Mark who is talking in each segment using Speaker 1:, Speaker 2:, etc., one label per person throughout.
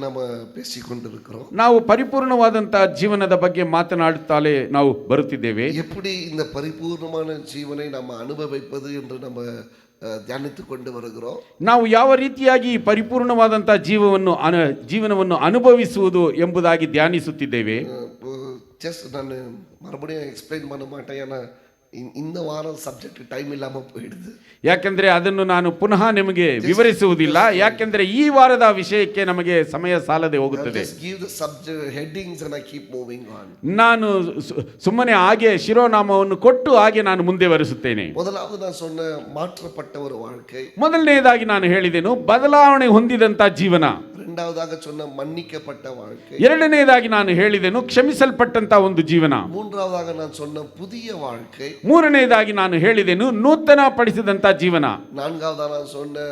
Speaker 1: நம்ம பேசிக்கொண்டிருக்கிறோம்.
Speaker 2: ನಾವು ಪರಿಪೂರ್ಣವಾದಂತಹ ಜೀವನದ ಬಗ್ಗೆ ಮಾತನಾಡುತ್ತಲೇ ನಾವು ಬರುತ್ತಿದ್ದೇವೆ.
Speaker 1: எப்படி இந்த பரிபூர்ணமான ஜீவனை நம்ம அனுபவிப்பது என்று நம்ம தியானித்து கொண்டு வருகிறோம்.
Speaker 2: ನಾವು ಯಾವ ರೀತಿಯಾಗಿ ಪರಿಪೂರ್ಣವಾದಂತಹ ಜೀವನವನ್ನು ಅನುಭವಿಸುವುದು ಎಂಬುದಾಗಿ ಧ್ಯಾನಿಸುತ್ತಿದ್ದೇವೆ.
Speaker 1: ஜஸ்ட் நான் மறுபடியும் எக்ஸ்பிளைன் பண்ண மாட்டேன், ஏன்னா இந்த வாரம் ಸಬ್ಜೆಕ್ಟ್ ಟೈಮ್ ಇಲ್ಲಮ್ಮ போயிடுது.
Speaker 2: ಯಾಕೆಂದ್ರೆ ಅದನ್ನು ನಾನು ಪುನಃ ನಿಮಗೆ ವಿವರಿಸುವುದಿಲ್ಲ, ಯಾಕೆಂದ್ರೆ ಈ ವಾರದ ವಿಷಯಕ್ಕೆ ನಮಗೆ ಸಮಯ ಸಾಲದೆ ಹೋಗುತ್ತದೆ. ನಾನು ಸುಮ್ಮನೆ ಹಾಗೆ ಶಿರೋನಾಮವನ್ನು ಕೊಟ್ಟು ಹಾಗೆ ನಾನು ಮುಂದೆ ವರಿಸುತ್ತೇನೆ.
Speaker 1: ಮೊದಲಾவது நான் சொன்ன மாற்றப்பட்ட ஒரு வாழ்க்கை.
Speaker 2: ಮೊದಲನೆಯದಾಗಿ ನಾನು ಹೇಳಿದೆನು ಬದಲಾವಣೆ ಹೊಂದಿದಂತ ಜೀವನ.
Speaker 1: இரண்டாவதாக சொன்ன மன்னிக்கப்பட்ட வாழ்க்கை.
Speaker 2: ಎರಡನೆಯದಾಗಿ ನಾನು ಹೇಳಿದೆನು ಕ್ಷಮಿಸಲ್ಪಟ್ಟಂತ ಒಂದು ಜೀವನ.
Speaker 1: மூன்றாவதாக நான் சொன்ன புதிய வாழ்க்கை.
Speaker 2: ಮೂರನೆಯದಾಗಿ ನಾನು ಹೇಳಿದೆನು ನೂತನ ಪಡಿಸಿದಂತ ಜೀವನ.
Speaker 1: நான்காவதாக நான் சொன்ன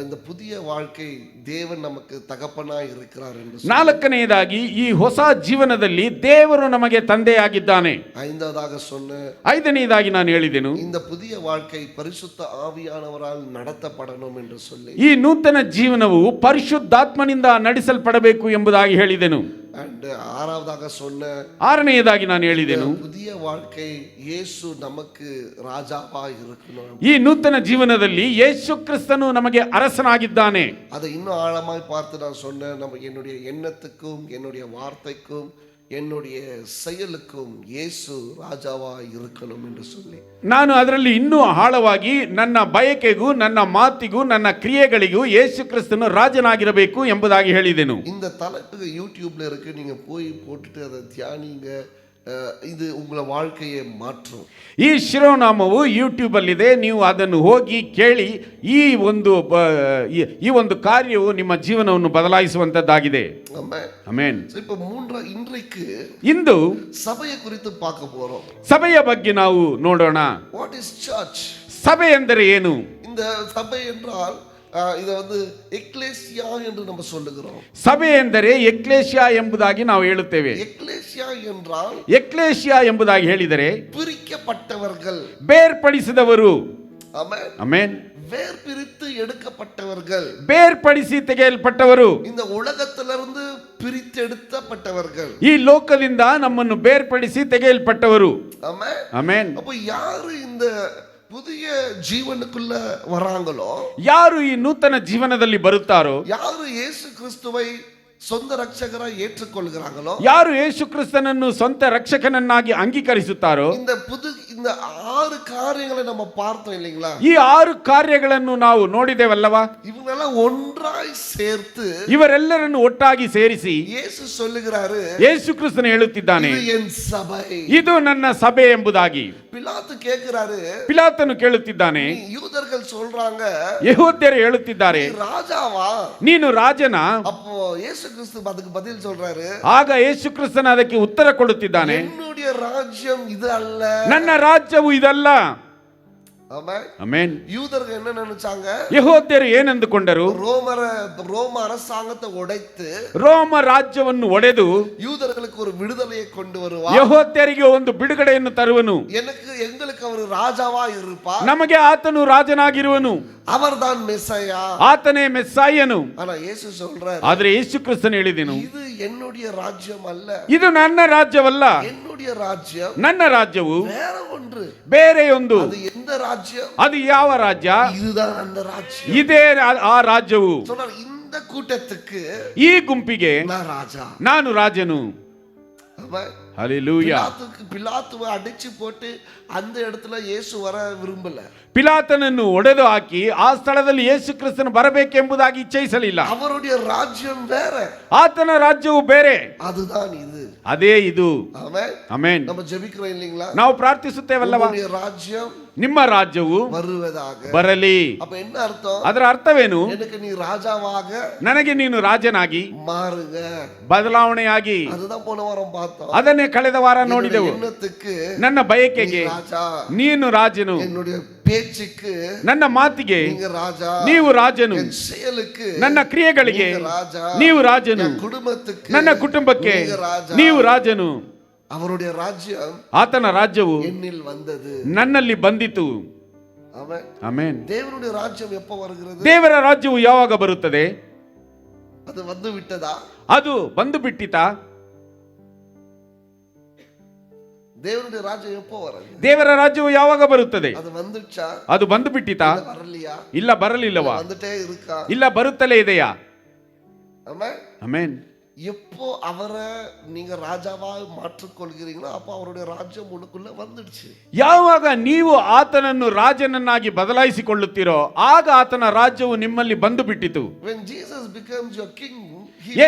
Speaker 1: இந்த புதிய வாழ்க்கை தேவன் நமக்கு தகப்பனாய் இருக்கிறார் என்று.
Speaker 2: ನಾಲ್ಕನೆಯದಾಗಿ ಈ ಹೊಸ ಜೀವನದಲ್ಲಿ ದೇವರು ನಮಗೆ ತಂದೆಯಾಗಿದ್ದಾನೆ.
Speaker 1: ஐந்தாவதாக சொன்ன
Speaker 2: ಐದನೆಯದಾಗಿ ನಾನು ಹೇಳಿದೆನು
Speaker 1: இந்த புதிய வாழ்க்கை பரிசுத்த ஆவியானவரால் நடத்தப்படணும் என்று சொல்லி.
Speaker 2: ಈ ನೂತನ ಜೀವನವು ಪರಿಶುದ್ಧಾತ್ಮನಿಂದ ನಡೆಸಲ್ಪಡಬೇಕು ಎಂಬುದಾಗಿ ಹೇಳಿದೆನು.
Speaker 1: ஆறாவதாக சொன்ன
Speaker 2: ಆರನೆಯದಾಗಿ ನಾನು ಹೇಳಿದೆನು
Speaker 1: புதிய வாழ்க்கை இயேசு நமக்கு ராஜாவாய் இருக்கணும்.
Speaker 2: ಈ ನೂತನ ಜೀವನದಲ್ಲಿ ಯೇಸು ಕ್ರಿಸ್ತನು ನಮಗೆ ಅರಸನಾಗಿದ್ದಾನೆ.
Speaker 1: அதை இன்னும் ஆழமாய் பார்த்து நான் சொன்னேன், நம்ம என்னுடைய எண்ணத்துக்கும் என்னுடைய வார்த்தைக்கும் என்னுடைய செயலுக்கும் இயேசு ராஜாவாய் இருக்கணும் என்று சொல்லி
Speaker 2: ನಾನು ಅದರಲ್ಲಿ ಇನ್ನೂ ಆಳವಾಗಿ ನನ್ನ ಬಯಕೆಗೂ ನನ್ನ ಮಾತಿಗೂ ನನ್ನ ಕ್ರಿಯೆಗಳಿಗೂ ಯೇಸು ಕ್ರಿಸ್ತನು ರಾಜನಾಗಿರಬೇಕು ಎಂಬುದಾಗಿ ಹೇಳಿದೆನು.
Speaker 1: இந்த தலைப்பு யூடியூப்ல இருக்கு, நீங்க போய் போட்டுட்டு அதை தியானிங்க. ಇದು ಉಂಗಳ வாழ்க்கையை ಮಾற்றும்.
Speaker 2: ಈ ಶಿರೋನಾಮವು ಯೂಟ್ಯೂಬ್ ಅಲ್ಲಿದೆ, ನೀವು ಅದನ್ನು ಹೋಗಿ ಕೇಳಿ. ಈ ಒಂದು ಕಾರ್ಯವು ನಿಮ್ಮ ಜೀವನವನ್ನು ಬದಲಾಯಿಸುವಂತದ್ದಾಗಿದೆ. ಆಮೆನ್.
Speaker 1: இப்போ இன்றைக்கு
Speaker 2: ಇಂದು
Speaker 1: ಸಭೆಯ ಕುರಿತು பார்க்க போறோம்.
Speaker 2: ಸಭೆಯ ಬಗ್ಗೆ ನಾವು ನೋಡೋಣ.
Speaker 1: What is church?
Speaker 2: ಸಭೆ ಎಂದರೆ ಏನು?
Speaker 1: இந்த சபை என்றால் இத வந்து எக்லேசியா என்று நம்ம சொல்லுகிறோம்.
Speaker 2: ಸಭೆ ಎಂದರೆ ಎಕ್ಲೇಶಿಯಾ ಎಂಬುದಾಗಿ ನಾವು ಹೇಳುತ್ತೇವೆ.
Speaker 1: எக்லேசியா என்றால்
Speaker 2: ಎಕ್ಲೇಶಿಯಾ ಎಂಬುದಾಗಿ ಹೇಳಿದರೆ
Speaker 1: பிரிக்கப்பட்டவர்கள்,
Speaker 2: ಬೇರ್ಪಡಿಸಿದವರು.
Speaker 1: Amen
Speaker 2: amen.
Speaker 1: வேர்பிரித்து எடுக்கப்பட்டவர்கள்,
Speaker 2: ಬೇರ್ಪಡಿಸಿ ತೆಗೆಯಲ್ಪಟ್ಟವರು,
Speaker 1: இந்த உலகத்திலிருந்து பிரித்தெடுக்கப்பட்டவர்கள்,
Speaker 2: ಈ ಲೋಕದಿಂದ ನಮ್ಮನ್ನು ಬೇರ್ಪಡಿಸಿ ತೆಗೆಯಲ್ಪಟ್ಟವರು.
Speaker 1: Amen
Speaker 2: amen.
Speaker 1: அப்ப ಯಾರು இந்த புதிய ஜீவனுக்குள்ள வராங்களோ,
Speaker 2: ಯಾರು ಈ ನೂತನ ಜೀವನದಲ್ಲಿ ಬರುತ್ತಾರೋ,
Speaker 1: ಯಾರು ಯೇಸು ಕ್ರಿಸ್ತುவை சொந்த ரட்சகராய் ஏற்றுக்கொள்கிறாங்களோ,
Speaker 2: ಯಾರು ಯೇಸು ಕ್ರಿಸ್ತನನ್ನು ಸ್ವಂತ ರಕ್ಷಕನನ್ನಾಗಿ ಅಂಗೀಕರಿಸುತ್ತಾರೋ,
Speaker 1: இந்த 6 காரியங்களை நம்ம பார்த்தோம் இல்லீங்களா?
Speaker 2: ಈ 6 ಕಾರ್ಯಗಳನ್ನು ನಾವು ನೋಡಿದೆವಲ್ಲವಾ?
Speaker 1: ಇವನ್ನೆಲ್ಲ ஒன்றாய் சேர்த்து
Speaker 2: ಇವರೆಲ್ಲರನ್ನು ಒಟ್ಟಾಗಿ ಸೇರಿಸಿ
Speaker 1: ಯೇಸು சொல்லுகிறாரு,
Speaker 2: ಯೇಸು ಕ್ರಿಸ್ತನು ಹೇಳುತ್ತಿದ್ದಾನೆ,
Speaker 1: ಇದು ಎನ್ ಸಭೆ,
Speaker 2: ಇದು ನನ್ನ ಸಭೆ ಎಂಬುದಾಗಿ.
Speaker 1: ಪಿಲಾತು ಕೇಳ್கிறாரு,
Speaker 2: ಪಿಲಾತನು ಕೇಳುತ್ತಿದ್ದಾನೆ,
Speaker 1: ಯೂದர்கள் சொல்றாங்க,
Speaker 2: ಯೆಹೂದ್ಯರು ಹೇಳುತ್ತಿದ್ದಾರೆ,
Speaker 1: ರಾಜಾವಾ,
Speaker 2: ನೀನು ರಾಜನಾ?
Speaker 1: அப்போ ಯೇಸು ಕ್ರಿಸ್ತು ಅದಕ್ಕೆ பதில் சொல்றாரு,
Speaker 2: ಆಗ ಯೇಸು ಕ್ರಿಸ್ತನು ಅದಕ್ಕೆ ಉತ್ತರ ಕೊಡುತ್ತಿದ್ದಾನೆ,
Speaker 1: என்னுடைய ராஜ்யம் இது அல்ல,
Speaker 2: ನನ್ನ ರಾಜ್ಯವು ಇದಲ್ಲ.
Speaker 1: ಆಮೆನ್. ಯೂದர்கள் என்ன நினைச்சாங்க?
Speaker 2: ಯೆಹೂದ್ಯರು ಏನೆಂದುಕೊಂಡರು?
Speaker 1: ரோம அரசாங்கத்தை உடைத்து,
Speaker 2: ರೋಮ ರಾಜ್ಯವನ್ನು ಒಡೆದು
Speaker 1: யூதர்களுக்கு ஒரு விடுதலையை கொண்டு வருவார்,
Speaker 2: ಯೆಹೂದ್ಯರಿಗೆ ಒಂದು ಬಿಡುಗಡೆಯನ್ನು ತರುವನು,
Speaker 1: எங்களுக்கு அவர் ராஜாவா இருப்பார்,
Speaker 2: ನಮಗೆ ಆತನು ರಾಜನಾಗಿರುವನು,
Speaker 1: அவர்தான் மெஸ்ஸையா,
Speaker 2: ಆತನೇ ಮೆಸ್ಸಾಯನು.
Speaker 1: ஆனா இயேசு சொல்றார்,
Speaker 2: ಆದರೆ ಯೇಸು ಕ್ರಿಸ್ತನು ಹೇಳಿದನು,
Speaker 1: இது என்னுடைய ராஜ்யம் அல்ல,
Speaker 2: ಇದು ನನ್ನ ರಾಜ್ಯವಲ್ಲ,
Speaker 1: என்னுடைய ராஜ்யம்,
Speaker 2: ನನ್ನ ರಾಜ್ಯವು
Speaker 1: வேற ஒன்று,
Speaker 2: ಬೇರೆಯೊಂದು.
Speaker 1: அது எந்த ராஜ்யம்?
Speaker 2: ಅದು ಯಾವ ರಾಜ್ಯ?
Speaker 1: இதுதான் அந்த ராஜ்யம்.
Speaker 2: ಇದೇ ಆ ರಾಜ್ಯವು.
Speaker 1: சொன்னார், இந்த கூட்டத்துக்கு,
Speaker 2: ಈ ಗುಂಪಿಗೆ
Speaker 1: நான் ராஜா,
Speaker 2: ನಾನು ರಾಜನು. ஹல்லேலூயா.
Speaker 1: பிலாத்துவை அடிச்சு போட்டு அந்த இடத்துல இயேசு வர விரும்பல.
Speaker 2: ಪಿಲಾತನನ್ನು ಒಡೆದು ಹಾಕಿ ಆ ಸ್ಥಳದಲ್ಲಿ ಯೇಸು ಕ್ರಿಸ್ತನು ಬರಬೇಕೆಂಬುದಾಗಿ ಇಚ್ಛಿಸಲಿಲ್ಲ.
Speaker 1: அவருடைய ராஜ்யம் வேற,
Speaker 2: ಆತನ ರಾಜ್ಯವು ಬೇರೆ,
Speaker 1: அதுதான் இது,
Speaker 2: ಅದೇ ಇದು.
Speaker 1: ಆಮೆನ್.
Speaker 2: ಆಮೆನ್.
Speaker 1: நம்ம ஜெபிக்கிறோம் இல்லீங்களா?
Speaker 2: ನಾವು ಪ್ರಾರ್ಥಿಸುತ್ತೇವಲ್ಲವಾ?
Speaker 1: உம்முடைய ராஜ்யம்,
Speaker 2: ನಿಮ್ಮ ರಾಜ್ಯವು
Speaker 1: வருவதாக.
Speaker 2: ಬರಲಿ.
Speaker 1: அப்ப என்ன அர்த்தம்?
Speaker 2: ಅದರ ಅರ್ಥವೇನು?
Speaker 1: எனக்கு நீ ராஜாவாக,
Speaker 2: ನನಗೆ ನೀನು ರಾಜನಾಗಿ
Speaker 1: மாறுங்க,
Speaker 2: ಬದಲಾವಣೆಯಾಗಿ.
Speaker 1: அதுதான் போன ವಾரம் பார்த்தோம்.
Speaker 2: ಅದನ್ನೇ ಕಳೆದ ವಾರ ನೋಡಿದೆವು.
Speaker 1: ಎಣ್ಣத்துக்கு,
Speaker 2: ನನ್ನ ಬಯಕೆಗೆ
Speaker 1: ರಾಜಾ,
Speaker 2: ನೀನು ರಾಜನು,
Speaker 1: என்னுடைய பேச்சுக்கு,
Speaker 2: ನನ್ನ ಮಾತಿಗೆ
Speaker 1: நீங்க ராஜா,
Speaker 2: ನೀವು ರಾಜನು,
Speaker 1: என் செயலுக்கு,
Speaker 2: ನನ್ನ ಕ್ರಿಯೆಗಳಿಗೆ
Speaker 1: ராஜா,
Speaker 2: ನೀವು ರಾಜನು,
Speaker 1: என் குடும்பத்துக்கு,
Speaker 2: ನನ್ನ ಕುಟುಂಬಕ್ಕೆ
Speaker 1: நீங்க ராஜா,
Speaker 2: ನೀವು ರಾಜನು.
Speaker 1: அவருடைய ராஜ்யம்,
Speaker 2: ಆತನ ರಾಜ್ಯವು
Speaker 1: என்னில் வந்தது,
Speaker 2: ನನ್ನಲ್ಲಿ ಬಂದಿತು.
Speaker 1: ஆமென்.
Speaker 2: ಆಮೆನ್.
Speaker 1: தேவனுடைய ராஜ்யம் எப்ப வருகிறது?
Speaker 2: ದೇವರ ರಾಜ್ಯವು ಯಾವಾಗ ಬರುತ್ತದೆ?
Speaker 1: ಅದು ಬಂದು ಬಿಟ್ಟದಾ?
Speaker 2: ಅದು ಬಂದು ಬಿಟ್ಟಿತಾ?
Speaker 1: ದೇವರುடைய ರಾಜ್ಯ எப்போ வரும்?
Speaker 2: ದೇವರ ರಾಜ್ಯವು ಯಾವಾಗ ಬರುತ್ತದೆ?
Speaker 1: ಅದು ಬಂದುಚ್ಚಾ?
Speaker 2: ಅದು ಬಂದು ಬಿಟ್ಟಿತಾ?
Speaker 1: ಬರಲಿಯಾ?
Speaker 2: ಇಲ್ಲ ಬರಲಿಲ್ಲವಾ?
Speaker 1: வந்துட்டே இருக்கா?
Speaker 2: ಇಲ್ಲ ಬರುತ್ತಲೇ ಇದೆಯಾ?
Speaker 1: ஆமென்.
Speaker 2: ಆಮೆನ್.
Speaker 1: எப்போ அவரை நீங்க ராஜாவா மாற்றிக்கொள்கிறீங்களோ அப்போ அவருடைய ராஜ்யம் உனக்குள்ள வந்துடுச்சு.
Speaker 2: ಯಾವಾಗ ನೀವು ಆತನನ್ನು ರಾಜನನ್ನಾಗಿ ಬದಲಾಯಿಸಿಕೊಳ್ಳುತ್ತೀರೋ ಆಗ ಆತನ ರಾಜ್ಯವು ನಿಮ್ಮಲ್ಲಿ ಬಂದು ಬಿಟ್ಟಿತು.
Speaker 1: When Jesus becomes your king,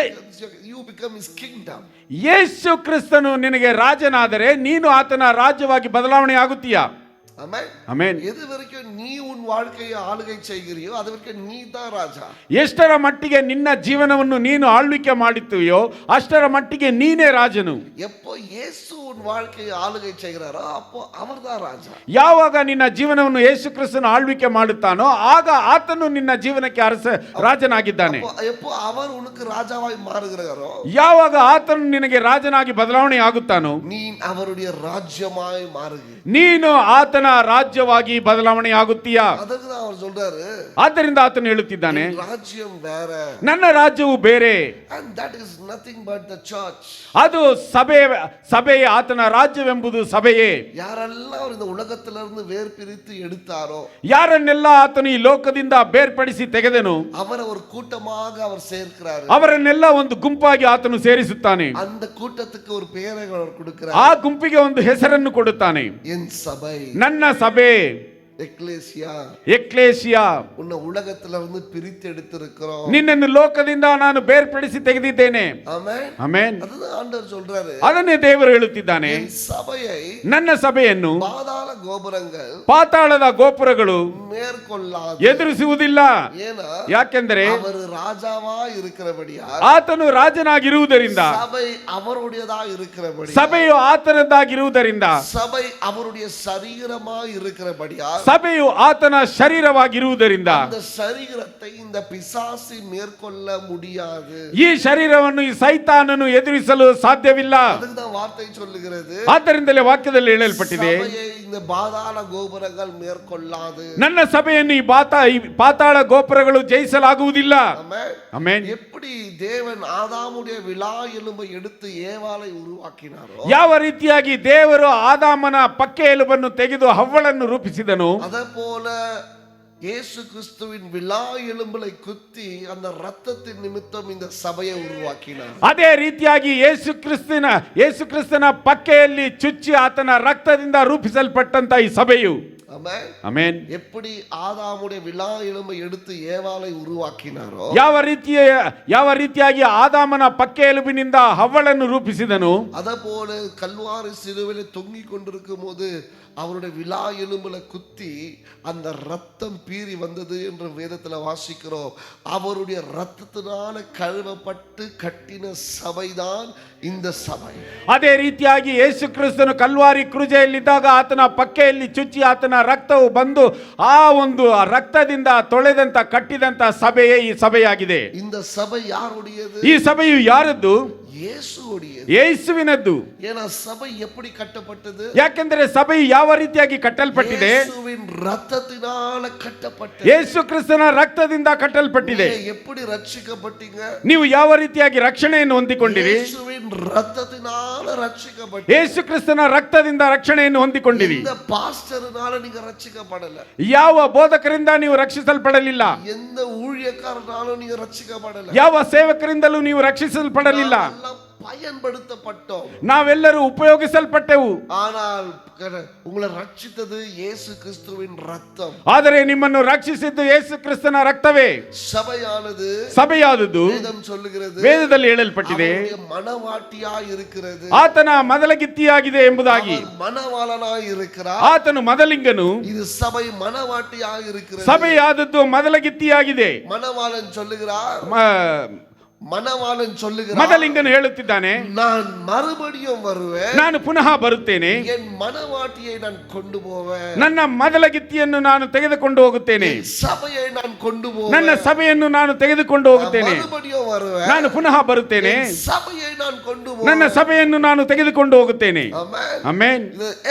Speaker 1: you become his kingdom.
Speaker 2: ಯೇಸು ಕ್ರಿಸ್ತನು ನಿನಗೆ ರಾಜನಾದರೆ ನೀನು ಆತನ ರಾಜ್ಯವಾಗಿ ಬದಲಾವಣೆ ಆಗುತ್ತೀಯಾ?
Speaker 1: ஆமென்.
Speaker 2: ಆಮೆನ್.
Speaker 1: எது வரைக்கும் நீ உன் வாழ்க்கையை ஆளுகை செய்கிறியோ அது வரைக்கும் நீ தான் ராஜா.
Speaker 2: ಎಷ್ಟರ ಮಟ್ಟಿಗೆ ನಿನ್ನ ಜೀವನವನ್ನು ನೀನು ಆಳ್ವಿಕೆ ಮಾಡುತ್ತೀಯೋ ಅಷ್ಟರ ಮಟ್ಟಿಗೆ ನೀನೇ ರಾಜನು.
Speaker 1: எப்போ இயேசு உன் வாழ்க்கையை ஆளுகை செய்கிறாரோ அப்போ அவர்தான் ராஜா.
Speaker 2: ಯಾವಾಗ ನಿನ್ನ ಜೀವನವನ್ನು ಯೇಸು ಕ್ರಿಸ್ತನು ಆಳ್ವಿಕೆ ಮಾಡುತ್ತಾನೋ ಆಗ ಆತನು ನಿನ್ನ ಜೀವನಕ್ಕೆ ರಾಜನಾಗಿದ್ದಾನೆ.
Speaker 1: எப்போ அவர் உனக்கு ராஜாவாய் மாறுகிறாரோ,
Speaker 2: ಯಾವಾಗ ಆತನು ನಿನಗೆ ರಾಜನಾಗಿ ಬದಲಾವಣೆ ಆಗುತ್ತಾನೋ
Speaker 1: நீ அவருடைய ராஜ்யமாய் மாறுகிறாய்.
Speaker 2: ನೀನು ಆತನ ರಾಜ್ಯವಾಗಿ ಬದಲಾವಣೆ ಆಗುತ್ತೀಯಾ?
Speaker 1: ಅದಕ್ಕೆ அவர் சொல்றாரு,
Speaker 2: ಆದ್ದರಿಂದ ಆತನು ಹೇಳುತ್ತಿದ್ದಾನೆ,
Speaker 1: ರಾಜ್ಯಂ ಬೇರೆ,
Speaker 2: ನನ್ನ ರಾಜ್ಯವು ಬೇರೆ.
Speaker 1: and that is nothing but the church.
Speaker 2: ಅದು ಸಭೆಯೇ. ಆತನ ರಾಜ್ಯವೆಂಬುದು ಸಭೆಯೇ.
Speaker 1: ಯಾರೆಲ್ಲ ಅವರು இந்த உலகத்திலிருந்து வேர் பிரித்து எடுத்தாரோ,
Speaker 2: ಯಾರನ್ನೆಲ್ಲ ಆತನು ಈ ಲೋಕದಿಂದ ಬೇರ್ಪಡಿಸಿ ತೆಗೆದನು
Speaker 1: ಅವರ ஒரு கூட்டமாக அவர் சேர்க்கிறார்.
Speaker 2: ಅವರನ್ನೆಲ್ಲ ಒಂದು ಗುಂಪಾಗಿ ಆತನು ಸೇರಿಸುತ್ತಾನೆ.
Speaker 1: அந்த கூட்டத்துக்கு ஒரு பெயரை அவர் கொடுக்கிறார்.
Speaker 2: ಆ ಗುಂಪಿಗೆ ಒಂದು ಹೆಸರನ್ನು ಕೊಡುತ್ತಾನೆ,
Speaker 1: என் சபை,
Speaker 2: ನನ್ನ ಸಭೆ,
Speaker 1: எக்லேசியா.
Speaker 2: ಎಕ್ಲೇಸಿಯಾ.
Speaker 1: உன்னை உலகத்திலிருந்து பிரித்து எடுத்திருக்கிறோம்.
Speaker 2: ನಿನ್ನನ್ನು ಲೋಕದಿಂದ ನಾನು ಬೇರ್ಪಡಿಸಿ ತೆಗೆದಿದ್ದೇನೆ.
Speaker 1: ஆமென்.
Speaker 2: ಆಮೆನ್.
Speaker 1: அதுதான் ஆண்டவர் சொல்றாரு.
Speaker 2: ಅದನ್ನೇ ದೇವರು ಹೇಳುತ್ತಿದ್ದಾನೆ,
Speaker 1: என் சபையை
Speaker 2: ನನ್ನ ಸಭೆಯನ್ನು
Speaker 1: பாதாள கோபுரங்கள்
Speaker 2: ಪಾತಾಳದ ಗೋಪುರಗಳು
Speaker 1: மேற்கொள்ளாது,
Speaker 2: ಎದುರಿಸುವುದಿಲ್ಲ.
Speaker 1: ஏன்னா
Speaker 2: ಯಾಕೆಂದರೆ
Speaker 1: அவர் ராஜாவா இருக்கிறபடியா,
Speaker 2: ಆತನು ರಾಜನಾಗಿರುವುದರಿಂದ,
Speaker 1: சபை அவருடையதா இருக்கிறபடியா,
Speaker 2: ಸಭೆಯು ಆತನದ್ದಾಗಿರುವುದರಿಂದ,
Speaker 1: சபை அவருடைய சரீரமா இருக்கிறபடியா,
Speaker 2: ಸಭೆಯು ಆತನ ಶರೀರವಾಗಿರುವುದರಿಂದ
Speaker 1: அந்த சரீரத்தை இந்த பிசாசு மேற்கொள்ள முடியாது.
Speaker 2: ಈ ಶರೀರವನ್ನು ಈ ಸೈತಾನನು ಎದುರಿಸಲು ಸಾಧ್ಯವಿಲ್ಲ.
Speaker 1: அதுதான் வார்த்தை சொல்லுகிறது.
Speaker 2: ಆದ್ದರಿಂದಲೇ ವಾಕ್ಯದಲ್ಲಿ ಹೇಳಲ್ಪಟ್ಟಿದೆ,
Speaker 1: சபையை இந்த பாதாள கோபுரங்கள் மேற்கொள்ளாது.
Speaker 2: ನನ್ನ ಸಭೆಯನ್ನು ಈ ಪಾತಾಳ ಗೋಪುರಗಳು ಜಯಿಸಲಾಗುವುದಿಲ್ಲ.
Speaker 1: ஆமென்.
Speaker 2: ಆಮೆನ್.
Speaker 1: எப்படி தேவன் ஆதாமுடைய விலா எலும்பை எடுத்து ஏவாளை உருவாக்கினாரோ,
Speaker 2: ಯಾವ ರೀತಿಯಾಗಿ ದೇವರು ಆದಾಮನ ಪಕ್ಕೆ ಎಲುಬನ್ನು ತೆಗೆದು ಹವ್ವಳನ್ನು ರೂಪಿಸಿದನು,
Speaker 1: அதே போல இயேசு கிறிஸ்துவின் விலா எலும்புகளை குத்தி அந்த ரத்தத்தின் நிமித்தம் இந்த சபையை உருவாக்கினார்.
Speaker 2: ಅದೇ ರೀತಿಯಾಗಿ ಯೇಸು ಕ್ರಿಸ್ತನ ಪಕ್ಕೆಯಲ್ಲಿ ಚುಚ್ಚಿ ಆತನ ರಕ್ತದಿಂದ ರೂಪಿಸಲ್ಪಟ್ಟಂತ ಈ ಸಭೆಯು.
Speaker 1: ஆமென்.
Speaker 2: ಆಮೆನ್.
Speaker 1: எப்படி ஆதாமுடைய விலா எலும்பை எடுத்து ஏவாளை உருவாக்கினாரோ,
Speaker 2: ಯಾವ ರೀತಿಯಾಗಿ ಆದಾಮನ ಪಕ್ಕೆ ಎಲುಬಿನಿಂದ ಹವ್ವಳನ್ನು ರೂಪಿಸಿದನು,
Speaker 1: அதே போல கல்வாரி சிலுவையில தொங்கிக் கொண்டிருக்கும் போது அவருடைய விலா எலும்புல குத்தி அந்த ரத்தம் பீறி வந்தது என்று வேதத்துல வாசிக்கிறோம். அவருடைய ரத்தத்தினால கழுவப்பட்டு கட்டின சபைதான் இந்த சபை.
Speaker 2: ಅದೇ ರೀತಿಯಾಗಿ ಯೇಸು ಕ್ರಿಸ್ತನು ಕಲ್ವಾರಿ ಕ್ರೂಜೆಯಲ್ಲಿದ್ದಾಗ ಆತನ ಪಕ್ಕೆಯಲ್ಲಿ ಚುಚ್ಚಿ ಆತನ ರಕ್ತವು ಬಂದು ಆ ಒಂದು ರಕ್ತದಿಂದ ತೊಳೆದಂತ ಕಟ್ಟಿದಂತ ಸಭೆಯೇ ಈ ಸಭೆಯಾಗಿದೆ.
Speaker 1: இந்த சபை யாருடையது?
Speaker 2: ಈ ಸಭೆಯು ಯಾರದ್ದು?
Speaker 1: ಯೇಸುವುடையது.
Speaker 2: ಯೇಸುವಿನದ್ದು.
Speaker 1: ஏன்னா சபை எப்படி கட்டப்பட்டது?
Speaker 2: ಯಾಕೆಂದರೆ ಸಭೆಯು ಯಾವ ರೀತಿಯಾಗಿ ಕಟ್ಟಲ್ಪಟ್ಟಿದೆ?
Speaker 1: ಯೇಸುವಿನ ರಕ್ತத்தினால ಕಟ್ಟப்பட்டது.
Speaker 2: ಯೇಸು ಕ್ರಿಸ್ತನ ರಕ್ತದಿಂದ ಕಟ್ಟಲ್ಪಟ್ಟಿದೆ.
Speaker 1: எப்படி ரட்சிக்கப்பட்டீங்க?
Speaker 2: ನೀವು ಯಾವ ರೀತಿಯಾಗಿ ರಕ್ಷಣೆಯನ್ನು ಹೊಂದಿಕೊಂಡಿರಿ?
Speaker 1: ಯೇಸುವಿನ ರಕ್ತத்தினால ரட்சிக்கப்பட்டீங்க.
Speaker 2: ಯೇಸು ಕ್ರಿಸ್ತನ ರಕ್ತದಿಂದ ರಕ್ಷಣೆಯನ್ನು ಹೊಂದಿಕೊಂಡಿರಿ.
Speaker 1: இந்த பாஸ்டர்னால நீங்க ரட்சிக்கப்படல.
Speaker 2: ಯಾವ ಬೋಧಕರಿಂದ ನೀವು ರಕ್ಷಿಸಲ್ಪಡಲಿಲ್ಲ.
Speaker 1: எந்த ஊழியக்காரனாலும் நீங்க ரட்சிக்கப்படல.
Speaker 2: ಯಾವ ಸೇವಕರಿಂದಲೂ ನೀವು ರಕ್ಷಿಸಲ್ಪಡಲಿಲ್ಲ.
Speaker 1: பயன்படுத்தப்பட்டோம்,
Speaker 2: ನಾವೆಲ್ಲರೂ ಉಪಯೋಗಿಸಲ್ಪಟ್ಟೆವು.
Speaker 1: ஆனால் உங்களை ரட்சித்தது இயேசு கிறிஸ்துவின் ரத்தம்.
Speaker 2: ಆದರೆ ನಿಮ್ಮನ್ನು ರಕ್ಷಿಸಿದ್ದು ಯೇಸು ಕ್ರಿಸ್ತನ ರಕ್ತವೇ. ಸಭೆಯಾದದ್ದು
Speaker 1: வேதம் சொல்லுகிறது,
Speaker 2: ವೇದದಲ್ಲಿ ಹೇಳಲ್ಪಟ್ಟಿದೆ,
Speaker 1: மணவாட்டியாய் இருக்கிறது,
Speaker 2: ಆತನ ಮೊದಲಗಿತ್ತಿಯಾಗಿದೆ ಎಂಬುದಾಗಿ.
Speaker 1: மணவாளனாய் இருக்கிறார்,
Speaker 2: ಆತನು ಮೊದಲಿಂಗನು.
Speaker 1: இது சபை மணவாட்டியாய் இருக்கிறது.
Speaker 2: ಸಭೆಯಾದದ್ದು ಮೊದಲಗಿತ್ತಿಯಾಗಿದೆ.
Speaker 1: மணவாளன் சொல்லுகிறார்,
Speaker 2: ಮೊದಲಿಂಗನು ಹೇಳುತ್ತಿದ್ದಾನೆ,
Speaker 1: நான் மறுபடியும் வருவேன்,
Speaker 2: ನಾನು ಪುನಃ ಬರುತ್ತೇನೆ,
Speaker 1: என் மணவாட்டியை நான் கொண்டு போவேன்,
Speaker 2: ನನ್ನ ಮೊದಲಗಿತ್ತಿಯನ್ನು ನಾನು ತೆಗೆದುಕೊಂಡು ಹೋಗುತ್ತೇನೆ,
Speaker 1: சபையை நான் கொண்டு போவேன்,
Speaker 2: ನನ್ನ ಸಭೆಯನ್ನು ನಾನು ತೆಗೆದುಕೊಂಡು ಹೋಗುತ್ತೇನೆ,
Speaker 1: மறுபடியும் வருவேன்,
Speaker 2: ನಾನು ಪುನಃ ಬರುತ್ತೇನೆ,
Speaker 1: சபையை நான் கொண்டு போவேன்,
Speaker 2: ನನ್ನ ಸಭೆಯನ್ನು ನಾನು ತೆಗೆದುಕೊಂಡು ಹೋಗುತ್ತೇನೆ.
Speaker 1: ஆமென்.
Speaker 2: Amen.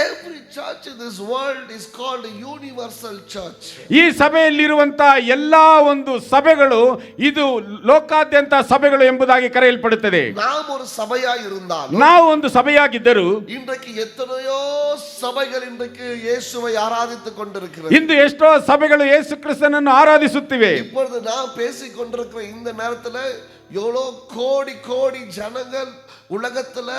Speaker 1: every church in this world is called a universal church.
Speaker 2: ಈ ಸಭೆಯಲ್ಲಿರುವಂತ ಎಲ್ಲಾ ಒಂದು ಸಭೆಗಳು ಇದು ಲೋಕಾದ್ಯಂತ ಸಭೆಗಳು ಎಂಬುದಾಗಿ ಕರೆಯಲ್ಪಡುತ್ತದೆ.
Speaker 1: நாம் ஒரு சபையா இருந்தாலும்
Speaker 2: ನಾವು ಒಂದು ಸಭೆಯಾಗಿದ್ದರೂ
Speaker 1: இன்றைக்கு எத்தனையோ சபைகள் இன்றைக்கு இயேசுவை ஆராதித்துக் கொண்டிருக்கிறது.
Speaker 2: ಇಂದು ಎಷ್ಟೋ ಸಭೆಗಳು ಯೇಸು ಕ್ರಿಸ್ತನನ್ನು ಆರಾಧಿಸುತ್ತಿವೆ.
Speaker 1: இப்பொழுது நாம் பேசிக் கொண்டிருக்கிற இந்த நேரத்துல எவ்வளோ கோடி கோடி ஜனங்கள் உலகத்துல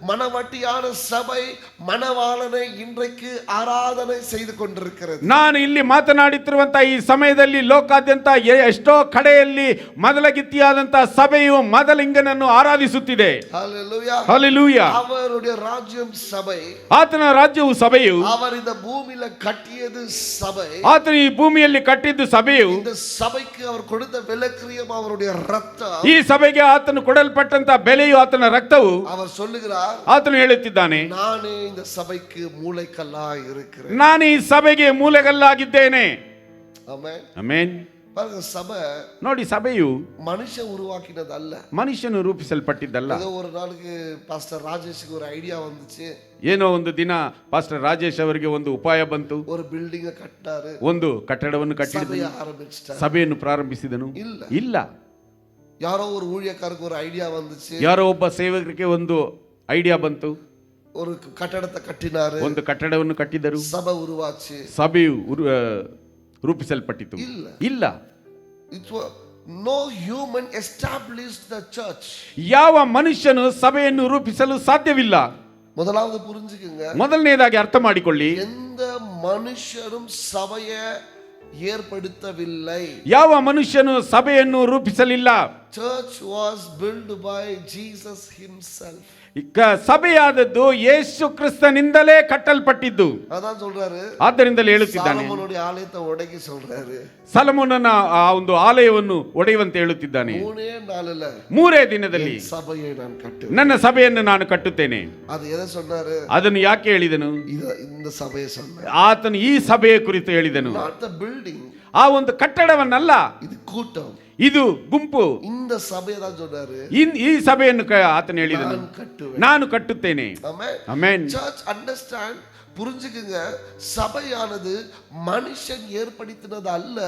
Speaker 1: மனவட்டியான சபை மணவாளனை இன்றைக்கு ஆராதனை செய்து கொண்டிருக்கிறது.
Speaker 2: ನಾನು ಇಲ್ಲಿ ಮಾತನಾಡುತ್ತಿರುವಂತಹ ಈ ಸಮಯದಲ್ಲಿ ಲೋಕಾದ್ಯಂತ ಎಷ್ಟೋ ಕಡೆಯಲ್ಲಿ ಮೊದಲಗಿತ್ತಿಯಾದಂತಹ ಸಭೆಯು ಮೊದಲಿಂಗನನ್ನು ಆರಾಧಿಸುತ್ತಿದೆ.
Speaker 1: ஹல்லேலூயா
Speaker 2: ಹಲ್ಲೆಲೂಯಾ.
Speaker 1: அவருடைய ராஜ்யம் சபை,
Speaker 2: ಆತನ ರಾಜ್ಯವು ಸಭೆಯು,
Speaker 1: அவர் இந்த பூமியில கட்டியது சபை,
Speaker 2: ಆತನು ಈ ಭೂಮಿಯಲ್ಲಿ ಕಟ್ಟಿದ್ದು ಸಭೆಯು,
Speaker 1: இந்த சபைக்கு அவர் கொடுத்த விலைக்கிரயம் அவருடைய ரத்தம்.
Speaker 2: ಈ ಸಭೆಗೆ ಆತನು ಕೊಡಲ್ಪಟ್ಟಂತ ಬೆಲೆಯು ಆತನ ರಕ್ತವು.
Speaker 1: அவர் சொல்லுகிறார்,
Speaker 2: ಆತನು ಹೇಳುತ್ತಿದ್ದಾನೆ,
Speaker 1: நானே இந்த சபைக்கு மூளைக்கல்லாய் இருக்கிறேன்.
Speaker 2: ನಾನು ಈ ಸಭೆಗೆ ಮೂಲೆಗಲ್ಲಾಗಿದ್ದೇನೆ.
Speaker 1: ஆமென்.
Speaker 2: ಆಮೆನ್.
Speaker 1: பாருங்க, சபை
Speaker 2: ನೋಡಿ, ಸಭೆಯು
Speaker 1: மனுஷன் உருவாக்கினது அல்ல.
Speaker 2: ಮನುಷ್ಯನು ರೂಪಿಸಲ್ಪಟ್ಟಿದ್ದಲ್ಲ.
Speaker 1: ஏதோ ஒரு நாளுக்கு பாஸ்டர் ராஜேஷ்க்கு ஒரு ஐடியா வந்துச்சு,
Speaker 2: ಏನೋ ಒಂದು ದಿನ ಪಾಸ್ಟರ್ ರಾಜೇಶ್ ಅವರಿಗೆ ಒಂದು ಉಪಾಯ ಬಂತು.
Speaker 1: ஒரு பில்டிங் கட்டினாரு,
Speaker 2: ಒಂದು ಕಟ್ಟಡವನ್ನು ಕಟ್ಟಿದನು,
Speaker 1: சபையை ஆரம்பிச்சிட்டாரு.
Speaker 2: ಸಭೆಯನ್ನು ಪ್ರಾರಂಭಿಸಿದನು. ಇಲ್ಲ,
Speaker 1: யாரோ ஒரு ஊழியக்காரருக்கு ஒரு ஐடியா வந்துச்சு,
Speaker 2: ಯಾರೋ ಒಬ್ಬ ಸೇವಕರಿಗೆ ಒಂದು ಐಡಿಯಾ ಬಂತು,
Speaker 1: ஒரு கட்டடத்தை கட்டினாரு,
Speaker 2: ಒಂದು ಕಟ್ಟಡವನ್ನು ಕಟ್ಟಿದರು,
Speaker 1: சபை உருவாச்சு.
Speaker 2: ಸಭೆಯು ರೂಪಿಸಲ್ಪಟ್ಟಿತು. ಇಲ್ಲ,
Speaker 1: no human established the church.
Speaker 2: ಯಾವ ಮನುಷ್ಯನು ಸಭೆಯನ್ನು ರೂಪಿಸಲು ಸಾಧ್ಯವಿಲ್ಲ.
Speaker 1: முதலாவது புரிஞ்சுக்குங்க,
Speaker 2: ಮೊದಲನೇದಾಗಿ ಅರ್ಥ ಮಾಡಿಕೊಳ್ಳಿ,
Speaker 1: எந்த மனுஷரும் சபையை ஏற்படுத்தவில்லை.
Speaker 2: ಯಾವ ಮನುಷ್ಯನು ಸಭೆಯನ್ನು ರೂಪಿಸಲಿಲ್ಲ.
Speaker 1: Church was built by Jesus himself.
Speaker 2: ಸಭೆಯಾದದ್ದು ಯೇಸು ಕ್ರಿಸ್ತನಿಂದಲೇ ಕಟ್ಟಲ್ಪಟ್ಟಿದ್ದು.
Speaker 1: அதான் சொல்றாரு,
Speaker 2: ಆದ್ದರಿಂದಲೇ ಹೇಳುತ್ತಿದ್ದಾನೆ,
Speaker 1: சாலமோனுடைய ஆலயத்தை உடைக்க சொல்றாரு.
Speaker 2: ಸಲಮೋನನ ಆ ಒಂದು ಆಲಯವನ್ನು ಒಡೆಯುವಂತೆ ಹೇಳುತ್ತಿದ್ದಾನೆ.
Speaker 1: 3 நாள்ல
Speaker 2: 3 ದಿನದಲ್ಲಿ
Speaker 1: சபையை நான் கட்டுவேன்.
Speaker 2: ನನ್ನ ಸಭೆಯನ್ನು ನಾನು ಕಟ್ಟುತ್ತೇನೆ.
Speaker 1: அது எதை சொன்னாரு?
Speaker 2: ಅದನ್ನು ಯಾಕೆ ಹೇಳಿದನು?
Speaker 1: இந்த சபையை சொன்னாரு.
Speaker 2: ಆತನು ಈ ಸಭೆಯ ಕುರಿತು ಹೇಳಿದನು.
Speaker 1: not the building,
Speaker 2: ಆ ಒಂದು ಕಟ್ಟಡವನ್ನಲ್ಲ,
Speaker 1: இது கூட்டம்,
Speaker 2: ಇದು ಗುಂಪು.
Speaker 1: இந்த ಸಭೆயை தான் சொன்னாரு.
Speaker 2: ಈ ಸಭೆಯನ್ನು ಆತನು ಹೇಳಿದನು,
Speaker 1: நான் கட்டுவேன்.
Speaker 2: ನಾನು ಕಟ್ಟುತ್ತೇನೆ.
Speaker 1: ஆமென்.
Speaker 2: ಆಮೆನ್.
Speaker 1: church understand, புரிஞ்சுக்குங்க, சபையானது மனுஷன் ஏற்படுத்தினது அல்ல,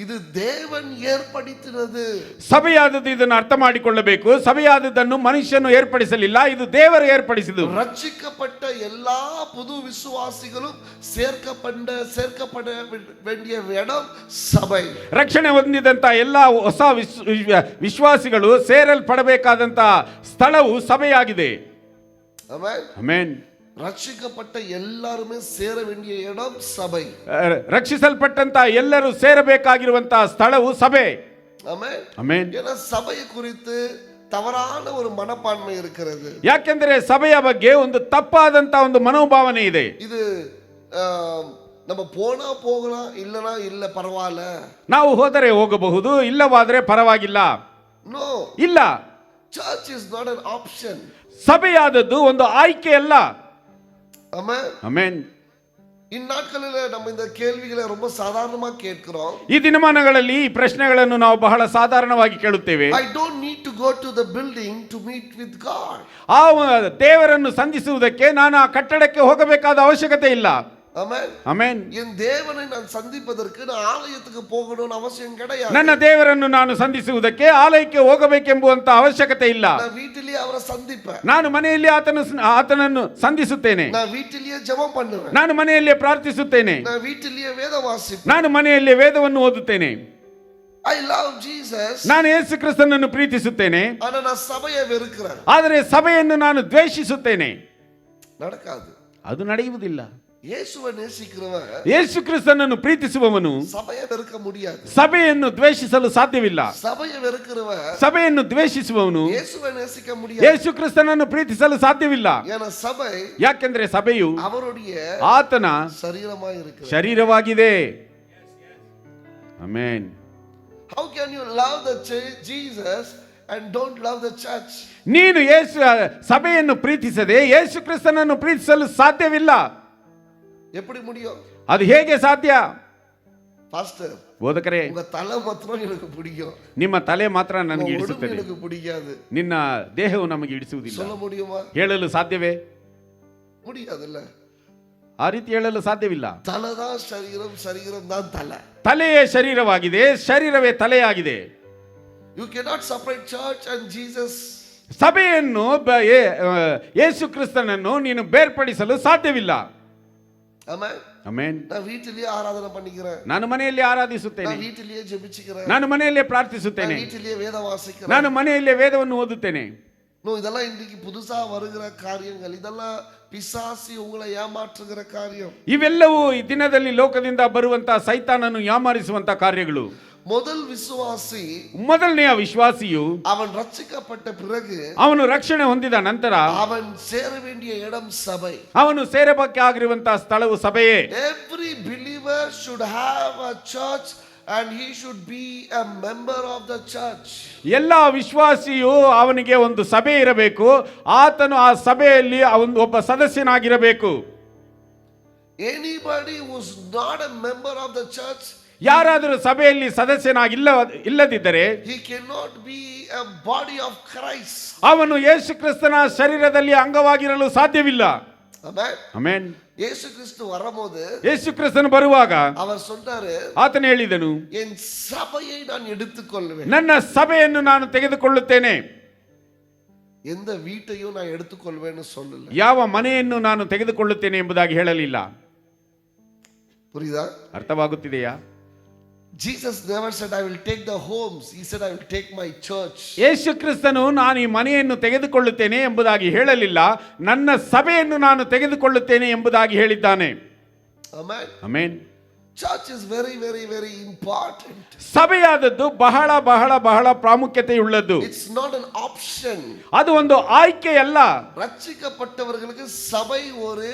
Speaker 1: இது தேவன் ஏற்படுத்தினது.
Speaker 2: ಸಭೆಯಾದದ್ದು ಇದನ್ನು ಅರ್ಥ ಮಾಡಿಕೊಳ್ಳಬೇಕು. ಸಭೆಯಾದದ್ದನ್ನು ಮನುಷ್ಯನು ಏರ್ಪಡಿಸಲಿಲ್ಲ, ಇದು ದೇವರು ಏರ್ಪಡಿಸಿದ್ದು.
Speaker 1: ரட்சிக்கப்பட்ட எல்லா புது விசுவாசிகளும் சேர்க்கப்பட வேண்டிய இடம் சபை.
Speaker 2: ರಕ್ಷಣೆ ಹೊಂದಿದಂತ ಎಲ್ಲ ಹೊಸ ವಿಶ್ವಾಸಿಗಳು ಸೇರಲ್ಪಡಬೇಕಾದಂತ ಸ್ಥಳವು ಸಭೆಯಾಗಿದೆ.
Speaker 1: ஆமென்.
Speaker 2: ಆಮೆನ್.
Speaker 1: ரட்சிக்கப்பட்ட எல்லாருமே சேர வேண்டிய இடம் சபை.
Speaker 2: ರಕ್ಷಿಸಲ್ಪಟ್ಟಂತ ಎಲ್ಲರೂ ಸೇರಬೇಕಾಗಿರುವಂತಹ ಸ್ಥಳವು ಸಭೆ.
Speaker 1: ஆமென்.
Speaker 2: ಆಮೆನ್.
Speaker 1: ஏன்னா சபையை குறித்து தவறான ஒரு மனப்பான்மை இருக்கிறது.
Speaker 2: ಯಾಕೆಂದರೆ ಸಭೆಯ ಬಗ್ಗೆ ಒಂದು ತಪ್ಪಾದಂತ ಒಂದು ಮನೋಭಾವನೆ ಇದೆ.
Speaker 1: இது நம்ம போனா போகலாம், இல்லனா இல்ல பரவாயில்ல.
Speaker 2: ನಾವು ಹೋದರೆ ಹೋಗಬಹುದು, ಇಲ್ಲವಾದರೆ ಪರವಾಗಿಲ್ಲ.
Speaker 1: நோ,
Speaker 2: ಇಲ್ಲ.
Speaker 1: church is not an option.
Speaker 2: ಸಭೆಯಾದದ್ದು ಒಂದು ಆಯ್ಕೆ ಅಲ್ಲ.
Speaker 1: ஆமென்.
Speaker 2: ಆಮೆನ್.
Speaker 1: இந்நாட்களில் நம்ம இந்த கேள்விகளை ரொம்ப சாதாரணமா கேட்கிறோம்.
Speaker 2: ಈ ದಿನಮಾನಗಳಲ್ಲಿ ಈ ಪ್ರಶ್ನೆಗಳನ್ನು ನಾವು ಬಹಳ ಸಾಧಾರಣವಾಗಿ ಕೇಳುತ್ತೇವೆ.
Speaker 1: I don't need to go to the building to meet with God.
Speaker 2: ಆ ದೇವರನ್ನು ಸಂಧಿಸುವುದಕ್ಕೆ ನಾನು ಆ ಕಟ್ಟಡಕ್ಕೆ ಹೋಗಬೇಕಾದ ಅವಶ್ಯಕತೆ ಇಲ್ಲ.
Speaker 1: ஆமென்.
Speaker 2: ಆಮೆನ್.
Speaker 1: என் தேவனை நான் சந்திப்பதற்கு நான் ஆலயத்துக்கு போகணும்னு அவசியம் கிடையாது.
Speaker 2: ನನ್ನ ದೇವರನ್ನು ನಾನು ಸಂಧಿಸುವುದಕ್ಕೆ ಆಲಯಕ್ಕೆ ಹೋಗಬೇಕೆಂಬುವಂತ ಅವಶ್ಯಕತೆ ಇಲ್ಲ.
Speaker 1: நான் வீட்டிலேயே அவரை சந்திப்பேன்.
Speaker 2: ನಾನು ಮನೆಯಲ್ಲಿ ಆತನನ್ನು ಸಂಧಿಸುತ್ತೇನೆ.
Speaker 1: நான் வீட்டிலேயே ஜெபம் பண்ணுவேன்.
Speaker 2: ನಾನು ಮನೆಯಲ್ಲೇ ಪ್ರಾರ್ಥಿಸುತ್ತೇನೆ.
Speaker 1: நான் வீட்டிலேயே வேதம் வாசிப்பேன்.
Speaker 2: ನಾನು ಮನೆಯಲ್ಲೇ ವೇದವನ್ನು ಓದುತ್ತೇನೆ.
Speaker 1: I love Jesus.
Speaker 2: ನಾನು ಯೇಸು ಕ್ರಿಸ್ತನನ್ನು ಪ್ರೀತಿಸುತ್ತೇನೆ,
Speaker 1: ஆனா நான் சபையை வெறுக்கிறேன்.
Speaker 2: ಆದರೆ ಸಭೆಯನ್ನು ನಾನು ದ್ವೇಷಿಸುತ್ತೇನೆ.
Speaker 1: நடக்காது.
Speaker 2: ಅದು ನಡೆಯುವುದಿಲ್ಲ.
Speaker 1: இயேசுவை நேசிக்கிறவன்
Speaker 2: ಯೇಸು ಕ್ರಿಸ್ತನನ್ನು ಪ್ರೀತಿಸುವವನು
Speaker 1: சபையை வெறுக்க முடியாது.
Speaker 2: ಸಭೆಯನ್ನು ದ್ವೇಷಿಸಲು ಸಾಧ್ಯವಿಲ್ಲ.
Speaker 1: சபையை வெறுக்கிறவன்
Speaker 2: ಸಭೆಯನ್ನು ದ್ವೇಷಿಸುವವನು
Speaker 1: இயேசுவை நேசிக்க முடியாது.
Speaker 2: ಯೇಸು ಕ್ರಿಸ್ತನನ್ನು ಪ್ರೀತಿಸಲು ಸಾಧ್ಯವಿಲ್ಲ.
Speaker 1: ஏன்னா சபை
Speaker 2: ಯಾಕೆಂದ್ರೆ ಸಭೆಯು
Speaker 1: அவருடைய
Speaker 2: ಆತನ
Speaker 1: சரீரமாய் இருக்கிறது.
Speaker 2: ಶರೀರವಾಗಿದೆ. Amen.
Speaker 1: How can you love the Jesus and don't love the church?
Speaker 2: ನೀನು ಸಭೆಯನ್ನು ಪ್ರೀತಿಸದೆ ಯೇಸು ಕ್ರಿಸ್ತನನ್ನು ಪ್ರೀತಿಸಲು ಸಾಧ್ಯವಿಲ್ಲ.
Speaker 1: எப்படி முடியும்?
Speaker 2: ಅದು ಹೇಗೆ ಸಾಧ್ಯ?
Speaker 1: பாஸ்டர்,
Speaker 2: ಬೋಧಕರೇ,
Speaker 1: உங்க தலை மாத்திரம் எனக்கு பிடிக்கும்,
Speaker 2: ನಿಮ್ಮ ತಲೆ ಮಾತ್ರ ನನಗೆ
Speaker 1: உங்க உடம்பு
Speaker 2: ಇಡಿಸುತ್ತದೆ,
Speaker 1: எனக்கு பிடிக்காது.
Speaker 2: ನಿನ್ನ ದೇಹವು ನಮಗೆ ಇಡಿಸುವುದಿಲ್ಲ.
Speaker 1: சொல்ல முடியுமா?
Speaker 2: ಹೇಳಲು ಸಾಧ್ಯವೇ?
Speaker 1: முடியாதுல்ல.
Speaker 2: ಆ ರೀತಿ ಹೇಳಲು ಸಾಧ್ಯವಿಲ್ಲ.
Speaker 1: தலைதான் சரீரம், சரீரம் தான் தலை.
Speaker 2: ತಲೆಯೇ ಶರೀರವಾಗಿದೆ, ಶರೀರವೇ ತಲೆಯಾಗಿದೆ.
Speaker 1: You cannot separate church and Jesus.
Speaker 2: ಸಭೆಯನ್ನು ಯೇಸು ಕ್ರಿಸ್ತನನ್ನು ನೀನು ಬೇರ್ಪಡಿಸಲು ಸಾಧ್ಯವಿಲ್ಲ.
Speaker 1: ஆமென்.
Speaker 2: ಆಮೆನ್.
Speaker 1: நான் வீட்டிலேயே ஆராதனை பண்ணிக்கிறேன்,
Speaker 2: ನಾನು ಮನೆಯಲ್ಲಿ ಆರಾಧಿಸುತ್ತೇನೆ,
Speaker 1: நான் வீட்டிலேயே ஜெபிச்சுக்கிறேன்,
Speaker 2: ನಾನು ಮನೆಯಲ್ಲೇ ಪ್ರಾರ್ಥಿಸುತ್ತೇನೆ,
Speaker 1: நான் வீட்டிலேயே வேதம் வாசிக்கிறேன்,
Speaker 2: ನಾನು ಮನೆಯಲ್ಲೇ ವೇದವನ್ನು ಓದುತ್ತೇನೆ.
Speaker 1: இதெல்லாம் இன்றைக்கு புதுசா வருகிற காரியங்கள். இதெல்லாம் பிசாசி உங்களை ஏமாற்றுகிற காரியம்.
Speaker 2: ಇವೆಲ್ಲವೂ ಈ ದಿನದಲ್ಲಿ ಲೋಕದಿಂದ ಬರುವಂತಹ ಸೈತಾನನು ಯಾಮಾರಿಸುವಂತ ಕಾರ್ಯಗಳು.
Speaker 1: முதல் விசுவாசி,
Speaker 2: ಮೊದಲನೆಯ ವಿಶ್ವಾಸಿಯು
Speaker 1: அவன் ரட்சிக்கப்பட்ட பிறகு
Speaker 2: ಅವನು ರಕ್ಷಣೆ ಹೊಂದಿದ ನಂತರ
Speaker 1: அவன் சேர வேண்டிய இடம் சபை.
Speaker 2: ಅವನು ಸೇರಬೇಕಾಗಿರುವಂತಹ ಸ್ಥಳವು ಸಭೆಯೇ.
Speaker 1: Every believer should have a church and he should be a member of the church.
Speaker 2: ಎಲ್ಲ ವಿಶ್ವಾಸಿಯು ಅವನಿಗೆ ಒಂದು ಸಭೆ ಇರಬೇಕು, ಆತನು ಆ ಸಭೆಯಲ್ಲಿ ಒಬ್ಬ ಸದಸ್ಯನಾಗಿರಬೇಕು.
Speaker 1: Anybody who is not a member of the church,
Speaker 2: ಯಾರಾದರೂ ಸಭೆಯಲ್ಲಿ ಇಲ್ಲದಿದ್ದರೆ
Speaker 1: he cannot be a body of Christ.
Speaker 2: ಅವನು ಯೇಸು ಕ್ರಿಸ್ತನ ಶರೀರದಲ್ಲಿ ಅಂಗವಾಗಿರಲು ಸಾಧ್ಯವಿಲ್ಲ.
Speaker 1: Amen.
Speaker 2: ಆಮೆನ್.
Speaker 1: ಯೇಸು ಕ್ರಿಸ್ತ வரும்போது,
Speaker 2: ಯೇಸು ಕ್ರಿಸ್ತನು ಬರುವಾಗ
Speaker 1: அவர் சொன்னாரு,
Speaker 2: ಆತನು ಹೇಳಿದನು,
Speaker 1: என் சபையை நான் எடுத்துக்கொள்வேன்.
Speaker 2: ನನ್ನ ಸಭೆಯನ್ನು ನಾನು ತೆಗೆದುಕೊಳ್ಳುತ್ತೇನೆ.
Speaker 1: எந்த வீட்டையும் நான் எடுத்துக்கொள்வேன்னு சொல்லல.
Speaker 2: ಯಾವ ಮನೆಯನ್ನು ನಾನು ತೆಗೆದುಕೊಳ್ಳುತ್ತೇನೆ ಎಂಬುದಾಗಿ ಹೇಳಲಿಲ್ಲ.
Speaker 1: புரியுதா?
Speaker 2: ಅರ್ಥವಾಗುತ್ತಿದೆಯಾ?
Speaker 1: Jesus never said I will take the homes. He said I will take my church.
Speaker 2: ಯೇಸು ಕ್ರಿಸ್ತನು ನಾನು ಈ ಮನೆಯನ್ನು ತೆಗೆದುಕೊಳ್ಳುತ್ತೇನೆ ಎಂಬುದಾಗಿ ಹೇಳಲಿಲ್ಲ, ನನ್ನ ಸಭೆಯನ್ನು ನಾನು ತೆಗೆದುಕೊಳ್ಳುತ್ತೇನೆ ಎಂಬುದಾಗಿ ಹೇಳಿದ್ದಾನೆ.
Speaker 1: Amen.
Speaker 2: Amen.
Speaker 1: Church is very very very important.
Speaker 2: ಸಭೆಯಾದದ್ದು ಬಹಳ ಬಹಳ ಬಹಳ ಪ್ರಾಮುಖ್ಯತೆಯುಳ್ಳದ್ದು.
Speaker 1: It's not an option.
Speaker 2: ಅದು ಒಂದು ಆಯ್ಕೆಯಲ್ಲ.
Speaker 1: ரட்சிக்கப்பட்டவர்களுக்கு சபை ஒரு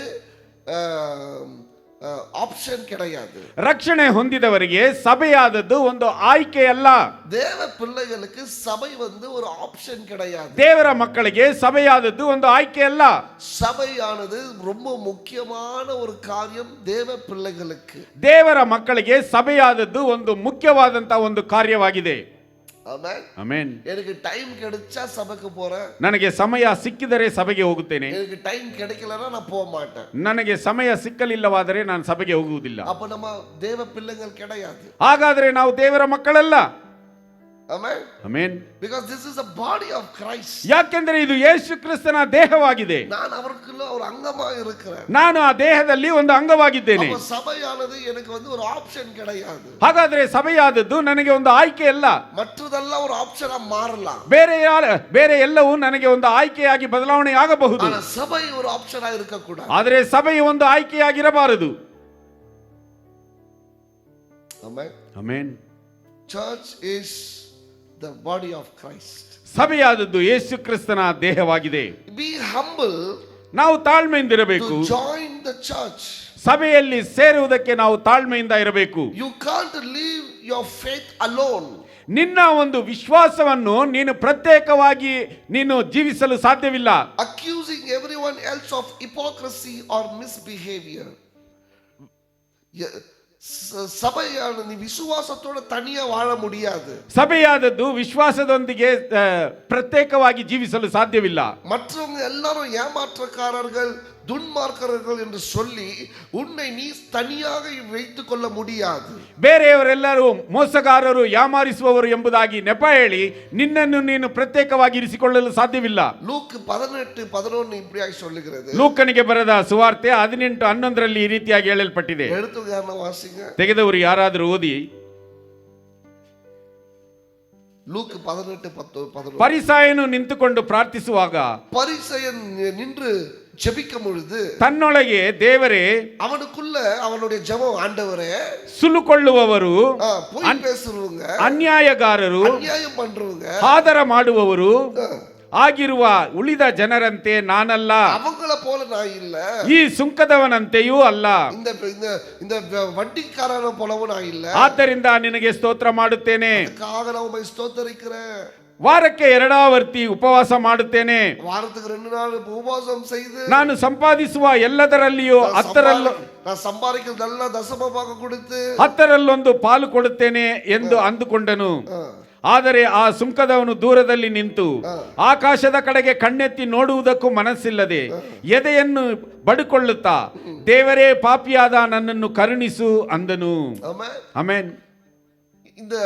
Speaker 1: ಆಪ್ಷನ್ கிடையாது.
Speaker 2: ರಕ್ಷಣೆ ಹೊಂದಿದವರಿಗೆ ಸಭೆಯಾದದ್ದು ಒಂದು ಆಯ್ಕೆಯಲ್ಲ.
Speaker 1: தேவ பிள்ளைகளுக்கு சபை வந்து ஒரு ஆப்ஷன் கிடையாது.
Speaker 2: ದೇವರ ಮಕ್ಕಳಿಗೆ ಸಭೆಯಾದದ್ದು ಒಂದು ಆಯ್ಕೆಯಲ್ಲ.
Speaker 1: சபையானது ரொம்ப முக்கியமான ஒரு காரியம் தேவ பிள்ளைகளுக்கு.
Speaker 2: ದೇವರ ಮಕ್ಕಳಿಗೆ ಸಭೆಯಾದದ್ದು ಒಂದು ಮುಖ್ಯವಾದಂತ ಒಂದು ಕಾರ್ಯವಾಗಿದೆ.
Speaker 1: ಆಮೆನ್.
Speaker 2: ಆಮೆನ್.
Speaker 1: எனக்கு டைம் கிடைச்சா சபைக்கு போறேன்,
Speaker 2: ನನಗೆ ಸಮಯ ಸಿಕ್ಕಿದರೆ ಸಭೆಗೆ ಹೋಗುತ್ತೇನೆ,
Speaker 1: எனக்கு டைம் கிடைக்கலனா நான் போக மாட்டேன்.
Speaker 2: ನನಗೆ ಸಮಯ ಸಿಕ್ಕಲಿಲ್ಲವಾದರೆ ನಾನು ಸಭೆಗೆ ಹೋಗುವುದಿಲ್ಲ.
Speaker 1: அப்ப நம்ம தேவ பிள்ளைகள் கிடையாது.
Speaker 2: ಹಾಗಾದರೆ ನಾವು ದೇವರ ಮಕ್ಕಳಲ್ಲ.
Speaker 1: Amen.
Speaker 2: Amen.
Speaker 1: Because this is a body of Christ.
Speaker 2: ಯಾಕೆಂದರೆ ಇದು ಯೇಸು ಕ್ರಿಸ್ತನ ದೇಹವಾಗಿದೆ.
Speaker 1: நான் அவருக்குள்ள ஒரு அங்கமாக இருக்கிறேன்.
Speaker 2: ನಾನು ಆ ದೇಹದಲ್ಲಿ ಒಂದು ಅಂಗವಾಗಿದ್ದೇನೆ.
Speaker 1: அப்ப சபையானது எனக்கு வந்து ஒரு ஆப்ஷன் கிடையாது.
Speaker 2: ಹಾಗಾದರೆ ಸಭೆಯಾದದ್ದು ನನಗೆ ಒಂದು ಆಯ್ಕೆ ಅಲ್ಲ.
Speaker 1: மற்றதெல்லாம் ஒரு ஆப்ஷனா மாறலாம்.
Speaker 2: ಬೇರೆ ಎಲ್ಲವೂ ನನಗೆ ಒಂದು ಆಯ್ಕೆಯಾಗಿ ಬದಲಾವಣೆ ಆಗಬಹುದು.
Speaker 1: ಆனா ಸಭೆ ஒரு ஆப்ஷனா இருக்க கூடாது.
Speaker 2: ಆದರೆ ಸಭೆಯು ಒಂದು ಆಯ್ಕೆಯಾಗಿರಬಾರದು.
Speaker 1: Amen.
Speaker 2: Amen.
Speaker 1: Church is the body of Christ.
Speaker 2: ಸಭೆಯಾದದ್ದು ಯೇಸು ಕ್ರಿಸ್ತನ ದೇಹವಾಗಿದೆ.
Speaker 1: Be humble.
Speaker 2: ನಾವು ತಾಳ್ಮೆಯಿಂದಿರಬೇಕು.
Speaker 1: To join the church.
Speaker 2: ಸಭೆಯಲ್ಲಿ ಸೇರುವುದಕ್ಕೆ ನಾವು ತಾಳ್ಮೆಯಿಂದ ಇರಬೇಕು.
Speaker 1: You can't live your faith alone.
Speaker 2: ನಿನ್ನ ಒಂದು ವಿಶ್ವಾಸವನ್ನು ನೀನು ಪ್ರತ್ಯೇಕವಾಗಿ ನೀನು ಜೀವಿಸಲು ಸಾಧ್ಯವಿಲ್ಲ.
Speaker 1: Accusing everyone else of hypocrisy or misbehavior. ಸಭೆಯಾದ ನೀ ವಿಶ್ವಾಸத்தோட தனியா வாழ முடியாது.
Speaker 2: ಸಭೆಯಾದದ್ದು ವಿಶ್ವಾಸದೊಂದಿಗೆ ಪ್ರತ್ಯೇಕವಾಗಿ ಜೀವಿಸಲು ಸಾಧ್ಯವಿಲ್ಲ.
Speaker 1: மற்றவங்க எல்லாரும் ஏமாற்றக்காரர்கள் துன்மார்க்கர்கள் என்று சொல்லி உன்னை நீ தனியாக வைத்துக் கொள்ள முடியாது.
Speaker 2: ಬೇರೆಯವರೆಲ್ಲರೂ ಮೋಸಗಾರರು, ಯಾಮಾರಿಸುವವರು ಎಂಬುದಾಗಿ ನೆಪ ಹೇಳಿ ನಿನ್ನನ್ನು ನೀನು ಪ್ರತ್ಯೇಕವಾಗಿ ಇರಿಸಿಕೊಳ್ಳಲು ಸಾಧ್ಯವಿಲ್ಲ.
Speaker 1: ಲೂಕ್ 18:11 இப்படியாய் சொல்லுகிறது.
Speaker 2: ಲೂಕನಿಗೆ ಬರೆದ ಸುವಾರ್ತೆ 18:11 ಈ ರೀತಿಯಾಗಿ ಹೇಳಲ್ಪಟ್ಟಿದೆ.
Speaker 1: எடுத்துக்காரன வாசிங்க.
Speaker 2: ತೆಗೆದವರು ಯಾರಾದರೂ ಓದಿ.
Speaker 1: ಲೂಕ್ 18:11.
Speaker 2: ಪರಿಸಾಯನು ನಿಂತುಕೊಂಡು ಪ್ರಾರ್ಥಿಸುವಾಗ
Speaker 1: பரிசேயன் நின்று ஜெபிக்கும் பொழுது
Speaker 2: ತನ್ನೊಳಗೆ ದೇವರೇ,
Speaker 1: அவனுக்குள்ள அவனுடைய ஜெபம், ஆண்டவரே,
Speaker 2: ಸುಲುಕೊಳ್ಳುವವರು,
Speaker 1: போய் பேசுறவங்க,
Speaker 2: ಅನ್ಯಾಯಗಾರರು,
Speaker 1: அநியாயம் பண்றவங்க,
Speaker 2: ಆದರ ಮಾಡುವವರು ಆಗಿರುವ ಉಳಿದ ಜನರಂತೆ ನಾನಲ್ಲ,
Speaker 1: அவங்கள போல நான் இல்ல,
Speaker 2: ಈ ಸುಂಕದವನಂತೆಯೂ ಅಲ್ಲ,
Speaker 1: இந்த வட்டிக்காரன போலவும் நான் இல்ல.
Speaker 2: ಆದ್ದರಿಂದ ನಿನಗೆ ಸ್ತೋತ್ರ ಮಾಡುತ್ತೇನೆ.
Speaker 1: அதுக்காக நான் உம்மை ஸ்தோத்திரிக்கிறேன்.
Speaker 2: ವಾರಕ್ಕೆ 2 ಆವರ್ತಿ ಉಪವಾಸ ಮಾಡುತ್ತೇನೆ.
Speaker 1: ವಾರಕ್ಕೆ 2 ನಾள் ಉಪವಾಸம் செய்து
Speaker 2: ನಾನು ಸಂಪಾದಿಸುವ ಎಲ್ಲದರಲ್ಲಿಯೂ 10ರಲ್ಲೂ
Speaker 1: நான் சம்பாதிக்கிறதெல்லாம் தசம பாகம் கொடுத்து
Speaker 2: 10ರಲ್ಲೊಂದು ಪಾಲು ಕೊಡುತ್ತೇನೆ ಎಂದು ಅಂದುಕೊಂಡನು. ಆದರೆ ಆ ಸುಂಕದವನು ದೂರದಲ್ಲಿ ನಿಂತು ಆಕಾಶದ ಕಡೆಗೆ ಕಣ್ಣೆತ್ತಿ ನೋಡುವುದಕ್ಕೂ ಮನಸ್ಸಿಲ್ಲದೆ ಎದೆಯನ್ನು ಬಡಿಕೊಳ್ಳುತ್ತಾ ದೇವರೇ ಪಾಪಿಯಾದ ನನ್ನನ್ನು ಕರುಣಿಸು ಅಂದನು.
Speaker 1: ஆமென்.
Speaker 2: ಆಮೆನ್.
Speaker 1: இந்த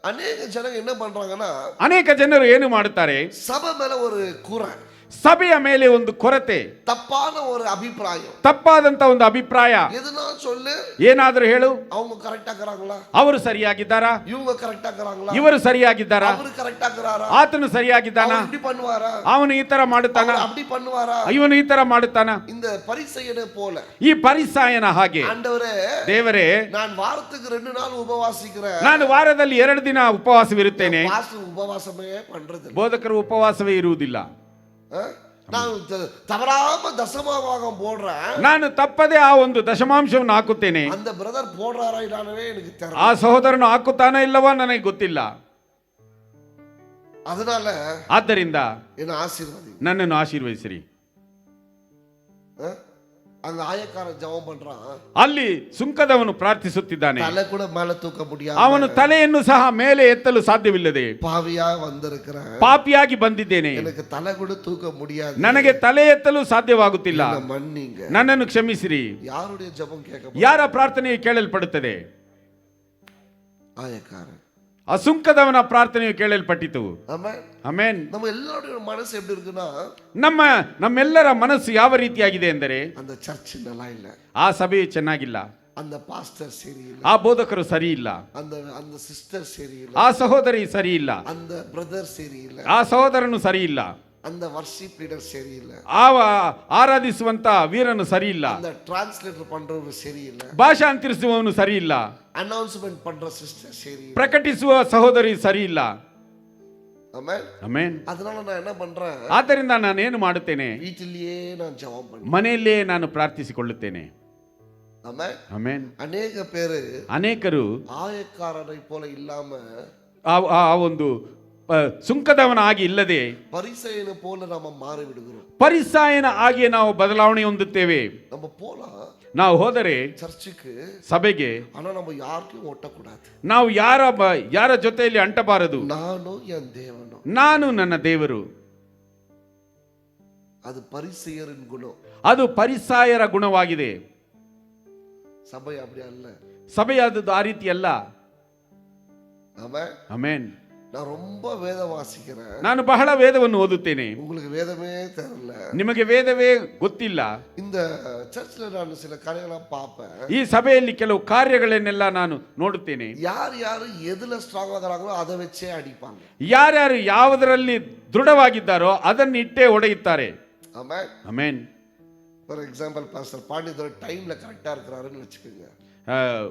Speaker 1: அநேக ஜனங்க என்ன பண்றாங்கன்னா,
Speaker 2: ಅನೇಕ ಜನರು ಏನು ಮಾಡುತ್ತಾರೆ,
Speaker 1: சபை மேல ஒரு குறை,
Speaker 2: ಸಭೆಯ ಮೇಲೆ ಒಂದು ಕೊರತೆ,
Speaker 1: தப்பான ஒரு அபிப்பிராயம்,
Speaker 2: ತಪ್ಪಾದಂತ ಒಂದು ಅಭಿಪ್ರಾಯ.
Speaker 1: எதுனா சொல்லு,
Speaker 2: ಏನಾದರೂ ಹೇಳು,
Speaker 1: அவங்க கரெக்டா இருக்கறாங்களா,
Speaker 2: ಅವರು ಸರಿಯಾಗಿದ್ದಾರಾ,
Speaker 1: இவங்க கரெக்டா இருக்கறாங்களா,
Speaker 2: ಇವರು ಸರಿಯಾಗಿದ್ದಾರಾ,
Speaker 1: ಅವರು ಕರೆಕ್ಟಾ இருக்கறாரா,
Speaker 2: ಆತನು ಸರಿಯಾಗಿದ್ದಾನ,
Speaker 1: அவர் இப்படி பண்ணுவாரா,
Speaker 2: ಅವನು ಈ ತರ ಮಾಡುತ್ತಾನ,
Speaker 1: அவர் அப்படி பண்ணுவாரா,
Speaker 2: ಇವನು ಈ ತರ ಮಾಡುತ್ತಾನ.
Speaker 1: இந்த பரிசேயனை போல
Speaker 2: ಈ ಪರಿಸಾಯನ ಹಾಗೆ,
Speaker 1: ஆண்டவரே
Speaker 2: ದೇವರೇ
Speaker 1: நான் வாரத்துக்கு 2 நாள் உபவாசிக்கிறேன்,
Speaker 2: ನಾನು ವಾರದಲ್ಲಿ 2 ದಿನ ಉಪವಾಸವಿರುತ್ತೇನೆ.
Speaker 1: பாஸ்டர் உபவாசமே பண்றது,
Speaker 2: ಬೋಧಕರು ಉಪವಾಸವೇ ಇರುವುದಿಲ್ಲ.
Speaker 1: நான் தவறாம தசமபாகம் போடுறேன்,
Speaker 2: ನಾನು ತಪ್ಪದೆ ಆ ಒಂದು ದಶಮಾಂಶವನ್ನು ಹಾಕುತ್ತೇನೆ.
Speaker 1: அந்த பிரதர் போடுறாரா இல்லவே எனக்கு தெரியல,
Speaker 2: ಆ ಸಹೋದರನು ಹಾಕುತ್ತಾನೋ ಇಲ್ಲವೋ ನನಗೆ ಗೊತ್ತಿಲ್ಲ.
Speaker 1: அதனால
Speaker 2: ಆದ್ದರಿಂದ
Speaker 1: என்ன ஆசீர்வாதி,
Speaker 2: ನನ್ನನ್ನು ಆಶೀರ್ವದಿಸಿರಿ.
Speaker 1: அங்க ஆயக்காரன் ஜெபம் பண்றான்,
Speaker 2: ಅಲ್ಲಿ ಸುಂಕದವನು ಪ್ರಾರ್ಥಿಸುತ್ತಿದ್ದಾನೆ.
Speaker 1: தலை கூட மேல தூக்க முடியாது,
Speaker 2: ಅವನು ತಲೆಯನ್ನು ಸಹ ಮೇಲೆ ಎತ್ತಲು ಸಾಧ್ಯವಿಲ್ಲದೆ,
Speaker 1: பாவியா வந்திருக்கிறேன்,
Speaker 2: ಪಾಪಿಯಾಗಿ ಬಂದಿದ್ದೇನೆ,
Speaker 1: எனக்கு தலை கூட தூக்க முடியாது,
Speaker 2: ನನಗೆ ತಲೆ ಎತ್ತಲು ಸಾಧ್ಯವಾಗುತ್ತಿಲ್ಲ,
Speaker 1: என்னை மன்னிங்க.
Speaker 2: ನನ್ನನ್ನು ಕ್ಷಮಿಸಿರಿ.
Speaker 1: யாருடைய ஜெபம் கேட்க,
Speaker 2: ಯಾರ ಪ್ರಾರ್ಥನೆಯು ಕೇಳಲ್ಪಡುತ್ತದೆ?
Speaker 1: ஆயக்காரன்.
Speaker 2: ಆ ಸುಂಕದವನ ಪ್ರಾರ್ಥನೆಯು ಕೇಳಲ್ಪಟ್ಟಿತು.
Speaker 1: ஆமென்.
Speaker 2: ಆಮೆನ್.
Speaker 1: நம்ம எல்லாரோட மனசு எப்படி இருக்குன்னா,
Speaker 2: ನಮ್ಮೆಲ್ಲರ ಮನಸ್ಸು ಯಾವ ರೀತಿಯಾಗಿದೆ ಎಂದರೆ,
Speaker 1: அந்த சர்ச் நல்லா இல்ல,
Speaker 2: ಆ ಸಭೆಯು ಚೆನ್ನಾಗಿಲ್ಲ,
Speaker 1: அந்த பாஸ்டர் சரியில்லை,
Speaker 2: ಆ ಬೋಧಕರು ಸರಿ ಇಲ್ಲ,
Speaker 1: அந்த அந்த ಸಿಸ್ಟರ್ சரியில்லை,
Speaker 2: ಆ ಸಹೋದರಿ ಸರಿ ಇಲ್ಲ,
Speaker 1: அந்த பிரதர் சரியில்லை,
Speaker 2: ಆ ಸಹೋದರನು ಸರಿ ಇಲ್ಲ,
Speaker 1: அந்த வர்ஷிப் லீடர் சரியில்லை,
Speaker 2: ಆರಾಧಿಸುವಂತ ವೀರನು ಸರಿ ಇಲ್ಲ,
Speaker 1: அந்த டிரான்ஸ்லேட்டர் பண்றவர் சரியில்லை,
Speaker 2: ಭಾಷಾಂತರಿಸುವವನು ಸರಿ ಇಲ್ಲ,
Speaker 1: அனௌன்ஸ்மெண்ட் பண்ற சிஸ்டர் சரியில்லை,
Speaker 2: ಪ್ರಕಟಿಸುವ ಸಹೋದರಿ ಸರಿ ಇಲ್ಲ.
Speaker 1: ஆமென்.
Speaker 2: ಆಮೆನ್.
Speaker 1: அதனால நான் என்ன பண்றேன்,
Speaker 2: ಆದ್ದರಿಂದ ನಾನೇನು ಮಾಡುತ್ತೇನೆ,
Speaker 1: வீட்டிலேயே நான் ஜெபம் பண்றேன்,
Speaker 2: ಮನೆಯಲ್ಲೇ ನಾನು ಪ್ರಾರ್ಥಿಸಿಕೊಳ್ಳುತ್ತೇನೆ.
Speaker 1: ஆமென்.
Speaker 2: ಆಮೆನ್.
Speaker 1: அநேக பேரு
Speaker 2: ಅನೇಕರು
Speaker 1: ஆயக்காரரை போல இல்லாம
Speaker 2: ಆ ಒಂದು ಸುಂಕದವನ ಆಗಿ ಇಲ್ಲದೆ
Speaker 1: பரிசேயனை போல நாம மாறி விடுகிறோம்.
Speaker 2: ಪರಿಸಾಯನ ಆಗಿ ನಾವು ಬದಲಾವಣೆ ಹೊಂದುತ್ತೇವೆ.
Speaker 1: நம்ம போலாம்
Speaker 2: ನಾವು ಹೋದರೆ
Speaker 1: சர்ச்சுக்கு,
Speaker 2: ಸಭೆಗೆ,
Speaker 1: ஆனா நம்ம யாருக்கும் ஒட்டக்கூடாது.
Speaker 2: ನಾವು ಯಾರ ಜೊತೆಯಲ್ಲಿ ಅಂಟಬಾರದು.
Speaker 1: நானும் என் தேவனும்,
Speaker 2: ನಾನು ನನ್ನ ದೇವರು.
Speaker 1: அது பரிசேயரின் குணம்,
Speaker 2: ಅದು ಪರಿಸಾಯರ ಗುಣವಾಗಿದೆ.
Speaker 1: சபை அப்படி அல்ல.
Speaker 2: ಸಭೆಯಾದದ್ದು ಆ ರೀತಿ ಅಲ್ಲ.
Speaker 1: ஆமென்.
Speaker 2: ಆಮೆನ್.
Speaker 1: நான் ரொம்ப வேதம் வாசிக்கிறேன்,
Speaker 2: ನಾನು ಬಹಳ ವೇದವನ್ನು ಓದುತ್ತೇನೆ,
Speaker 1: உங்களுக்கு வேதமே தெரியல.
Speaker 2: ನಿಮಗೆ ವೇದವೇ ಗೊತ್ತಿಲ್ಲ.
Speaker 1: இந்த சர்ச்ல நான் சில கதைகளை பார்ப்பேன்,
Speaker 2: ಈ ಸಭೆಯಲ್ಲಿ ಕೆಲವು ಕಾರ್ಯಗಳನ್ನೆಲ್ಲ ನಾನು ನೋಡುತ್ತೇನೆ.
Speaker 1: யார் எதுல ஸ்ட்ராங் ஆகுறாங்களோ அதை வச்சே அடிப்பாங்க.
Speaker 2: ಯಾರ್ಯಾರು ಯಾವುದರಲ್ಲಿ ದೃಢವಾಗಿದ್ದಾರೋ ಅದನ್ನು ಇಟ್ಟೇ ಹೊಡೆಯುತ್ತಾರೆ.
Speaker 1: ஆமென்.
Speaker 2: ಆಮೆನ್.
Speaker 1: ஃபார் எக்ஸாம்பிள் பாஸ்டர் பாண்டியதோட டைம்ல கரெக்டா இருக்கிறாருன்னு வச்சுக்கோங்க,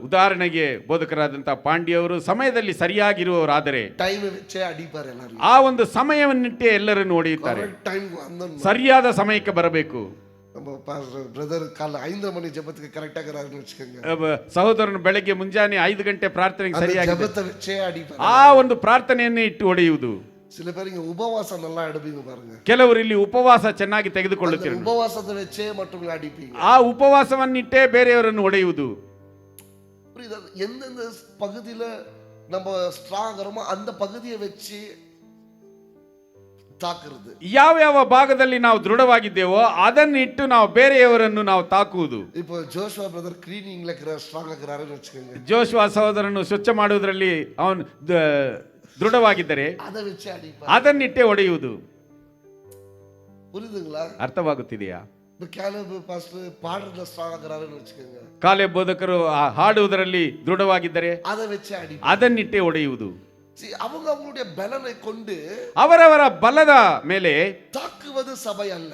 Speaker 2: ಉದಾಹರಣೆಗೆ ಬೋಧಕರಾದಂತಹ ಪಾಂಡ್ಯವರು ಸಮಯದಲ್ಲಿ ಸರಿಯಾಗಿರುವವರಾದರೆ
Speaker 1: டைம் வச்சே அடிப்பார் எல்லாரும்.
Speaker 2: ಆ ಒಂದು ಸಮಯವನ್ನಿಟ್ಟೆ ಎಲ್ಲರನ್ನು ಹೊಡೆಯುತ್ತಾರೆ.
Speaker 1: டைம் அந்த
Speaker 2: ಸರಿಯಾದ ಸಮಯಕ್ಕೆ ಬರಬೇಕು.
Speaker 1: நம்ம பாஸ்டர் பிரதர் காலை 5 மணி ஜெபத்துக்கு கரெக்டா இருக்கிறாருன்னு வச்சுக்கோங்க,
Speaker 2: ಸಹೋದರನು ಬೆಳಗ್ಗೆ ಮುಂಜಾನೆ 5 ಗಂಟೆ ಪ್ರಾರ್ಥನೆಗೆ ಸರಿಯಾಗಿ
Speaker 1: ஜெபத்தை வச்சே அடிப்பார்.
Speaker 2: ಆ ಒಂದು ಪ್ರಾರ್ಥನೆಯನ್ನೇ ಇಟ್ಟು ಹೊಡೆಯುವುದು.
Speaker 1: சில பேர் இங்க உபவாசம் நல்லா எடுப்பீங்க பாருங்க,
Speaker 2: ಕೆಲವರು ಇಲ್ಲಿ ಉಪವಾಸ ಚೆನ್ನಾಗಿ ತೆಗೆದುಕೊಳ್ಳುತ್ತಾರೆ.
Speaker 1: உபவாசத்தை வச்சே மற்றவங்களை அடிப்பீங்க.
Speaker 2: ಆ ಉಪವಾಸವನ್ನಿಟ್ಟೇ ಬೇರೆಯವರನ್ನು ಹೊಡೆಯುವುದು.
Speaker 1: புரியுதா? எந்தெந்த பகுதியில நம்ம ஸ்ட்ராங் ஆகிறோமோ அந்த பகுதியை வச்சு ತಾಕುವುದು.
Speaker 2: ಯಾವ ಭಾಗದಲ್ಲಿ ನಾವು ದೃಢವಾಗಿದ್ದೇವೋ ಅದನ್ನಿಟ್ಟು ನಾವು ಬೇರೆಯವರನ್ನು ನಾವು ತಾಕುವುದು.
Speaker 1: இப்போ ஜோஷுவா பிரதர் கிளீனிங்ல ஸ்ட்ராங் ஆகிறாருன்னு வெச்சுக்கோங்க,
Speaker 2: ಜೋಶುವ ಸಹೋದರನು ಸ್ವಚ್ಛ ಮಾಡುವುದರಲ್ಲಿ ಅವನು ದೃಢವಾಗಿದ್ದರೆ
Speaker 1: அதை வச்சு அடிப்பார்,
Speaker 2: ಅದನ್ನಿಟ್ಟೇ ಹೊಡೆಯುವುದು.
Speaker 1: புரியுதுங்களா?
Speaker 2: ಅರ್ಥವಾಗುತ್ತಿದೆಯಾ?
Speaker 1: இப்போ கேலப் பாஸ்டர் பாடுறதுல ಸ್ಟ್ರಾಂಗ್ ஆகிறாருன்னு வெச்சுக்கோங்க,
Speaker 2: ಕಾಲೇಬ್ ಬೋಧಕರು ಹಾಡುವುದರಲ್ಲಿ ದೃಢವಾಗಿದ್ದರೆ
Speaker 1: அதை வச்சு அடிப்பார்,
Speaker 2: ಅದನ್ನಿಟ್ಟೇ ಹೊಡೆಯುವುದು.
Speaker 1: அவங்க அவங்களுடைய பலனை கொண்டு
Speaker 2: ಅವರವರ ಬಲದ ಮೇಲೆ
Speaker 1: தாக்குவது ಸಭೆ ಅಲ್ಲ,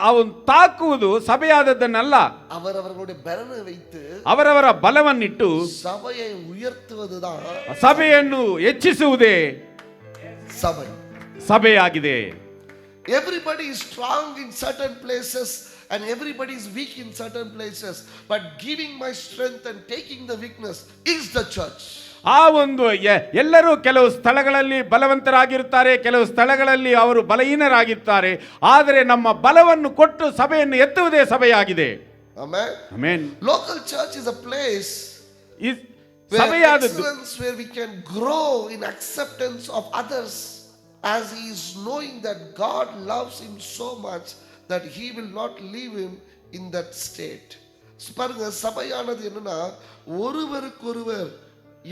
Speaker 2: ಅವನು ತಾಕುವುದು ಸಭೆಯಾದದ್ದನ್ನಲ್ಲ.
Speaker 1: ಅವರವர்களுடைய பலனை வைத்து
Speaker 2: ಅವರವರ ಬಲವನ್ನಿಟ್ಟು
Speaker 1: ಸಭೆயை உயர்த்துவதுதான்
Speaker 2: ಸಭೆಯನ್ನು ಹೆಚ್ಚಿಸುವುದೇ ಸಭೆಯಾಗಿದೆ.
Speaker 1: Everybody is strong in certain places and everybody is weak in certain places, but giving my strength and taking the weakness is the church.
Speaker 2: ಆ ಒಂದು ಎಲ್ಲರೂ ಕೆಲವು ಸ್ಥಳಗಳಲ್ಲಿ ಬಲವಂತರಾಗಿರುತ್ತಾರೆ, ಕೆಲವು ಸ್ಥಳಗಳಲ್ಲಿ ಅವರು ಬಲಹೀನರಾಗಿರ್ತಾರೆ. ಆದರೆ ನಮ್ಮ ಬಲವನ್ನು ಕೊಟ್ಟು ಸಭೆಯನ್ನು ಎತ್ತುವುದೇ ಸಭೆಯಾಗಿದೆ.
Speaker 1: Amen.
Speaker 2: Amen.
Speaker 1: Local church is a place
Speaker 2: ಸಭೆಯಾದದ್ದು
Speaker 1: excellence where we can grow in acceptance of others as he is knowing that God loves him so much that he will not leave him in that state. பாருங்க, சபையானது என்னன்னா ஒருவருக்கொருவர்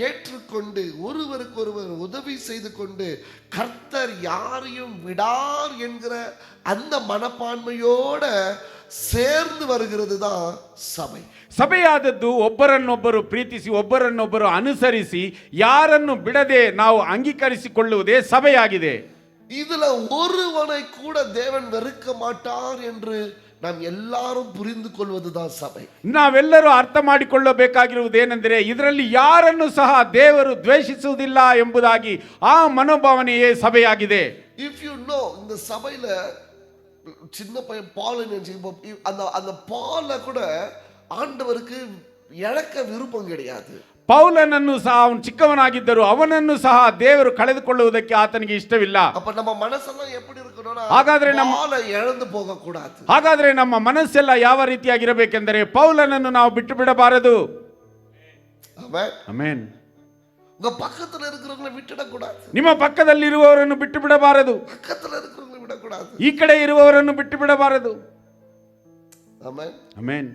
Speaker 1: ஏற்றுக்கொண்டு ஒருவருக்கொருவர் உதவி செய்து கொண்டு கர்த்தர் யாரையும் விடார் என்கிற அந்த மனப்பான்மையோட சேர்ந்து வருகிறது தான் சபை.
Speaker 2: ಸಭೆಯಾದದ್ದು ಒಬ್ಬರನ್ನೊಬ್ಬರು ಪ್ರೀತಿಸಿ ಒಬ್ಬರನ್ನೊಬ್ಬರು ಅನುಸರಿಸಿ ಯಾರನ್ನು ಬಿಡದೆ ನಾವು ಅಂಗೀಕರಿಸಿಕೊಳ್ಳುವುದೇ ಸಭೆಯಾಗಿದೆ.
Speaker 1: இதுல ஒருவனை கூட தேவன் வெறுக்க மாட்டார் என்று நாம் எல்லாரும் புரிந்து கொள்வதுதான் ಸಭೆ.
Speaker 2: ನಾವೆಲ್ಲರೂ ಅರ್ಥ ಮಾಡಿಕೊಳ್ಳಬೇಕಾಗಿರುವುದೇನೆಂದರೆ ಇದರಲ್ಲಿ ಯಾರನ್ನು ಸಹ ದೇವರು ದ್ವೇಷಿಸುವುದಿಲ್ಲ ಎಂಬುದಾಗಿ ಆ ಮನೋಭಾವನೆಯೇ ಸಭೆಯಾಗಿದೆ.
Speaker 1: If you know, இந்த சபையில சின்ன பையன் பால் அந்த பால கூட ஆண்டவருக்கு இழக்க விருப்பம் கிடையாது.
Speaker 2: ಪೌಲನನ್ನು ಸಹ ಅವನು ಚಿಕ್ಕವನಾಗಿದ್ದರು ಅವನನ್ನು ಸಹ ದೇವರು ಕಳೆದುಕೊಳ್ಳುವುದಕ್ಕೆ ಆತನಿಗೆ ಇಷ್ಟವಿಲ್ಲ.
Speaker 1: அப்ப நம்ம மனசெல்லாம் எப்படி இருக்கணும்னா
Speaker 2: ಹಾಗಾದ್ರೆ
Speaker 1: பால இழந்து போக கூடாது.
Speaker 2: ಹಾಗಾದ್ರೆ ನಮ್ಮ ಮನಸ್ಸೆಲ್ಲ ಯಾವ ರೀತಿಯಾಗಿರಬೇಕೆಂದರೆ ಪೌಲನನ್ನು ನಾವು ಬಿಟ್ಟು ಬಿಡಬಾರದು.
Speaker 1: ಆಮೆನ್.
Speaker 2: ಆಮೆನ್.
Speaker 1: உங்க பக்கத்துல இருக்கிறவங்களை விட்டுட கூடாது.
Speaker 2: ನಿಮ್ಮ ಪಕ್ಕದಲ್ಲಿರುವವರನ್ನು ಬಿಟ್ಟು ಬಿಡಬಾರದು.
Speaker 1: பக்கத்துல இருக்கிறவங்களை விடக்கூடாது.
Speaker 2: ಈ ಕಡೆ ಇರುವವರನ್ನು ಬಿಟ್ಟು ಬಿಡಬಾರದು.
Speaker 1: ಆಮೆನ್.
Speaker 2: ಆಮೆನ್.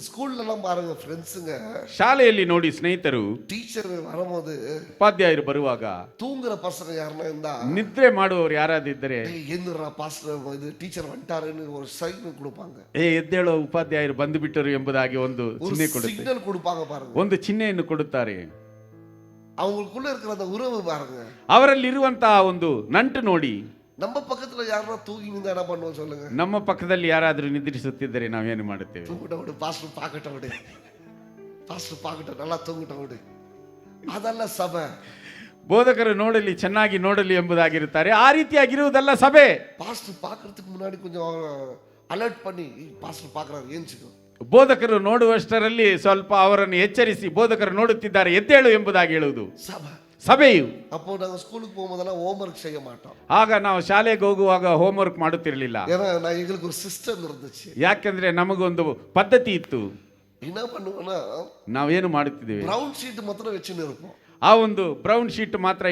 Speaker 1: ಸ್ಕೂಲ್ எல்லாம் பாருங்க ಫ್ರೆಂಡ್ಸ್ங்க,
Speaker 2: ಶಾಲೆಯಲ್ಲಿ ನೋಡಿ ಸ್ನೇಹಿತರು,
Speaker 1: ಟೀಚರ್ வரும்போது
Speaker 2: ಉಪಾಧ್ಯಾಯರು ಬರುವಾಗ
Speaker 1: தூங்குற பசங்க யாருன்னா இருந்தா
Speaker 2: ನಿದ್ರೆ ಮಾಡುವವರು ಯಾರಾದಿದ್ದರೆ
Speaker 1: ಎನ್ನುರಾ ಪಾಸ್ಟರ್ ಇದು ಟೀಚರ್ ಹೊಂಟಾರೇன்னு ஒரு ಸೈನ್ கொடுப்பாங்க.
Speaker 2: ಎದ್ದೇಳೋ ಉಪಾಧ್ಯಾಯರು ಬಂದು ಬಿಟ್ಟರು ಎಂಬುದಾಗಿ ಒಂದು ಚಿಹ್ನೆ ಕೊಡುತ್ತಾರೆ,
Speaker 1: ಸಿಗ್ನಲ್ கொடுப்பாங்க பாருங்க.
Speaker 2: ಒಂದು ಚಿಹ್ನೆಯನ್ನು ಕೊಡುತ್ತಾರೆ.
Speaker 1: அவங்களுக்குள்ள இருக்கிற அந்த உறவு பாருங்க,
Speaker 2: ಅವರಲ್ಲಿರುವಂತಹ ಒಂದು ನಂಟು ನೋಡಿ.
Speaker 1: நம்ம பக்கத்துல யாரா தூங்கி நின்றா என்ன பண்ணுவோம் சொல்லுங்க?
Speaker 2: ನಮ್ಮ ಪಕ್ಕದಲ್ಲಿ ಯಾರಾದರೂ ನಿದ್ರಿಸುತ್ತಿದ್ದರೆ ನಾವೇನು ಮಾಡುತ್ತೇವೆ?
Speaker 1: தூங்கிட்ட விடு, பாஸ்டர் பார்க்கட்ட விடு, பாஸ்டர் பார்க்கட்ட நல்லா தூங்கிட்ட விடு. ಅದಲ್ಲ ಸಭೆ.
Speaker 2: ಬೋಧಕರು ನೋಡಲಿ, ಚೆನ್ನಾಗಿ ನೋಡಲಿ ಎಂಬುದಾಗಿರುತ್ತಾರೆ. ಆ ರೀತಿಯಾಗಿರುವುದಲ್ಲ ಸಭೆ.
Speaker 1: பாஸ்டர் பார்க்கறதுக்கு முன்னாடி கொஞ்சம் ಅಲರ್ಟ್ பண்ணி பாஸ்டர் பார்க்கறாரு ಏನ್ಸಿಕೋ.
Speaker 2: ಬೋಧಕರು ನೋಡುವಷ್ಟರಲ್ಲಿ ಸ್ವಲ್ಪ ಅವರನ್ನು ಎಚ್ಚರಿಸಿ ಬೋಧಕರು ನೋಡುತ್ತಿದ್ದಾರೆ ಎದ್ದೇಳು ಎಂಬುದಾಗಿ ಹೇಳುವುದು
Speaker 1: ಸಭೆ.
Speaker 2: ಸಭೆಯು.
Speaker 1: அப்போ நாங்க ஸ்கூலுக்கு போகும்போதெல்லாம் ஹோம்வொர்க் செய்ய மாட்டோம்.
Speaker 2: ಆಗ ನಾವು ಶಾಲೆಗೆ ಹೋಗುವಾಗ ಹೋಮ್ವರ್ಕ್ ಮಾಡುತ್ತಿರಲಿಲ್ಲ.
Speaker 1: ஏன்னா எங்களுக்கு ஒரு சிஸ்டம் இருந்துச்சு.
Speaker 2: ಯಾಕೆಂದ್ರೆ ನಮಗೊಂದು ಪದ್ಧತಿ ಇತ್ತು.
Speaker 1: என்ன பண்ணுவோம்னா
Speaker 2: ನಾವೇನು ಮಾಡುತ್ತಿದ್ದೇವೆ,
Speaker 1: ಬ್ರೌನ್ ಶೀಟ್ ಮಾತ್ರ வெச்சுன்னு இருப்போம்.
Speaker 2: ಆ ಒಂದು ಬ್ರೌನ್ ಶೀಟ್ ಮಾತ್ರ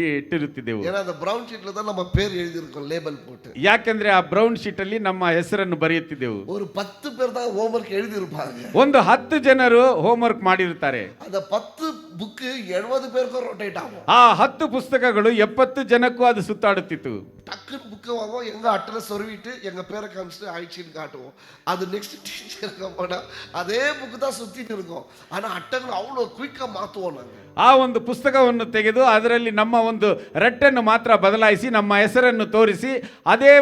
Speaker 2: ಇಟ್ಟಿರುತ್ತಿದ್ದೆವು.
Speaker 1: ஏன்னா அந்த ಬ್ರೌನ್ ಶೀಟ್ல தான் நம்ம பேர் எழுதி இருக்கோம், ಲೇಬಲ್ போட்டு.
Speaker 2: ಯಾಕೆಂದ್ರೆ ಆ ಬ್ರೌನ್ ಶೀಟ್ ಅಲ್ಲಿ ನಮ್ಮ ಹೆಸರನ್ನು ಬರೆಯುತ್ತಿದ್ದೆವು.
Speaker 1: ஒரு 10 பேர் தான் ஹோம்வொர்க் எழுதி இருப்பாங்க.
Speaker 2: ಒಂದು 10 ಜನರು ಹೋಮ್ವರ್ಕ್ ಮಾಡಿರುತ್ತಾರೆ.
Speaker 1: அந்த 10 புக் 70 பேருக்கு ரொட்டேட் ஆகும்.
Speaker 2: ಆ 10 ಪುಸ್ತಕಗಳು 70 ಜನಕ್ಕೂ ಅದು ಸುತ್ತಾಡುತ್ತಿತ್ತು.
Speaker 1: டக்குன்னு புக்கை வாங்குவோம், எங்க அட்டல சொருவிட்டு எங்க பேரை காமிச்சிட்டு ஆயிடுச்சின்னு காட்டுவோம். அது நெக்ஸ்ட் டீச்சருக்கு போனா அதே புக்கு தான் சுத்திட்டு இருக்கும். ஆனா அட்டைகளை அவ்வளோ குயிக்கா மாத்துவோம் நாங்க.
Speaker 2: ಆ ಒಂದು ಪುಸ್ತಕವನ್ನು ತೆಗೆದು ಅದರಲ್ಲಿ ನಮ್ಮ ಒಂದು ರಟ್ಟನ್ನು ಮಾತ್ರ ಬದಲಾಯಿಸಿ ನಮ್ಮ ಹೆಸರನ್ನು ತೋರಿಸಿ ಅದೇ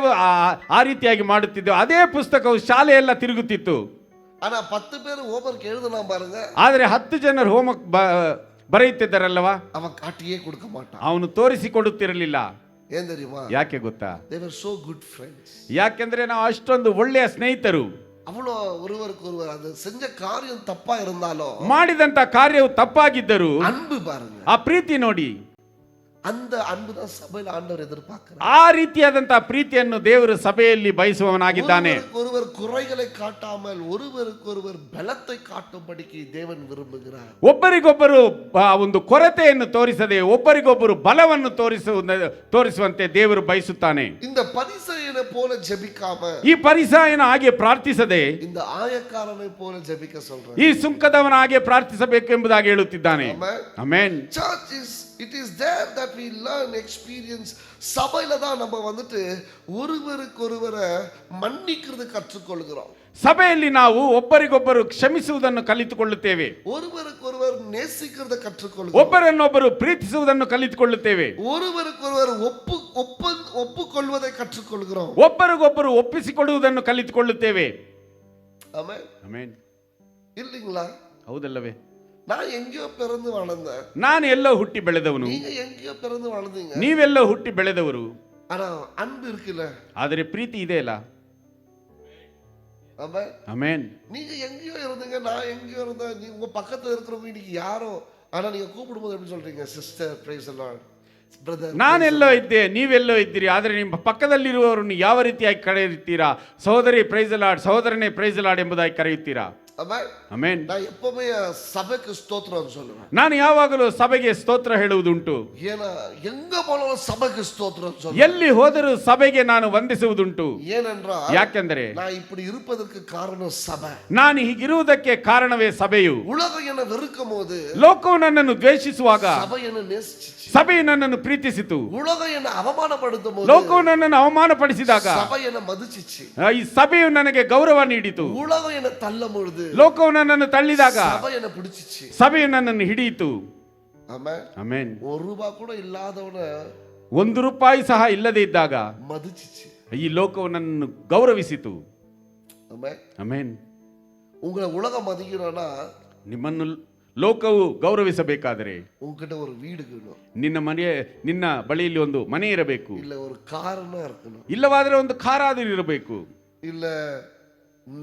Speaker 2: ಆ ರೀತಿಯಾಗಿ ಮಾಡುತ್ತಿದ್ದೆವು. ಅದೇ ಪುಸ್ತಕವು ಶಾಲೆಯೆಲ್ಲ ತಿರುಗುತ್ತಿತ್ತು.
Speaker 1: ஆனா 10 பேர் ஹோம்வொர்க் எழுதுனா பாருங்க,
Speaker 2: ಆದರೆ 10 ಜನರು ಹೋಮ್ವರ್ಕ್ ಬರೆಯುತ್ತಿದ್ದಾರಲ್ಲವಾ,
Speaker 1: அவன் காட்டியே கொடுக்க மாட்டான்.
Speaker 2: ಅವನು ತೋರಿಸಿಕೊಡುತ್ತಿರಲಿಲ್ಲ.
Speaker 1: ஏன் தெரியுமா?
Speaker 2: ಯಾಕೆ ಗೊತ್ತಾ?
Speaker 1: they were so good friends.
Speaker 2: ಯಾಕೆಂದ್ರೆ ನಾವು ಅಷ್ಟೊಂದು ಒಳ್ಳೆಯ ಸ್ನೇಹಿತರು.
Speaker 1: அவ்வளோ ஒருவருக்கு ஒருவர் அது செஞ்ச காரியம் தப்பா இருந்தாலும்
Speaker 2: ಮಾಡಿದಂತ ಕಾರ್ಯವು ತಪ್ಪಾಗಿದ್ದರು
Speaker 1: அன்பு பாருங்க,
Speaker 2: ಆ ಪ್ರೀತಿ ನೋಡಿ,
Speaker 1: அந்த அன்பு தான் சபையில ஆண்டவர் எதிர்பார்க்கிறார்.
Speaker 2: ಆ ರೀತಿಯಾದಂತಹ ಪ್ರೀತಿಯನ್ನು ದೇವರು ಸಭೆಯಲ್ಲಿ ಬಯಸುವವನಾಗಿದ್ದಾನೆ.
Speaker 1: ஒருவர் குறைகளை காட்டாமல் ஒருவருக்கொருவர் பலத்தை காட்டும்படிக்கு தேவன் விரும்புகிறார்.
Speaker 2: ಒಬ್ಬರಿಗೊಬ್ಬರು ಒಂದು ಕೊರತೆಯನ್ನು ತೋರಿಸದೆ ಒಬ್ಬರಿಗೊಬ್ಬರು ಬಲವನ್ನು ತೋರಿಸುವಂತೆ ದೇವರು ಬಯಸುತ್ತಾನೆ.
Speaker 1: இந்த பரிசேயனை போல ஜெபிக்காம,
Speaker 2: ಈ ಪರಿಸಾಯನ ಹಾಗೆ ಪ್ರಾರ್ಥಿಸದೆ
Speaker 1: இந்த ஆயக்காரனை போல ஜெபிக்க சொல்றார்.
Speaker 2: ಈ ಸುಂಕದವನ ಹಾಗೆ ಪ್ರಾರ್ಥಿಸಬೇಕು ಎಂಬುದಾಗಿ ಹೇಳುತ್ತಿದ್ದಾನೆ. Amen.
Speaker 1: Church is, it is there that we learn experience. சபையில தான் நம்ம வந்துட்டு ஒருவருக்கொருவரை மன்னிக்கிறது கற்றுக்கொள்கிறோம்.
Speaker 2: ಸಭೆಯಲ್ಲಿ ನಾವು ಒಬ್ಬರಿಗೊಬ್ಬರು ಕ್ಷಮಿಸುವುದನ್ನು ಕಲಿತುಕೊಳ್ಳುತ್ತೇವೆ.
Speaker 1: ஒருவருக்கொருவர் நேசிக்கிறதை கற்றுக்கொள்கிறோம்.
Speaker 2: ಒಬ್ಬರನ್ನೊಬ್ಬರು ಪ್ರೀತಿಸುವುದನ್ನು ಕಲಿತುಕೊಳ್ಳುತ್ತೇವೆ.
Speaker 1: ஒருவருக்கொருவர் ஒப்புக்கொள்வதை கற்றுக்கொள்கிறோம்.
Speaker 2: ಒಬ್ಬರಿಗೊಬ್ಬರು ಒಪ್ಪಿಸಿಕೊಡುವುದನ್ನು ಕಲಿತುಕೊಳ್ಳುತ್ತೇವೆ.
Speaker 1: ஆமென்.
Speaker 2: ಆಮೆನ್.
Speaker 1: இல்லீங்களா?
Speaker 2: ಹೌದಲ್ಲವೇ?
Speaker 1: நான் எங்கேயோ பிறந்து வளர்ந்தேன்,
Speaker 2: ನಾನು ಎಲ್ಲೋ ಹುಟ್ಟಿ ಬೆಳೆದವನು,
Speaker 1: நீங்க எங்கேயோ பிறந்து வளர்ந்தீங்க.
Speaker 2: ನೀವೆಲ್ಲೋ ಹುಟ್ಟಿ ಬೆಳೆದವರು.
Speaker 1: ஆனா அன்பு இருக்குல்ல,
Speaker 2: ಆದರೆ ಪ್ರೀತಿ ಇದೆ ಅಲ್ಲ.
Speaker 1: ஆமென்.
Speaker 2: ಆಮೆನ್.
Speaker 1: நீங்க எங்கேயோ இருந்தீங்க, நான் எங்கேயோ இருந்தேன். நீ உங்க பக்கத்துல இருக்கிறவங்க இன்னைக்கு யாரோ, ஆனா நீங்க கூப்பிடும்போது எப்படி சொல்றீங்க? Sister praise the lord, brother.
Speaker 2: ನಾನೆಲ್ಲೋ ಇದ್ದೆ, ನೀವೆಲ್ಲೋ ಇದ್ದೀರಿ, ಆದರೆ ನಿಮ್ಮ ಪಕ್ಕದಲ್ಲಿರುವವರನ್ನು ಯಾವ ರೀತಿಯಾಗಿ ಕರೆಯುತ್ತೀರಾ? ಸಹೋದರಿ ಪ್ರೈಸ್ ದಿ ಲಾರ್ಡ್, ಸಹೋದರನೇ ಪ್ರೈಸ್ ದಿ ಲಾರ್ಡ್ ಎಂಬುದಾಗಿ ಕರೆಯುತ್ತೀರಾ?
Speaker 1: ஆமென்.
Speaker 2: ಅಮೇನ್.
Speaker 1: நான் எப்பவுமே சபைக்கு ஸ்தோத்திரம் சொல்லுவேன்.
Speaker 2: ನಾನು ಯಾವಾಗಲೂ ಸಭೆಗೆ ಸ್ತೋತ್ರ ಹೇಳುವುದುಂಟು.
Speaker 1: ஏன்னா எங்க போனாலும் சபைக்கு ஸ்தோத்திரம் சொல்லுவேன்.
Speaker 2: ಎಲ್ಲಿ ಹೋದರೂ ಸಭೆಗೆ ನಾನು ವಂದಿಸುವುದುಂಟು.
Speaker 1: ஏனென்றால்
Speaker 2: ಯಾಕೆಂದರೆ
Speaker 1: நான் இப்படி இருப்பதற்கு காரணம் சபை.
Speaker 2: ನಾನು ಹೀಗಿರುವುದಕ್ಕೆ ಕಾರಣವೇ ಸಭೆಯು.
Speaker 1: உலகம் என்னை வெறுக்கும் போது
Speaker 2: ಲೋಕವು ನನ್ನನ್ನು ದ್ವೇಷಿಸುವಾಗ
Speaker 1: சபை என்னை நேசிச்சு.
Speaker 2: ಸಭೆಯು ನನ್ನನ್ನು ಪ್ರೀತಿಸಿತು.
Speaker 1: உலகம் என்னை அவமானப்படுத்தும் போது
Speaker 2: ಲೋಕವು ನನ್ನನ್ನು ಅವಮಾನಪಡಿಸಿದಾಗ
Speaker 1: சபை என்னை மதிச்சிச்சு.
Speaker 2: ಈ ಸಭೆಯು ನನಗೆ ಗೌರವ ನೀಡಿತು.
Speaker 1: உலகம் என்னை தள்ளும் பொழுது
Speaker 2: ಲೋಕವು ನನ್ನನ್ನು ತಳ್ಳಿದಾಗ
Speaker 1: சபை என்னை பிடிச்சிச்சு.
Speaker 2: ಸಭೆಯು ನನ್ನನ್ನು ಹಿಡಿಯಿತು.
Speaker 1: ஆமென்.
Speaker 2: ಅಮೇನ್.
Speaker 1: ₹1 கூட இல்லாதவன
Speaker 2: ₹1 ಸಹ ಇಲ್ಲದೆ ಇದ್ದಾಗ
Speaker 1: மதிச்சிச்சு.
Speaker 2: ಈ ಲೋಕವು ನನ್ನನ್ನು ಗೌರವಿಸಿತು.
Speaker 1: ஆமென்.
Speaker 2: ಅಮೇನ್.
Speaker 1: உங்களை உலகம் மதிக்கணும்னா
Speaker 2: ನಿಮ್ಮನ್ನು ಲೋಕವು ಗೌರವಿಸಬೇಕಾದರೆ
Speaker 1: உங்ககிட்ட ஒரு வீடு இருக்கணும்,
Speaker 2: ನಿನ್ನ ಬಳಿಯಲ್ಲಿ ಒಂದು ಮನೆ ಇರಬೇಕು,
Speaker 1: இல்ல ஒரு காரணம் இருக்கணும்,
Speaker 2: ಇಲ್ಲವಾದರೆ ಒಂದು ಕಾರಾದರೂ ಇರಬೇಕು,
Speaker 1: இல்ல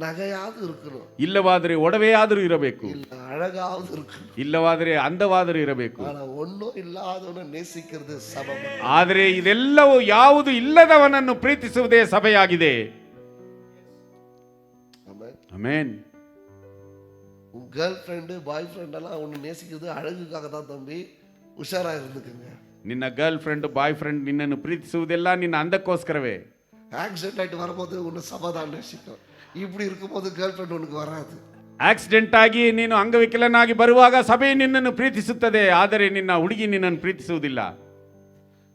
Speaker 1: நகையாவது இருக்கணும்,
Speaker 2: ಇಲ್ಲವಾದರೆ ಒಡವೆಯಾದರೂ ಇರಬೇಕು,
Speaker 1: இல்ல அழகாவது இருக்கணும்.
Speaker 2: ಇಲ್ಲವಾದರೆ ಅಂದವಾದರೂ ಇರಬೇಕು.
Speaker 1: ஆனா ஒன்னும் இல்லாதவன நேசிக்கிறது சபை.
Speaker 2: ಆದರೆ ಇದೆಲ್ಲವೂ ಯಾವುದು ಇಲ್ಲದವನನ್ನು ಪ್ರೀತಿಸುವುದೇ ಸಭೆಯಾಗಿದೆ.
Speaker 1: ஆமென்.
Speaker 2: ಅಮೇನ್.
Speaker 1: உன் கேர்ள் ஃப்ரெண்டு பாய் ஃப்ரெண்ட் எல்லாம் உன்னை நேசிக்கிறது அழகுக்காக தான் தம்பி, உஷாரா இருந்துக்குங்க.
Speaker 2: ನಿನ್ನ ಗರ್ಲ್ ಫ್ರೆಂಡ್ ಬಾಯ್ ಫ್ರೆಂಡ್ ನಿನ್ನನ್ನು ಪ್ರೀತಿಸುವುದೆಲ್ಲ ನಿನ್ನ ಅಂದಕ್ಕೋಸ್ಕರವೇ.
Speaker 1: ஆக்சிடென்ட் ஆயிட்டு வரும்போது உன்னை சபை தான் நேசிக்கும். இப்படி இருக்கும்போது கேர்ள் ஃப்ரெண்ட் உனக்கு வராது.
Speaker 2: ಆಕ್ಸಿಡೆಂಟ್ ಆಗಿ ನೀನು ಅಂಗವಿಕಲನಾಗಿ ಬರುವಾಗ ಸಭೆ ನಿನ್ನನ್ನು ಪ್ರೀತಿಸುತ್ತದೆ, ಆದರೆ ನಿನ್ನ ಹುಡುಗಿ ನಿನ್ನನ್ನು ಪ್ರೀತಿಸುವುದಿಲ್ಲ.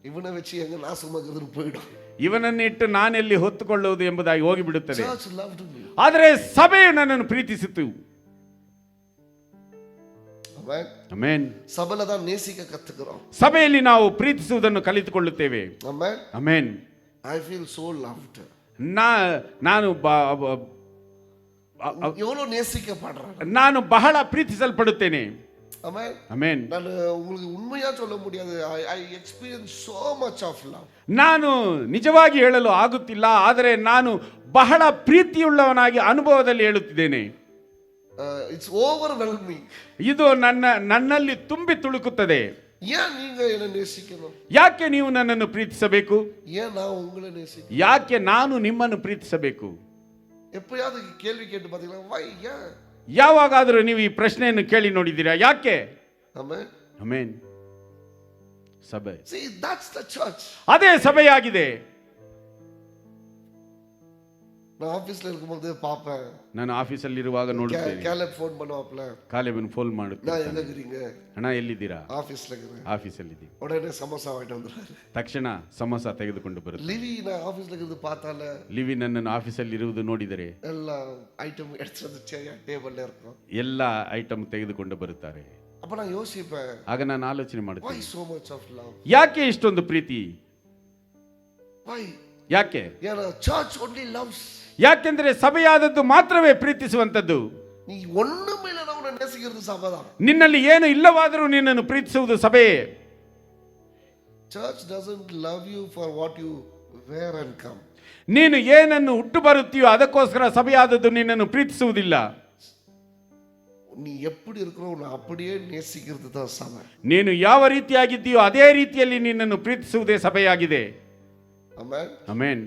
Speaker 1: ಇವனை வச்சு எங்க நாசமாக்குறதுன்னு போயிடும்.
Speaker 2: ಇವನನ್ನು ಇಟ್ಟು ನಾನೆಲ್ಲಿ ಹೊತ್ತುಕೊಳ್ಳುವುದು ಎಂಬುದಾಗಿ ಹೋಗಿಬಿಡುತ್ತದೆ.
Speaker 1: Church loved me.
Speaker 2: ಆದರೆ ಸಭೆಯು ನನ್ನನ್ನು ಪ್ರೀತಿಸಿತು.
Speaker 1: Amen.
Speaker 2: ಅಮೇನ್.
Speaker 1: சபையில தான் நேசிக்க கத்துக்கிறோம்.
Speaker 2: ಸಭೆಯಲ್ಲಿ ನಾವು ಪ್ರೀತಿಸುವುದನ್ನು ಕಲಿತುಕೊಳ್ಳುತ್ತೇವೆ.
Speaker 1: Amen.
Speaker 2: Amen.
Speaker 1: I feel so loved.
Speaker 2: ನಾನು
Speaker 1: எவ்வளவு நேசிக்கப்படுறேன்.
Speaker 2: ನಾನು ಬಹಳ ಪ್ರೀತಿಸಲ್ಪಡುತ್ತೇನೆ.
Speaker 1: Amen.
Speaker 2: ಅಮೇನ್.
Speaker 1: ನಾನು உங்களுக்கு ಉண்மையா சொல்ல முடியாது. I experience so much of love.
Speaker 2: ನಾನು ನಿಜವಾಗಿ ಹೇಳಲು ಆಗುತ್ತಿಲ್ಲ, ಆದರೆ ನಾನು ಬಹಳ ಪ್ರೀತಿಯುಳ್ಳವನಾಗಿ ಅನುಭವದಲ್ಲಿ ಹೇಳುತ್ತಿದ್ದೇನೆ.
Speaker 1: It's overwhelming.
Speaker 2: ಇದು ನನ್ನಲ್ಲಿ ತುಂಬಿ ತುಳುಕುತ್ತದೆ.
Speaker 1: ஏன் நீங்க என்ன நேசிக்கணும்?
Speaker 2: ಯಾಕೆ ನೀವು ನನ್ನನ್ನು ಪ್ರೀತಿಸಬೇಕು?
Speaker 1: ஏன் நான் உங்களை நேசிக்கணும்?
Speaker 2: ಯಾಕೆ ನಾನು ನಿಮ್ಮನ್ನು ಪ್ರೀತಿಸಬೇಕು?
Speaker 1: எப்பயாவது கேள்வி கேட்டு பாத்தீங்களா? why? ஏன்?
Speaker 2: ಯಾವಾಗಾದರೂ ನೀವು ಈ ಪ್ರಶ್ನೆಯನ್ನು ಕೇಳಿ ನೋಡಿದ್ದೀರಾ? ಯಾಕೆ?
Speaker 1: Amen.
Speaker 2: ಅಮೇನ್. ಸಭೆ.
Speaker 1: See, that's the church.
Speaker 2: ಅದೇ ಸಭೆಯಾಗಿದೆ.
Speaker 1: நான் ஆபீஸ்ல இருக்கும்போது பாப்பேன்.
Speaker 2: ನಾನು ಆಫೀಸಲ್ಲಿ ಇರುವಾಗ ನೋಡುತ್ತೇನೆ.
Speaker 1: கேலப் ಫೋನ್ பண்ணுவாப்ல.
Speaker 2: ಕಾಲೇಬನ್ ಫೋನ್ ಮಾಡುತ್ತಾರೆ.
Speaker 1: நான் எங்க இருக்கீங்க?
Speaker 2: ಅಣ್ಣ ಎಲ್ಲಿದ್ದೀರಾ?
Speaker 1: ஆபீஸ்ல இருக்கேன்.
Speaker 2: ಆಫೀಸಲ್ಲಿದ್ದೀವಿ.
Speaker 1: உடனே சமோசா வாங்கிட்டு வந்துறாரு.
Speaker 2: ತಕ್ಷಣ ಸಮೋಸ ತೆಗೆದುಕೊಂಡು ಬರುತ್ತೆ.
Speaker 1: ಲಿವಿ நான் ஆபீஸ்ல ಇருந்து பார்த்தால
Speaker 2: ಲಿವಿ ನನ್ನನ್ನು ಆಫೀಸಲ್ಲಿ ಇರುವುದು ನೋಡಿದರೆ
Speaker 1: ಎಲ್ಲ ಐಟಮ್ எடுத்து ಟೇಬಲ್ இருக்கும்.
Speaker 2: ಎಲ್ಲ ಐಟಮ್ ತೆಗೆದುಕೊಂಡು ಬರುತ್ತಾರೆ.
Speaker 1: அப்ப நான் யோசிப்பேன்.
Speaker 2: ಆಗ ನಾನು ಆಲೋಚನೆ
Speaker 1: why
Speaker 2: ಮಾಡುತ್ತೇನೆ,
Speaker 1: so much of love?
Speaker 2: ಯಾಕೆ ಇಷ್ಟೊಂದು ಪ್ರೀತಿ?
Speaker 1: why?
Speaker 2: ಯಾಕೆ?
Speaker 1: ஏன்னா church only loves.
Speaker 2: ಯಾಕೆಂದ್ರೆ ಸಭೆಯಾದದ್ದು ಮಾತ್ರವೇ ಪ್ರೀತಿಸುವಂತದ್ದು.
Speaker 1: நீ ஒண்ணுமே இல்ல அவனை நேசிக்கிறது சபைதான்.
Speaker 2: ನಿನ್ನಲ್ಲಿ ಏನು ಇಲ್ಲವಾದರೂ ನಿನ್ನನ್ನು ಪ್ರೀತಿಸುವುದು ಸಭೆಯೇ.
Speaker 1: church doesn't love you for what you wear and come.
Speaker 2: ನೀನು ಏನನ್ನು ಹುಟ್ಟು ಬರುತ್ತೀಯೋ ಅದಕ್ಕೋಸ್ಕರ ಸಭೆಯಾದದ್ದು ನಿನ್ನನ್ನು ಪ್ರೀತಿಸುವುದಿಲ್ಲ.
Speaker 1: நீ எப்படி இருக்கிறோ உன்னை அப்படியே நேசிக்கிறது தான் சபை.
Speaker 2: ನೀನು ಯಾವ ರೀತಿಯಾಗಿದ್ದೀಯೋ ಅದೇ ರೀತಿಯಲ್ಲಿ ನಿನ್ನನ್ನು ಪ್ರೀತಿಸುವುದೇ ಸಭೆಯಾಗಿದೆ.
Speaker 1: Amen.
Speaker 2: ಆಮೆನ್.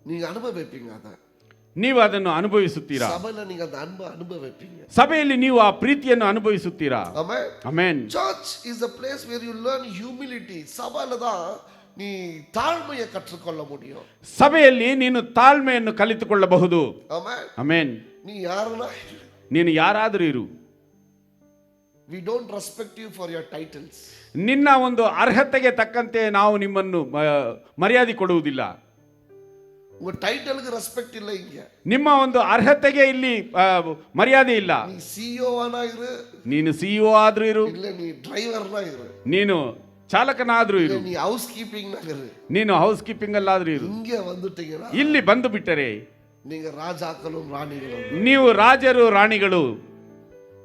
Speaker 1: நீங்க அனுபவிப்பீங்க அத.
Speaker 2: ನೀವು ಅದನ್ನು ಅನುಭವಿಸುತ್ತೀರಾ?
Speaker 1: ಸಭೆಯಲ್ಲಿ நீங்க அந்த அன்பை அனுபவிப்பீங்க.
Speaker 2: ಸಭೆಯಲ್ಲಿ ನೀವು ಆ ಪ್ರೀತಿಯನ್ನು ಅನುಭವಿಸುತ್ತೀರಾ?
Speaker 1: Amen.
Speaker 2: Amen.
Speaker 1: Church is a place where you learn humility. ಸಭೆಯಲ್ಲಿ தான் நீ தாழ்மையை கற்றுக்கொள்ள முடியும்.
Speaker 2: ಸಭೆಯಲ್ಲಿ ನೀನು ತಾಳ್ಮೆಯನ್ನು ಕಲಿತುಕೊಳ್ಳಬಹುದು.
Speaker 1: Amen.
Speaker 2: ಆಮೆನ್.
Speaker 1: நீ யாருன்னா
Speaker 2: ನೀನು ಯಾರಾದರೂ ಇರು.
Speaker 1: we don't respect you for your titles.
Speaker 2: ನಿನ್ನ ಒಂದು ಅರ್ಹತೆಗೆ ತಕ್ಕಂತೆ ನಾವು ನಿಮ್ಮನ್ನು ಮರ್ಯಾದೆ ಕೊಡುವುದಿಲ್ಲ.
Speaker 1: உங்க டைட்டிலுக்கு ரெஸ்பெக்ட் இல்ல இங்க.
Speaker 2: ನಿಮ್ಮ ಒಂದು ಅರ್ಹತೆಗೆ ಇಲ್ಲಿ ಮರ್ಯಾದೆ ಇಲ್ಲ.
Speaker 1: நீ ಸಿಇಒ ಆனா ಇರು,
Speaker 2: ನೀನು ಸಿಇಒ ಆದ್ರೂ ಇರು,
Speaker 1: ಇಲ್ಲ ನೀ ಡ್ರೈವರ್ನ ಇರು,
Speaker 2: ನೀನು ಚಾಲಕನಾದ್ರೂ ಇರು,
Speaker 1: ನೀ ಹೌಸ್ ಕೀಪಿಂಗ್ ನಾಗ ಇರು,
Speaker 2: ನೀನು ಹೌಸ್ ಕೀಪಿಂಗ್ ಅಲ್ಲಾದ್ರೂ ಇರು.
Speaker 1: இங்க வந்துட்டீங்கன்னா
Speaker 2: ಇಲ್ಲಿ ಬಂದು ಬಿಟ್ಟರೆ
Speaker 1: நீங்க ராஜாக்களும் ராணிகளும்.
Speaker 2: ನೀವು ರಾಜರು ರಾಣಿಗಳು.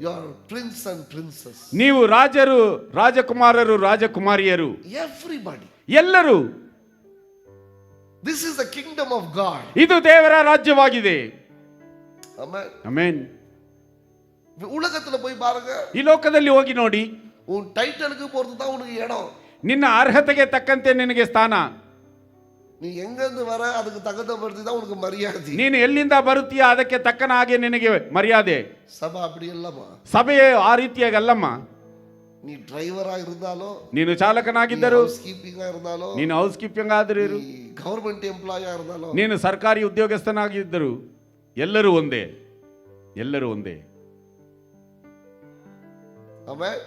Speaker 1: you are prince and princess.
Speaker 2: ನೀವು ರಾಜರು ರಾಜಕುಮಾರರು ರಾಜಕುಮಾರಿಯರು.
Speaker 1: everybody.
Speaker 2: ಎಲ್ಲರೂ.
Speaker 1: this is the kingdom of God.
Speaker 2: ಇದು ದೇವರ ರಾಜ್ಯವಾಗಿದೆ.
Speaker 1: amen.
Speaker 2: ಆಮೆನ್.
Speaker 1: உலகத்துல போய் பாருங்க.
Speaker 2: ಈ ಲೋಕದಲ್ಲಿ ಹೋಗಿ ನೋಡಿ.
Speaker 1: உன் டைட்டிலுக்கு பொறுத்து தான் உனக்கு இடம்.
Speaker 2: ನಿನ್ನ ಅರ್ಹತೆಗೆ ತಕ್ಕಂತೆ ನಿನಗೆ ಸ್ಥಾನ.
Speaker 1: நீ எங்கிருந்து வர அதுக்கு தகுந்தபடுத்தி தான் உனக்கு மரியாதை.
Speaker 2: ನೀನು ಎಲ್ಲಿಂದ ಬರುತ್ತೀಯ ಅದಕ್ಕೆ ತಕ್ಕನ ಹಾಗೆ ನಿನಗೆ ಮರ್ಯಾದೆ.
Speaker 1: சபை அப்படி இல்லம்மா.
Speaker 2: ಸಭೆಯೇ ಆ ರೀತಿಯಾಗಿ ಅಲ್ಲಮ್ಮ.
Speaker 1: நீ டிரைவரா இருந்தாலும்,
Speaker 2: ನೀನು ಚಾಲಕನಾಗಿದ್ದರು,
Speaker 1: ஹவுஸ் கீப்பிங்கா இருந்தாலும்,
Speaker 2: ನೀನು ಹೌಸ್ ಕೀಪಿಂಗ್ ಆದರೂ,
Speaker 1: நீ ಗವರ್ಮೆಂಟ್ ಎಂಪ್ಲಾಯಾ இருந்தாலும்,
Speaker 2: ನೀನು ಸರ್ಕಾರಿ ಉದ್ಯೋಗಸ್ಥನಾಗಿದ್ದರು, ಎಲ್ಲರೂ ಒಂದೇ, ಎಲ್ಲರೂ ಒಂದೇ.
Speaker 1: ಆಮೇಲೆ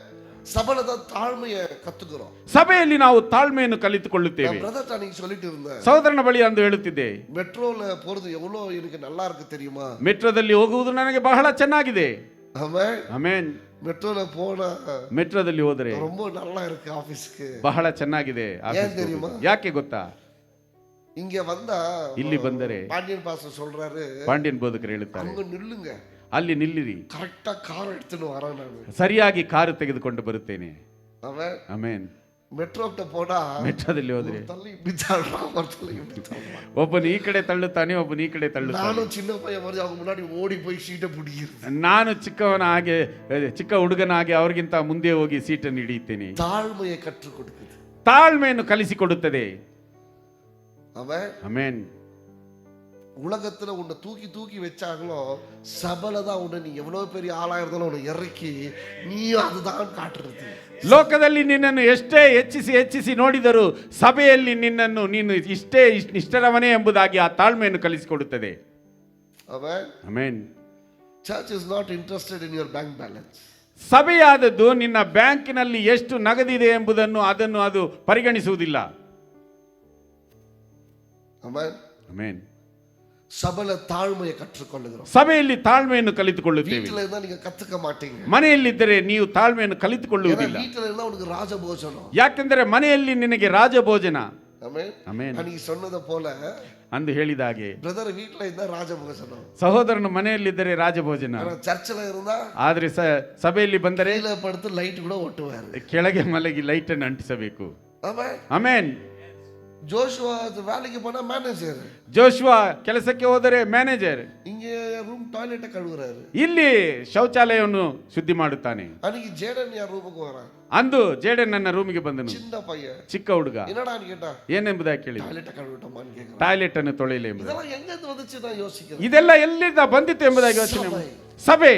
Speaker 1: சபையில தாழ்மையை கத்துக்கிறோம்.
Speaker 2: ಸಭೆಯಲ್ಲಿ ನಾವು ತಾಳ್ಮೆಯನ್ನು ಕಲಿತುಕೊಳ್ಳುತ್ತೇವೆ.
Speaker 1: பிரதர் நீங்க சொல்லிட்டு இருந்தேன்,
Speaker 2: ಸಹೋದರನ ಬಳಿ ಅಂದು ಹೇಳುತ್ತಿದ್ದೆ,
Speaker 1: மெட்ரோல போறது எவ்வளவு எனக்கு நல்லா இருக்கு தெரியுமா?
Speaker 2: ಮೆಟ್ರೋದಲ್ಲಿ ಹೋಗುವುದು ನನಗೆ ಬಹಳ ಚೆನ್ನಾಗಿದೆ.
Speaker 1: ಆಮೇನ್
Speaker 2: ಆಮೆನ್.
Speaker 1: மெட்ரோல போனா,
Speaker 2: ಮೆಟ್ರೋದಲ್ಲಿ ಹೋದರೆ
Speaker 1: ரொம்ப நல்லா இருக்கு ಆಫೀಸ್ಗೆ,
Speaker 2: ಬಹಳ ಚೆನ್ನಾಗಿದೆ.
Speaker 1: தெரியுமா?
Speaker 2: ಯಾಕೆ ಗೊತ್ತಾ?
Speaker 1: இங்க வந்தா,
Speaker 2: ಇಲ್ಲಿ ಬಂದರೆ
Speaker 1: பாண்டியன் பாஸ்டர் சொல்றாரு,
Speaker 2: ಪಾಂಡ್ಯನ್ ಬೋಧಕರು ಹೇಳುತ್ತಾರೆ,
Speaker 1: அங்க நில்லுங்க,
Speaker 2: ಅಲ್ಲಿ ನಿಲ್ಲಿರಿ,
Speaker 1: கரெக்டா கார் எடுத்துன்னு வரேன் ನಾನು,
Speaker 2: ಸರಿಯಾಗಿ ಕಾರು ತೆಗೆದುಕೊಂಡು ಬರುತ್ತೇನೆ.
Speaker 1: ಆಮೇನ್.
Speaker 2: ಆಮೆನ್.
Speaker 1: மெட்ரோட்ட போனா,
Speaker 2: ಮೆಟ್ರೋದಲ್ಲಿ ಹೋದ್ರೆ
Speaker 1: தள்ளி இப்படி தள்ளுறான், ஒருத்தல இப்படி தள்ளுறான்,
Speaker 2: ಒಬ್ಬನು ಈ ಕಡೆ ತಳ್ಳುತ್ತಾನೆ, ಒಬ್ಬನು ಈ ಕಡೆ ತಳ್ಳುತ್ತಾನೆ.
Speaker 1: நானும் சின்ன பையன் மாதிரி அவங்க முன்னாடி ஓடி போய் சீட்டை பிடிக்கிறது.
Speaker 2: ನಾನು ಚಿಕ್ಕವನ ಹಾಗೆ, ಚಿಕ್ಕ ಹುಡುಗನ ಹಾಗೆ ಅವ್ರಿಗಿಂತ ಮುಂದೆ ಹೋಗಿ ಸೀಟನ್ನು ಹಿಡಿಯುತ್ತೇನೆ.
Speaker 1: தாழ்மையை கற்றுக் கொடுக்குது,
Speaker 2: ತಾಳ್ಮೆಯನ್ನು ಕಲಿಸಿಕೊಡುತ್ತದೆ.
Speaker 1: ஆமென்.
Speaker 2: ಆಮೆನ್.
Speaker 1: உலகத்துல உன்னை தூக்கி தூக்கி வச்சாங்களோ, சபையில தான் உன்னை நீ எவ்வளவு பெரிய ஆளா இருந்தாலும் உன்னை இறக்கி நீயும் அதுதான் காட்டுறது.
Speaker 2: ಲೋಕದಲ್ಲಿ ನಿನ್ನನ್ನು ಎಷ್ಟೇ ಹೆಚ್ಚಿಸಿ ಹೆಚ್ಚಿಸಿ ನೋಡಿದರೂ ಸಭೆಯಲ್ಲಿ ನಿನ್ನನ್ನು ನೀನು ಇಷ್ಟೇ ಇಷ್ಟರವನೇ ಎಂಬುದಾಗಿ ಆ ತಾಳ್ಮೆಯನ್ನು ಕಲಿಸಿಕೊಡುತ್ತದೆ.
Speaker 1: Amen.
Speaker 2: Amen.
Speaker 1: Church is not interested in your bank balance.
Speaker 2: ಸಭೆಯಾದದ್ದು ನಿನ್ನ ಬ್ಯಾಂಕಿನಲ್ಲಿ ಎಷ್ಟು ನಗದಿದೆ ಎಂಬುದನ್ನು ಅದನ್ನು ಅದು ಪರಿಗಣಿಸುವುದಿಲ್ಲ.
Speaker 1: ஆமென்.
Speaker 2: ಆಮೆನ್.
Speaker 1: சபையில தாழ்மையை கற்றுக்கொள்ளுகிறோம்.
Speaker 2: ಸಭೆಯಲ್ಲಿ ತಾಳ್ಮೆಯನ್ನು ಕಲಿತುಕೊಳ್ಳುತ್ತೇವೆ.
Speaker 1: வீட்டுல இருந்தா நீங்க கத்துக்க மாட்டீங்க.
Speaker 2: ಮನೆಯಲ್ಲಿದ್ದರೆ ನೀವು ತಾಳ್ಮೆಯನ್ನು ಕಲಿತುಕೊಳ್ಳುವುದಿಲ್ಲ.
Speaker 1: வீட்டுல இருந்தா உனக்கு ராஜபோஜனம்.
Speaker 2: ಯಾಕೆಂದರೆ ಮನೆಯಲ್ಲಿ ನಿನಗೆ ರಾಜಭೋಜನ.
Speaker 1: ஆமென்.
Speaker 2: ಆಮೆನ್.
Speaker 1: நீ சொன்னது போல
Speaker 2: ಅಂದು ಹೇಳಿದ ಹಾಗೆ,
Speaker 1: பிரதர் வீட்டுல இருந்தா ராஜபோஜனம்,
Speaker 2: ಸಹೋದರನು ಮನೆಯಲ್ಲಿದ್ದರೆ ರಾಜಭೋಜನ,
Speaker 1: ஆனா சர்ச்சில் இருந்தா
Speaker 2: ಆದ್ರೆ ಸಭೆಯಲ್ಲಿ ಬಂದರೆ
Speaker 1: கீழே படுத்து லைட் கூட ஒட்டுவாரு,
Speaker 2: ಕೆಳಗೆ ಮಲಗಿ ಲೈಟ್ ಅನ್ನು ಅಂಟಿಸಬೇಕು.
Speaker 1: ஆமென்.
Speaker 2: ಆಮೆನ್.
Speaker 1: ஜோஷுவா வேலைக்கு போனா மேனேஜர்,
Speaker 2: ಜೋಶುವಾ ಕೆಲಸಕ್ಕೆ ಹೋದರೆ ಮ್ಯಾನೇಜರ್,
Speaker 1: இங்க ரூம் டாய்ಲೆಟ್ கழுவுறாரு,
Speaker 2: ಇಲ್ಲಿ ಶೌಚಾಲಯವನ್ನು ಶುದ್ಧಿ ಮಾಡುತ್ತಾನೆ.
Speaker 1: அன்னைக்கு ஜேடன் யார் ரூமுக்கு வரான்,
Speaker 2: ಅಂದು ಜೇಡನ್ ನನ್ನ ರೂಮಿಗೆ ಬಂದನು,
Speaker 1: சின்ன பையன்,
Speaker 2: ಚಿಕ್ಕ ಹುಡುಗ.
Speaker 1: என்னடான்னு கேட்டா,
Speaker 2: ಏನೆಂಬುದಾಗಿ ಕೇಳಿ,
Speaker 1: டாய்ಲೆட் கழுவிட்டோமான்னு கேக்குறான்.
Speaker 2: ಟಾಯ್ಲೆಟ್ ಅನ್ನು ತೊಳೆಯಲಿ ಎಂಬುದು.
Speaker 1: இதெல்லாம் எங்க இருந்து வந்துச்சு நான் யோசிக்கிறேன்.
Speaker 2: ಇದೆಲ್ಲ ಎಲ್ಲಿಂದ ಬಂದಿತ್ತು ಎಂಬುದಾಗಿ ಯೋಚನೆ
Speaker 1: ಸಭೆ.
Speaker 2: ಮಾಡಿ. ಸಭೆ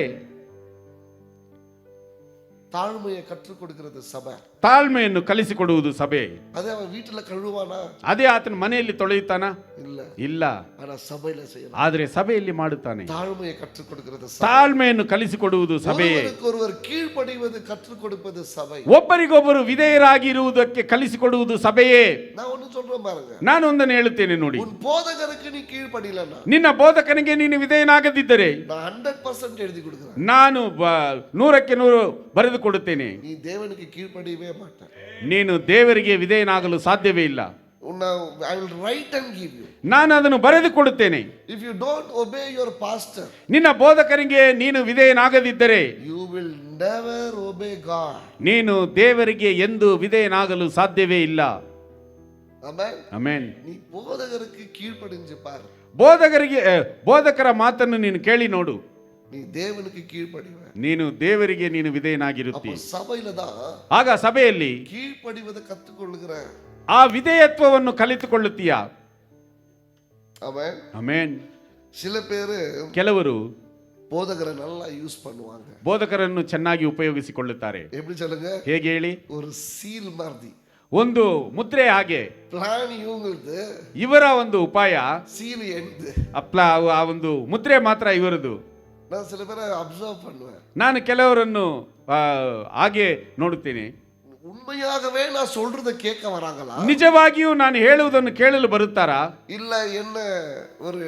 Speaker 1: தாழ்மையை கற்றுக் கொடுக்கிறது சபை.
Speaker 2: ತಾಳ್ಮೆಯನ್ನು ಕಲಿಸಿಕೊಡುವುದು ಸಭೆ.
Speaker 1: அதே அவன் வீட்டுல கழுவானா?
Speaker 2: ಅದೇ ಆತನ ಮನೆಯಲ್ಲಿ ತೊಳೆಯುತ್ತಾನ?
Speaker 1: இல்ல.
Speaker 2: ಇಲ್ಲ.
Speaker 1: ஆனா சபையில செய்யலாம்.
Speaker 2: ಆದರೆ ಸಭೆಯಲ್ಲಿ ಮಾಡುತ್ತಾನೆ.
Speaker 1: தாழ்மையை கற்றுக் கொடுக்கிறது சபை.
Speaker 2: ತಾಳ್ಮೆಯನ್ನು ಕಲಿಸಿಕೊಡುವುದು ಸಭೆಯೇ.
Speaker 1: ஒருவருக்கொருவர் கீழ்ப்படிவது கற்றுக் கொடுப்பது சபை.
Speaker 2: ಒಬ್ಬರಿಗೊಬ್ಬರು ವಿಧೇಯರಾಗಿ ಇರುವುದಕ್ಕೆ ಕಲಿಸಿಕೊಡುವುದು ಸಭೆಯೇ.
Speaker 1: நான் ஒன்னு சொல்றேன் பாருங்க.
Speaker 2: ನಾನು ಒಂದನ್ನು ಹೇಳುತ್ತೇನೆ ನೋಡಿ.
Speaker 1: உன் போதகருக்கு நீ கீழ்ப்படியலனா,
Speaker 2: ನಿನ್ನ ಬೋಧಕನಿಗೆ ನೀನು ವಿಧೇಯನಾಗದಿದ್ದರೆ
Speaker 1: நான் 100% எழுதி கொடுக்கிறேன்,
Speaker 2: ನಾನು 100ಕ್ಕೆ 100 ಬರೆದು ಕೊಡುತ್ತೇನೆ.
Speaker 1: நீ தேவனுக்கு கீழ்ப்படியவே மாட்டாய்.
Speaker 2: ನೀನು ದೇವರಿಗೆ ವಿಧೇಯನಾಗಲು ಸಾಧ್ಯವೇ ಇಲ್ಲ.
Speaker 1: I will write and give you.
Speaker 2: ನಾನು ಅದನ್ನು ಬರೆದು ಕೊಡುತ್ತೇನೆ.
Speaker 1: If you don't obey your pastor,
Speaker 2: ನಿನ್ನ ಬೋಧಕರಿಗೆ ನೀನು ವಿಧೇಯನಾಗದಿದ್ದರೆ
Speaker 1: you will never obey God.
Speaker 2: ನೀನು ದೇವರಿಗೆ ಎಂದು ವಿಧೇಯನಾಗಲು ಸಾಧ್ಯವೇ ಇಲ್ಲ.
Speaker 1: Amen.
Speaker 2: ಆಮೆನ್.
Speaker 1: நீ போதகருக்கு கீழ்ப்படிஞ்சு பாரு.
Speaker 2: ಬೋಧಕರ ಮಾತನ್ನು ನೀನು ಕೇಳಿ ನೋಡು.
Speaker 1: நீ தேவனுக்கு கீழ்ப்படிவ,
Speaker 2: ನೀನು ದೇವರಿಗೆ ನೀನು ವಿಧೇಯನಾಗಿರುತ್ತಿ.
Speaker 1: அப்ப சபையில தான்
Speaker 2: ಆಗ ಸಭೆಯಲ್ಲಿ
Speaker 1: கீழ்ப்படிவதை கற்றுக்கொள்ளுகிற
Speaker 2: ಆ ವಿಧೇಯತ್ವವನ್ನು ಕಲಿತುಕೊಳ್ಳುತ್ತೀಯಾ?
Speaker 1: ஆமென்.
Speaker 2: ಆಮೆನ್.
Speaker 1: சில பேரு
Speaker 2: ಕೆಲವರು
Speaker 1: போதகரை நல்லா யூஸ் பண்ணுவாங்க.
Speaker 2: ಬೋಧಕರನ್ನು ಚೆನ್ನಾಗಿ ಉಪಯೋಗಿಸಿಕೊಳ್ಳುತ್ತಾರೆ.
Speaker 1: எப்படி சொல்லுங்க?
Speaker 2: ಹೇಗೆ ಹೇಳಿ?
Speaker 1: ஒரு சீல் மாதிரி,
Speaker 2: ಒಂದು ಮುದ್ರೆ ಹಾಗೆ.
Speaker 1: ಪ್ಲಾನ್ ಇವಂಗಲ್ದು,
Speaker 2: ಇವರ ಒಂದು ಉಪಾಯ,
Speaker 1: ಸೀಲ್ ಎಂದು.
Speaker 2: ಆ ಒಂದು ಮುದ್ರೆ ಮಾತ್ರ ಇವರದು.
Speaker 1: நான் சில பேரை அப்சர்வ் பண்ணுவேன்.
Speaker 2: ನಾನು ಕೆಲವರನ್ನು ಹಾಗೆ ನೋಡುತ್ತೇನೆ.
Speaker 1: உண்மையாகவே நான் சொல்றத கேட்க வராங்களா?
Speaker 2: ನಿಜವಾಗಿಯೂ ನಾನು ಹೇಳುವುದನ್ನು ಕೇಳಲು ಬರುತ್ತಾರಾ?
Speaker 1: இல்ல என்ன ஒரு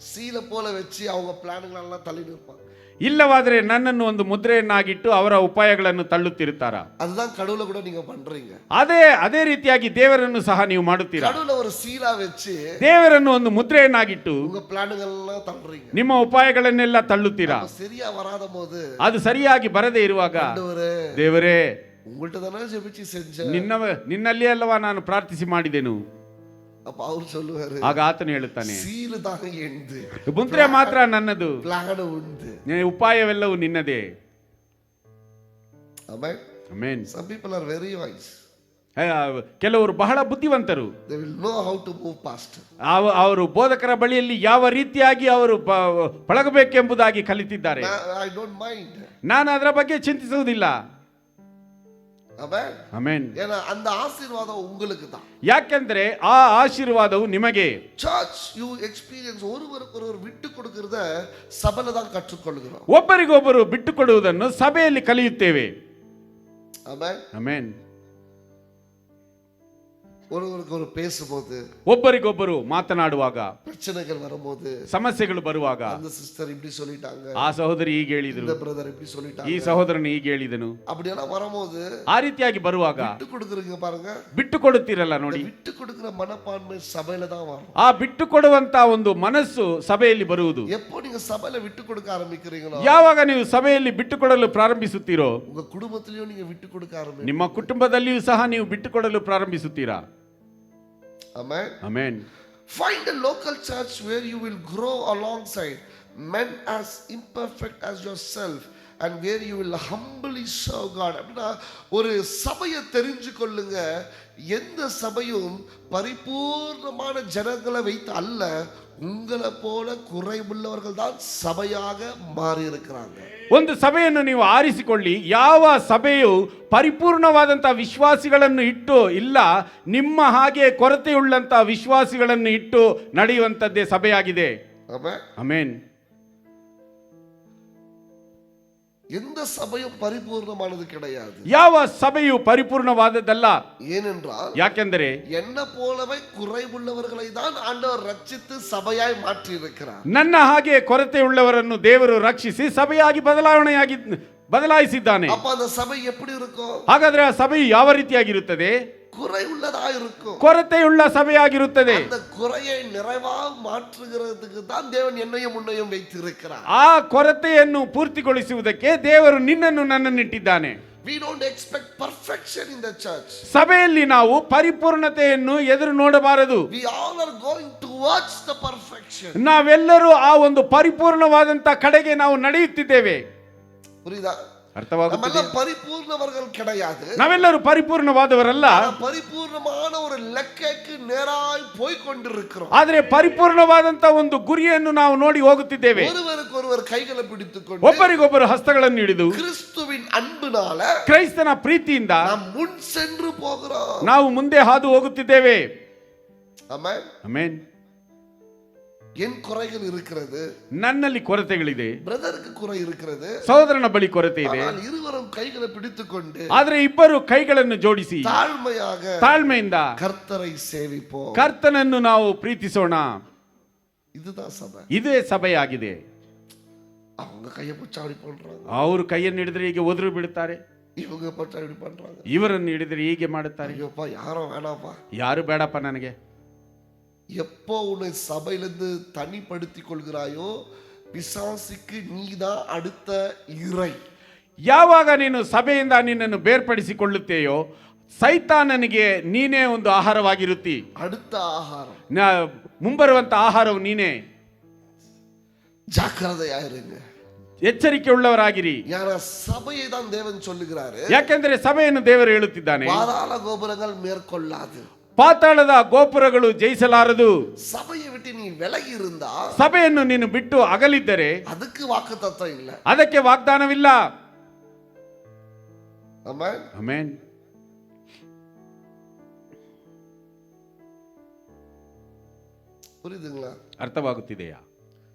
Speaker 1: சீலை போல வச்சு அவங்க பிளான்களெல்லாம் தள்ளி நிற்பாங்க.
Speaker 2: ಇಲ್ಲವಾದರೆ ನನ್ನನ್ನು ಒಂದು ಮುದ್ರೆಯನ್ನಾಗಿಟ್ಟು ಅವರ ಉಪಾಯಗಳನ್ನು ತಳ್ಳುತ್ತಿರುತ್ತಾರಾ?
Speaker 1: அதுதான் கடவுளை கூட நீங்க பண்றீங்க.
Speaker 2: ಅದೇ ರೀತಿಯಾಗಿ ದೇವರನ್ನು ಸಹ ನೀವು ಮಾಡುತ್ತೀರಾ.
Speaker 1: கடவுளை ஒரு சீலா வச்சு
Speaker 2: ದೇವರನ್ನು ಒಂದು ಮುದ್ರೆಯನ್ನಾಗಿಟ್ಟು
Speaker 1: உங்க பிளான்களெல்லாம் தள்ளுறீங்க.
Speaker 2: ನಿಮ್ಮ ಉಪಾಯಗಳನ್ನೆಲ್ಲ ತಳ್ಳುತ್ತೀರಾ.
Speaker 1: சரியா வராத போது,
Speaker 2: ಅದು ಸರಿಯಾಗಿ ಬರದೇ ಇರುವಾಗ, ದೇವರೇ
Speaker 1: உங்கள்ட்ட தானே ஜெபிச்சு செஞ்ச,
Speaker 2: ನಿನ್ನಲ್ಲಿ ಅಲ್ಲವಾ ನಾನು ಪ್ರಾರ್ಥಿಸಿ ಮಾಡಿದೆನು.
Speaker 1: அப்ப அவர் சொல்லுவாரு,
Speaker 2: ಆಗ ಆತನು ಹೇಳುತ್ತಾನೆ,
Speaker 1: ಸೀಲು ತಾನ ಎಂದು,
Speaker 2: ಮುದ್ರೆ ಮಾತ್ರ ನನ್ನದು,
Speaker 1: ಪ್ಲಾನ್ ಉಂಟು,
Speaker 2: ಉಪಾಯವೆಲ್ಲವೂ ನಿನ್ನದೇ.
Speaker 1: Amen.
Speaker 2: Amen.
Speaker 1: Some people are very wise.
Speaker 2: ಕೆಲವರು ಬಹಳ ಬುದ್ಧಿವಂತರು.
Speaker 1: They will know how to move past.
Speaker 2: ಅವರು ಬೋಧಕರ ಬಳಿಯಲ್ಲಿ ಯಾವ ರೀತಿಯಾಗಿ ಅವರು ಪಳಗಬೇಕೆಂಬುದಾಗಿ ಕಲಿತಿದ್ದಾರೆ.
Speaker 1: I don't mind.
Speaker 2: ನಾನು ಅದರ ಬಗ್ಗೆ ಚಿಂತಿಸುವುದಿಲ್ಲ.
Speaker 1: Amen.
Speaker 2: ಆಮೆನ್.
Speaker 1: ஏன்னா அந்த ஆசீர்வாதம் உங்களுக்கு தான்.
Speaker 2: ಯಾಕೆಂದ್ರೆ ಆ ಆಶೀರ್ವಾದವು ನಿಮಗೆ.
Speaker 1: Church you experience ஒருவருக்கொருவர் விட்டு கொடுக்கிறத சபையில தான் கற்றுக்கொள்கிறோம்.
Speaker 2: ಒಬ್ಬರಿಗೊಬ್ಬರು ಬಿಟ್ಟು ಕೊಡುವುದನ್ನು ಸಭೆಯಲ್ಲಿ ಕಲಿಯುತ್ತೇವೆ.
Speaker 1: Amen.
Speaker 2: ಆಮೆನ್.
Speaker 1: ஒருவருக்கொரு பேசும்போது,
Speaker 2: ಒಬ್ಬರಿಗೊಬ್ಬರು ಮಾತನಾಡುವಾಗ,
Speaker 1: பிரச்சனைகள் வரும்போது,
Speaker 2: ಸಮಸ್ಯೆಗಳು ಬರುವಾಗ,
Speaker 1: அந்த சிஸ்டர் இப்படி சொல்லிட்டாங்க,
Speaker 2: ಆ ಸಹೋದರಿ ಹೀಗೆ ಹೇಳಿದ್ರು,
Speaker 1: இந்த பிரதர் இப்படி
Speaker 2: ಈ
Speaker 1: சொல்லிட்டாங்க,
Speaker 2: ಸಹೋದರನು ಹೀಗೆ ಹೇಳಿದನು,
Speaker 1: அப்படியெல்லாம் வரும்போது
Speaker 2: ಆ ರೀತಿಯಾಗಿ ಬರುವಾಗ
Speaker 1: விட்டு கொடுக்குறீங்க பாருங்க.
Speaker 2: ಬಿಟ್ಟು ಕೊಡುತ್ತೀರಲ್ಲ ನೋಡಿ.
Speaker 1: விட்டு கொடுக்கிற மனப்பான்மை சபையில தான் வரும்.
Speaker 2: ಆ ಬಿಟ್ಟು ಕೊಡುವಂತ ಒಂದು ಮನಸ್ಸು ಸಭೆಯಲ್ಲಿ ಬರುವುದು.
Speaker 1: எப்போ நீங்க சபையில விட்டு கொடுக்க ஆரம்பிக்கிறீங்களோ,
Speaker 2: ಯಾವಾಗ ನೀವು ಸಭೆಯಲ್ಲಿ ಬಿಟ್ಟು ಕೊಡಲು ಪ್ರಾರಂಭಿಸುತ್ತೀರೋ,
Speaker 1: உங்க குடும்பத்திலயும் நீங்க விட்டு கொடுக்க ஆரம்பிங்க.
Speaker 2: ನಿಮ್ಮ ಕುಟುಂಬದಲ್ಲಿಯೂ ಸಹ ನೀವು ಬಿಟ್ಟು ಕೊಡಲು ಪ್ರಾರಂಭಿಸುತ್ತೀರಾ.
Speaker 1: Amen.
Speaker 2: Amen.
Speaker 1: Find a local church where you will grow alongside men as imperfect as yourself and where you will humbly serve God. அப்படின்னா ஒரு சபையை தெரிஞ்சு கொள்ளுங்க. எந்த சபையும் பரிபூர்ணமான ஜனங்களை வைத்து அல்ல, உங்களை போல குறைவுள்ளவர்கள் தான் சபையாக மாறி இருக்கிறாங்க.
Speaker 2: ಒಂದು ಸಭೆಯನ್ನು ನೀವು ಆರಿಸಿಕೊಳ್ಳಿ. ಯಾವ ಸಭೆಯು ಪರಿಪೂರ್ಣವಾದಂತಹ ವಿಶ್ವಾಸಿಗಳನ್ನು ಇಟ್ಟು ಇಲ್ಲ, ನಿಮ್ಮ ಹಾಗೆ ಕೊರತೆಯುಳ್ಳಂತಹ ವಿಶ್ವಾಸಿಗಳನ್ನು ಇಟ್ಟು ನಡೆಯುವಂತದ್ದೇ ಸಭೆಯಾಗಿದೆ. ಆಮೆನ್.
Speaker 1: எந்த சபையும் பரிபூர்ணமானது கிடையாது.
Speaker 2: ಯಾವ ಸಭೆಯು ಪರಿಪೂರ್ಣವಾದದ್ದಲ್ಲ.
Speaker 1: ஏனென்றால்,
Speaker 2: ಯಾಕೆಂದರೆ
Speaker 1: என்ன போலவே குறைவுள்ளவர்களை தான் ஆண்டவர் ரட்சித்து சபையாய் மாற்றி இருக்கிறார்.
Speaker 2: ನನ್ನ ಹಾಗೆ ಕೊರತೆಯುಳ್ಳವರನ್ನು ದೇವರು ರಕ್ಷಿಸಿ ಸಭೆಯಾಗಿ ಬದಲಾಯಿಸಿದ್ದಾನೆ.
Speaker 1: அப்ப அந்த சபை எப்படி இருக்கும்?
Speaker 2: ಹಾಗಾದ್ರೆ ಆ ಸಭೆಯು ಯಾವ ರೀತಿಯಾಗಿರುತ್ತದೆ?
Speaker 1: குறைவுள்ளதா இருக்கும்.
Speaker 2: ಕೊರತೆಯುಳ್ಳ ಸಭೆಯಾಗಿರುತ್ತದೆ.
Speaker 1: அந்த குறையை நிறைவாக மாற்றுகிறதுக்கு தான் தேவன் என்னையும் உன்னையும் வைத்திருக்கிறார்.
Speaker 2: ಆ ಕೊರತೆಯನ್ನು ಪೂರ್ತಿಗೊಳಿಸುವುದಕ್ಕೆ ದೇವರು ನಿನ್ನನ್ನು ನನ್ನನ್ನು ಇಟ್ಟಿದ್ದಾನೆ.
Speaker 1: We don't expect perfection in the church.
Speaker 2: ಸಭೆಯಲ್ಲಿ ನಾವು ಪರಿಪೂರ್ಣತೆಯನ್ನು ಎದುರು ನೋಡಬಾರದು.
Speaker 1: We all are going towards the perfection.
Speaker 2: ನಾವೆಲ್ಲರೂ ಆ ಒಂದು ಪರಿಪೂರ್ಣವಾದಂತ ಕಡೆಗೆ ನಾವು ನಡೆಯುತ್ತಿದ್ದೇವೆ.
Speaker 1: புரியுதா?
Speaker 2: ಅರ್ಥವಾಗುತ್ತಿದೆ?
Speaker 1: பரிபூர்ணவர்கள் கிடையாது.
Speaker 2: ನಾವೆಲ್ಲರೂ ಪರಿಪೂರ್ಣವಾದವರಲ್ಲ.
Speaker 1: பரிபூர்ணமான ஒரு லெக்கைக்கு நேராய் போய் கொண்டிருக்கிறோம்.
Speaker 2: ಆದರೆ ಪರಿಪೂರ್ಣವಾದಂತ ಒಂದು ಗುರಿಯನ್ನು ನಾವು ನೋಡಿ ಹೋಗುತ್ತಿದ್ದೇವೆ.
Speaker 1: ஒருவருக்கொருவர் கைகளை பிடித்துக்கொண்டு,
Speaker 2: ಒಬ್ಬರಿಗೊಬ್ಬರು ಹಸ್ತಗಳನ್ನು ಹಿಡಿದು,
Speaker 1: கிறிஸ்துவின் அன்பினால
Speaker 2: ಕ್ರೈಸ್ತನ ಪ್ರೀತಿಯಿಂದ
Speaker 1: நாம் முன் சென்று போகிறோம்.
Speaker 2: ನಾವು ಮುಂದೆ ಹಾದು ಹೋಗುತ್ತಿದ್ದೇವೆ.
Speaker 1: ஆமென்.
Speaker 2: ಆಮೆನ್.
Speaker 1: என் குறைகள் இருக்கிறது,
Speaker 2: ನನ್ನಲ್ಲಿ ಕೊರತೆಗಳಿದೆ,
Speaker 1: பிரதருக்கு குறை இருக்கிறது,
Speaker 2: ಸಹೋದರನ ಬಳಿ ಕೊರತೆ ಇದೆ.
Speaker 1: ஆனால் இருவரும் கைகளை பிடித்துக்கொண்டு
Speaker 2: ಆದರೆ ಇಬ್ಬರು ಕೈಗಳನ್ನು ಜೋಡಿಸಿ ತಾಳ್ಮೆಯಿಂದ
Speaker 1: கர்த்தரை சேவிப்போம்.
Speaker 2: ಕರ್ತನನ್ನು ನಾವು ಪ್ರೀತಿಸೋಣ.
Speaker 1: இதுதான் சபை.
Speaker 2: ಇದೇ ಸಭೆಯಾಗಿದೆ.
Speaker 1: அவங்க கையை பிடிச்சா அப்படி பண்றாங்க,
Speaker 2: ಅವರು ಕೈಯನ್ನು ಹಿಡಿದ್ರೆ ಹೀಗೆ ಒದರು ಬಿಡುತ್ತಾರೆ,
Speaker 1: இவங்க பிடிச்சா இப்படி பண்றாங்க,
Speaker 2: ಇವರನ್ನು ಹಿಡಿದ್ರೆ ಹೀಗೆ ಮಾಡುತ್ತಾರೆ.
Speaker 1: ஐயோப்பா யாரும் வேணாப்பா.
Speaker 2: ಯಾರು ಬೇಡಪ್ಪ ನನಗೆ.
Speaker 1: எப்போ உன்னை சபையிலிருந்து தனிப்படுத்திக் கொள்கிறாயோ, பிசாசுக்கு நீதான் அடுத்த இறை.
Speaker 2: ಯಾವಾಗ ನೀನು ಸಭೆಯಿಂದ ನಿನ್ನನ್ನು ಬೇರ್ಪಡಿಸಿಕೊಳ್ಳುತ್ತೆಯೋ, ಸೈತಾನನಿಗೆ ನೀನೇ ಒಂದು ಆಹಾರವಾಗಿರುತ್ತಿ.
Speaker 1: அடுத்த ஆகாரம்,
Speaker 2: ಮುಂಬರುವಂತ ಆಹಾರವು ನೀನೇ.
Speaker 1: ஜாக்கிரதையாயிருங்க,
Speaker 2: ಎಚ್ಚರಿಕೆ ಉಳ್ಳವರಾಗಿರಿ.
Speaker 1: ಯಾರ ಸಭೆயை தான் தேவன் சொல்லுகிறாரு.
Speaker 2: ಯಾಕೆಂದರೆ ಸಭೆಯನ್ನು ದೇವರು ಹೇಳುತ್ತಿದ್ದಾನೆ,
Speaker 1: பாதாள கோபுரங்கள் மேற்கொள்ளாது,
Speaker 2: ಪಾತಾಳದ ಗೋಪುರಗಳು ಜಯಿಸಲಾರದು.
Speaker 1: ಸಭೆயை விட்டு நீ விலகி இருந்தா,
Speaker 2: ಸಭೆಯನ್ನು ನೀನು ಬಿಟ್ಟು ಅಗಲಿದ್ದರೆ
Speaker 1: ಅದಕ್ಕೆ ವಾಗ್ದಾನ ಇಲ್ಲ,
Speaker 2: ಅದಕ್ಕೆ ವಾಗ್ದಾನವಿಲ್ಲ.
Speaker 1: ಆಮೆನ್.
Speaker 2: ಆಮೆನ್.
Speaker 1: புரியுதுங்களா?
Speaker 2: ಅರ್ಥವಾಗುತ್ತಿದೆಯಾ?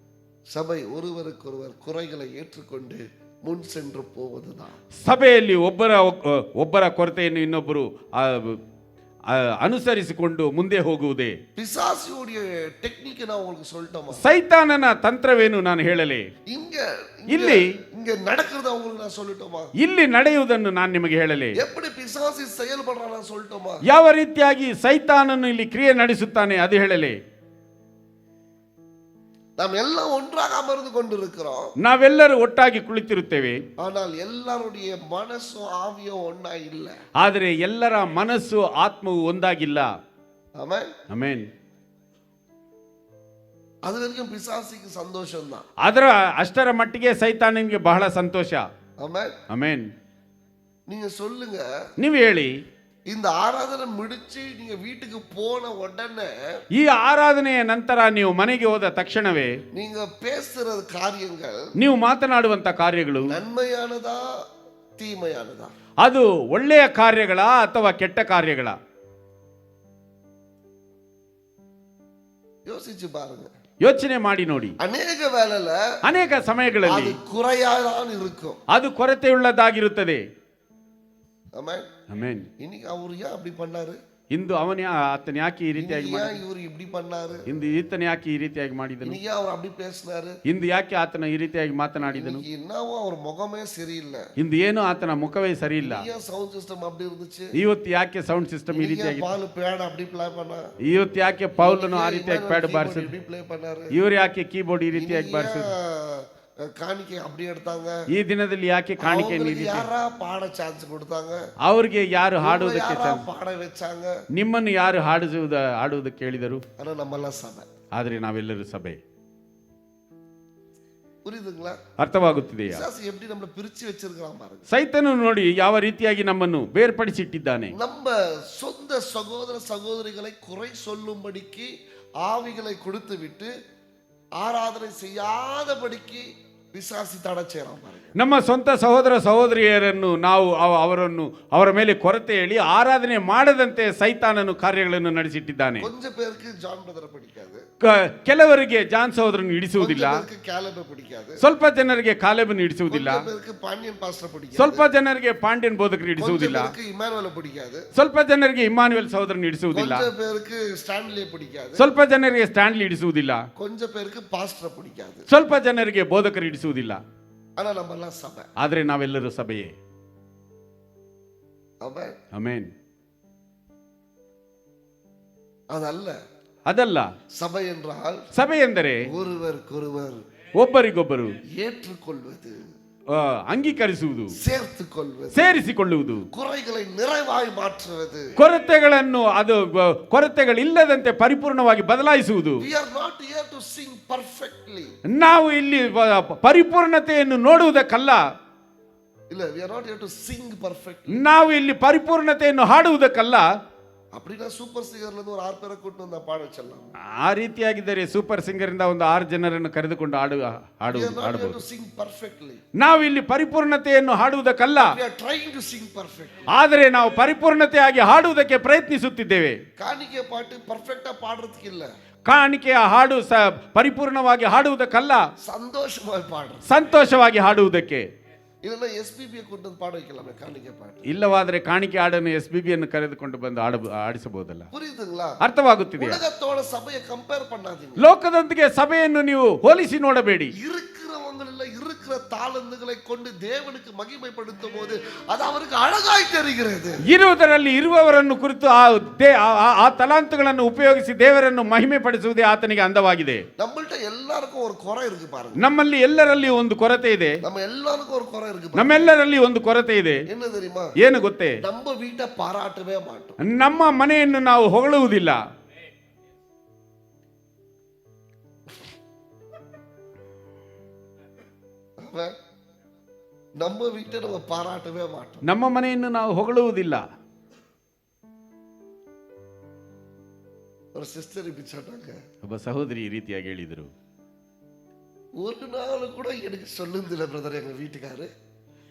Speaker 1: சபை ஒருவருக்கொருவர் குறைகளை ஏற்றுக்கொண்டு முன் சென்று போவதுதான்.
Speaker 2: ಸಭೆಯಲ್ಲಿ ಒಬ್ಬರ ಕೊರತೆಯನ್ನು ಇನ್ನೊಬ್ಬರು ಅನುಸರಿಸಿಕೊಂಡು ಮುಂದೆ ಹೋಗುವುದೇ.
Speaker 1: பிசாசுடைய டெக்னிக் நான் உங்களுக்கு சொல்லட்டுமா?
Speaker 2: ಸೈತಾನನ ತಂತ್ರವೇನು ನಾನು ಹೇಳಲೇ? ಇಲ್ಲಿ
Speaker 1: நடக்கிறத உங்களுக்கு நான் சொல்லட்டுமா?
Speaker 2: ಇಲ್ಲಿ ನಡೆಯುವುದನ್ನು ನಾನು ನಿಮಗೆ ಹೇಳಲೇ?
Speaker 1: எப்படி பிசாசு செயல்படுறான் நான் சொல்லட்டுமா?
Speaker 2: ಯಾವ ರೀತಿಯಾಗಿ ಸೈತಾನನು ಇಲ್ಲಿ ಕ್ರಿಯೆ ನಡೆಸುತ್ತಾನೆ ಅದು ಹೇಳಲೇ?
Speaker 1: நாம் எல்லாம் ஒன்றாக அமர்ந்து கொண்டிருக்கிறோம்,
Speaker 2: ನಾವೆಲ್ಲರೂ ಒಟ್ಟಾಗಿ ಕುಳಿತಿರುತ್ತೇವೆ.
Speaker 1: ஆனால் எல்லாருடைய மனசும் ஆவியும் ஒண்ணா இல்ல.
Speaker 2: ಆದರೆ ಎಲ್ಲರ ಮನಸ್ಸು ಆತ್ಮವು ಒಂದಾಗಿಲ್ಲ.
Speaker 1: ஆமென்.
Speaker 2: ಆಮೆನ್.
Speaker 1: அது வரைக்கும் பிசாசுக்கு சந்தோஷம் தான்.
Speaker 2: ಅದರ ಅಷ್ಟರ ಮಟ್ಟಿಗೆ ಸೈತಾನನಿಗೆ ಬಹಳ ಸಂತೋಷ.
Speaker 1: ஆமென்.
Speaker 2: ಆಮೆನ್.
Speaker 1: நீங்க சொல்லுங்க,
Speaker 2: ನೀವು ಹೇಳಿ,
Speaker 1: இந்த ஆராதனை முடிச்சு நீங்க வீட்டுக்கு போன உடனே
Speaker 2: ಈ ಆರಾಧನೆಯ ನಂತರ ನೀವು ಮನೆಗೆ ಹೋದ ತಕ್ಷಣವೇ
Speaker 1: நீங்க பேசுற காரியங்கள்
Speaker 2: ನೀವು ಮಾತನಾಡುವಂತ ಕಾರ್ಯಗಳು
Speaker 1: நன்மையானதா தீமையானதா?
Speaker 2: ಅದು ಒಳ್ಳೆಯ ಕಾರ್ಯಗಳ ಅಥವಾ ಕೆಟ್ಟ ಕಾರ್ಯಗಳ?
Speaker 1: யோசிச்சு பாருங்க,
Speaker 2: ಯೋಚನೆ ಮಾಡಿ ನೋಡಿ.
Speaker 1: அநேக வேளையில
Speaker 2: ಅನೇಕ ಸಮಯಗಳಲ್ಲಿ
Speaker 1: அது குறையாதான் இருக்கும்.
Speaker 2: ಅದು ಕೊರತೆಯುಳ್ಳದಾಗಿರುತ್ತದೆ.
Speaker 1: ஆமென்.
Speaker 2: ಆಮೆನ್.
Speaker 1: இன்னைக்கு அவர் ஏன் அப்படி பண்ணாரு?
Speaker 2: ಇಂದು ಆತನ ಯಾಕೆ ಈ ರೀತಿಯಾಗಿ
Speaker 1: இன்னைக்கு ஏன் இவர் இப்படி பண்ணாரு?
Speaker 2: ಇಂದು ಈತನ ಯಾಕೆ ಈ ರೀತಿಯಾಗಿ ಮಾಡಿದನು?
Speaker 1: இன்னைக்கு ஏன் அவர் அப்படி பேசினாரு?
Speaker 2: ಇಂದು ಯಾಕೆ ಆತನ ಈ ರೀತಿಯಾಗಿ ಮಾತನಾಡಿದನು?
Speaker 1: இன்னைக்கு என்னவோ அவர் முகமே சரியில்லை.
Speaker 2: ಇಂದು ಏನು ಆತನ ಮುಖವೇ ಸರಿ ಇಲ್ಲ.
Speaker 1: ஏன் சவுண்ட் சிஸ்டம் அப்படி இருந்துச்சு?
Speaker 2: ಇವತ್ತು ಯಾಕೆ ಸೌಂಡ್ ಸಿಸ್ಟಮ್ ಈ ರೀತಿಯಾಗಿ?
Speaker 1: பால் பேட் அப்படி ப்ளே பண்ணா?
Speaker 2: ಇವತ್ತು ಯಾಕೆ ಪೌಲನು ಆ ರೀತಿಯಾಗಿ ಪ್ಯಾಡ್ ಬಾರಿಸಿದ್ರು?
Speaker 1: இப்படி ப்ளே பண்ணாரு?
Speaker 2: ಇವರು ಯಾಕೆ ಕೀಬೋರ್ಡ್ ಈ ರೀತಿಯಾಗಿ ಬಾರಿಸಿದ್ರು?
Speaker 1: காணிக்கை அப்படி எடுத்தாங்க?
Speaker 2: ಈ ದಿನದಲ್ಲಿ ಯಾಕೆ ಕಾಣಿಕೆ
Speaker 1: ಯಾರ ಪಾಡ ಚಾನ್ಸ್ கொடுத்தாங்க?
Speaker 2: ಅವರಿಗೆ ಯಾರು ಹಾಡುವುದಕ್ಕೆ
Speaker 1: ಪಾಡ ವೆಚ್ಚಾங்க?
Speaker 2: ನಿಮ್ಮನ್ನು ಯಾರು ಹಾಡುವುದಕ್ಕೆ ಹೇಳಿದರು?
Speaker 1: ಆದ್ರೆ ನಮ್ಮೆಲ್ಲ ಸಭೆ,
Speaker 2: ಆದ್ರೆ ನಾವೆಲ್ಲರೂ ಸಭೆ.
Speaker 1: புரியுதுங்களா?
Speaker 2: ಅರ್ಥವಾಗುತ್ತಿದೆಯಾ?
Speaker 1: எப்படி நம்மள பிரிச்சு வச்சிருக்கான் பாருங்க.
Speaker 2: ಸೈತನು ನೋಡಿ ಯಾವ ರೀತಿಯಾಗಿ ನಮ್ಮನ್ನು ಬೇರ್ಪಡಿಸಿಟ್ಟಿದ್ದಾನೆ.
Speaker 1: நம்ம சொந்த சகோதர சகோதரிகளை குறை சொல்லும்படிக்கு ஆவிகளை கொடுத்து விட்டு ஆராதனை செய்யாதபடிக்கு பிசாசு தடை செய்யறான் பாருங்க.
Speaker 2: ನಮ್ಮ ಸ್ವಂತ ಸಹೋದರ ಸಹೋದರಿಯರನ್ನು ನಾವು ಅವರ ಮೇಲೆ ಕೊರತೆ ಹೇಳಿ ಆರಾಧನೆ ಮಾಡದಂತೆ ಸೈತಾನನು ಕಾರ್ಯಗಳನ್ನು ನಡೆಸಿಟ್ಟಿದ್ದಾನೆ.
Speaker 1: ಕೊಂಚ பேருக்கு ಜಾನ್ ಬ್ರದರ್ பிடிக்காது,
Speaker 2: ಕೆಲವರಿಗೆ ಜಾನ್ ಸಹೋದರನ್ನು ಹಿಡಿಸುವುದಿಲ್ಲ,
Speaker 1: ಕ್ಯಾಲೆಬ್ பிடிக்காது,
Speaker 2: ಸ್ವಲ್ಪ ಜನರಿಗೆ ಕಾಲೆಬನ್ನು ಹಿಡಿಸುವುದಿಲ್ಲ,
Speaker 1: ಪಾಂಡ್ಯನ್ ಪಾಸ್ಟರ್ பிடிக்காது,
Speaker 2: ಸ್ವಲ್ಪ ಜನರಿಗೆ ಪಾಂಡ್ಯನ್ ಬೋಧಕರು ಹಿಡಿಸುವುದಿಲ್ಲ,
Speaker 1: ಇಮ್ಯಾನುವೆಲ್ பிடிக்காது,
Speaker 2: ಸ್ವಲ್ಪ ಜನರಿಗೆ ಇಮ್ಯಾನುವೆಲ್ ಸಹೋದರನ್ನು ಹಿಡಿಸುವುದಿಲ್ಲ,
Speaker 1: ಕೊಂಚ பேருக்கு ಸ್ಟ್ಯಾನ್ಲಿ பிடிக்காது,
Speaker 2: ಸ್ವಲ್ಪ ಜನರಿಗೆ ಸ್ಟ್ಯಾನ್ಲಿ ಹಿಡಿಸುವುದಿಲ್ಲ,
Speaker 1: ಕೊಂಚ பேருக்கு ಪಾಸ್ಟರ್ பிடிக்காது,
Speaker 2: ಸ್ವಲ್ಪ ಜನರಿಗೆ ಬೋಧಕರು ಹಿಡಿಸುವುದಿಲ್ಲ.
Speaker 1: ಆனா ನಮ್ಮೆಲ್ಲ ಸಭೆ,
Speaker 2: ಆದ್ರೆ ನಾವೆಲ್ಲರೂ ಸಭೆಯೇ. ಆಮೆನ್. ಅದಲ್ಲ
Speaker 1: ಸಭೆ என்றால்,
Speaker 2: ಸಭೆ ಎಂದರೆ
Speaker 1: ஒருவருக்கொருவர்
Speaker 2: ಒಬ್ಬರಿಗೊಬ್ಬರು
Speaker 1: ஏற்றுக்கொள்வது,
Speaker 2: ಅಂಗೀಕರಿಸುವುದು,
Speaker 1: ಸೇರಿಸಿಕೊಳ್ಳುವುದು, ಕುறைகளை நிறைவாய் ಮಾற்றுವುದು,
Speaker 2: ಕೊರತೆಗಳಿಲ್ಲದಂತೆ ಪರಿಪೂರ್ಣವಾಗಿ ಬದಲಾಯಿಸುವುದು.
Speaker 1: we are not here to sing perfectly.
Speaker 2: ನಾವು ಇಲ್ಲಿ ಪರಿಪೂರ್ಣತೆಯನ್ನು ನೋಡುವುದಕ್ಕಲ್ಲ.
Speaker 1: ಇಲ್ಲ, we are not here to sing perfectly.
Speaker 2: ನಾವು ಇಲ್ಲಿ ಪರಿಪೂರ್ಣತೆಯನ್ನು ಹಾಡುವುದಕ್ಕಲ್ಲ.
Speaker 1: அப்படினா சூப்பர் சிங்கர்ல இருந்து ஒரு 6 பேரை கூட்டி வந்து பாட வச்சிடலாம்.
Speaker 2: ಆ ರೀತಿಯಾಗಿದ್ದರೆ ಸೂಪರ್ ಸಿಂಗರ್ ಇಂದ ಒಂದು 6 ಜನರನ್ನು ಕರೆದುಕೊಂಡು ಹಾಡಬಹುದು. ನಾವು ಇಲ್ಲಿ ಪರಿಪೂರ್ಣತೆಯನ್ನು ಹಾಡುವುದಕ್ಕಲ್ಲ, ಆದರೆ ನಾವು ಪರಿಪೂರ್ಣತೆಯಾಗಿ ಹಾಡುವುದಕ್ಕೆ ಪ್ರಯತ್ನಿಸುತ್ತಿದ್ದೇವೆ.
Speaker 1: ಕಾಣಿಕೆ ಪಾட்டு ಪರ್ಫೆಕ್ಟಾ ಪಾಡೋದಕ್ಕಿಲ್ಲ,
Speaker 2: ಕಾಣಿಕೆಯ ಹಾಡು ಪರಿಪೂರ್ಣವಾಗಿ ಹಾಡುವುದಕ್ಕಲ್ಲ, ಸಂತೋಷವಾಗಿ ಹಾಡುವುದಕ್ಕೆ.
Speaker 1: இல்லனா எஸ்பிபி கொண்டு வந்து பாட வைக்கலாமே காணிக்கை பாட்டு.
Speaker 2: ಇಲ್ಲವಾದರೆ ಕಾಣಿಕೆ ಹಾಡನ್ನು ಎಸ್ಬಿಬಿ ಅನ್ನು ಕರೆದುಕೊಂಡು ಬಂದು ಆಡಿಸಬಹುದಲ್ಲ.
Speaker 1: புரியுதுங்களா?
Speaker 2: ಅರ್ಥವಾಗುತ್ತಿದೆ.
Speaker 1: உலகத்தோட சபையை ಕಂಪೇರ್ பண்ணாதீங்க.
Speaker 2: ಲೋಕದೊಂದಿಗೆ ಸಭೆಯನ್ನು ನೀವು ಹೋಲಿಸಿ ನೋಡಬೇಡಿ.
Speaker 1: இருக்கிறவங்கள இருக்கிற தாளந்துகளை கொண்டு தேவனுக்கு மகிமைப்படுத்தும் போது அது அவருக்கு அழகாய் தெரிகிறது.
Speaker 2: ಇರುವುದರಲ್ಲಿ ಇರುವವರನ್ನು ಕುರಿತು ಆ ತಲಾಂತುಗಳನ್ನು ಉಪಯೋಗಿಸಿ ದೇವರನ್ನು ಮಹಿಮೆ ಪಡಿಸುವುದೇ ಆತನಿಗೆ ಅಂದವಾಗಿದೆ.
Speaker 1: நம்மள்ட்ட எல்லாருக்கும் ஒரு குறை இருக்கு பாருங்க.
Speaker 2: ನಮ್ಮಲ್ಲಿ ಎಲ್ಲರಲ್ಲಿ ಒಂದು ಕೊರತೆ ಇದೆ.
Speaker 1: நம்ம எல்லாருக்கும் ஒரு குறை இருக்கு.
Speaker 2: ನಮ್ಮೆಲ್ಲರಲ್ಲಿ ಒಂದು ಕೊರತೆ ಇದೆ.
Speaker 1: என்ன தெரியுமா?
Speaker 2: ಏನು ಗೊತ್ತೇ?
Speaker 1: நம்ம வீட்டை பாராட்டவே மாட்டோம்.
Speaker 2: ನಮ್ಮ ಮನೆಯನ್ನು ನಾವು ಹೊಗಳುವುದಿಲ್ಲ.
Speaker 1: நம்ம வீட்டை நம்ம பாராட்டவே மாட்டோம்.
Speaker 2: ನಮ್ಮ ಮನೆಯನ್ನು ನಾವು ಹೊಗಳುವುದಿಲ್ಲ.
Speaker 1: ஒரு சிஸ்டர் இப்படி சொன்னாங்க,
Speaker 2: ಒಬ್ಬ ಸಹೋದರಿ ಈ ರೀತಿಯಾಗಿ ಹೇಳಿದರು.
Speaker 1: ஒரு நாள் கூட எனக்கு சொல்லுந்தில்ல பிரதர் எங்க வீட்டுக்காரு,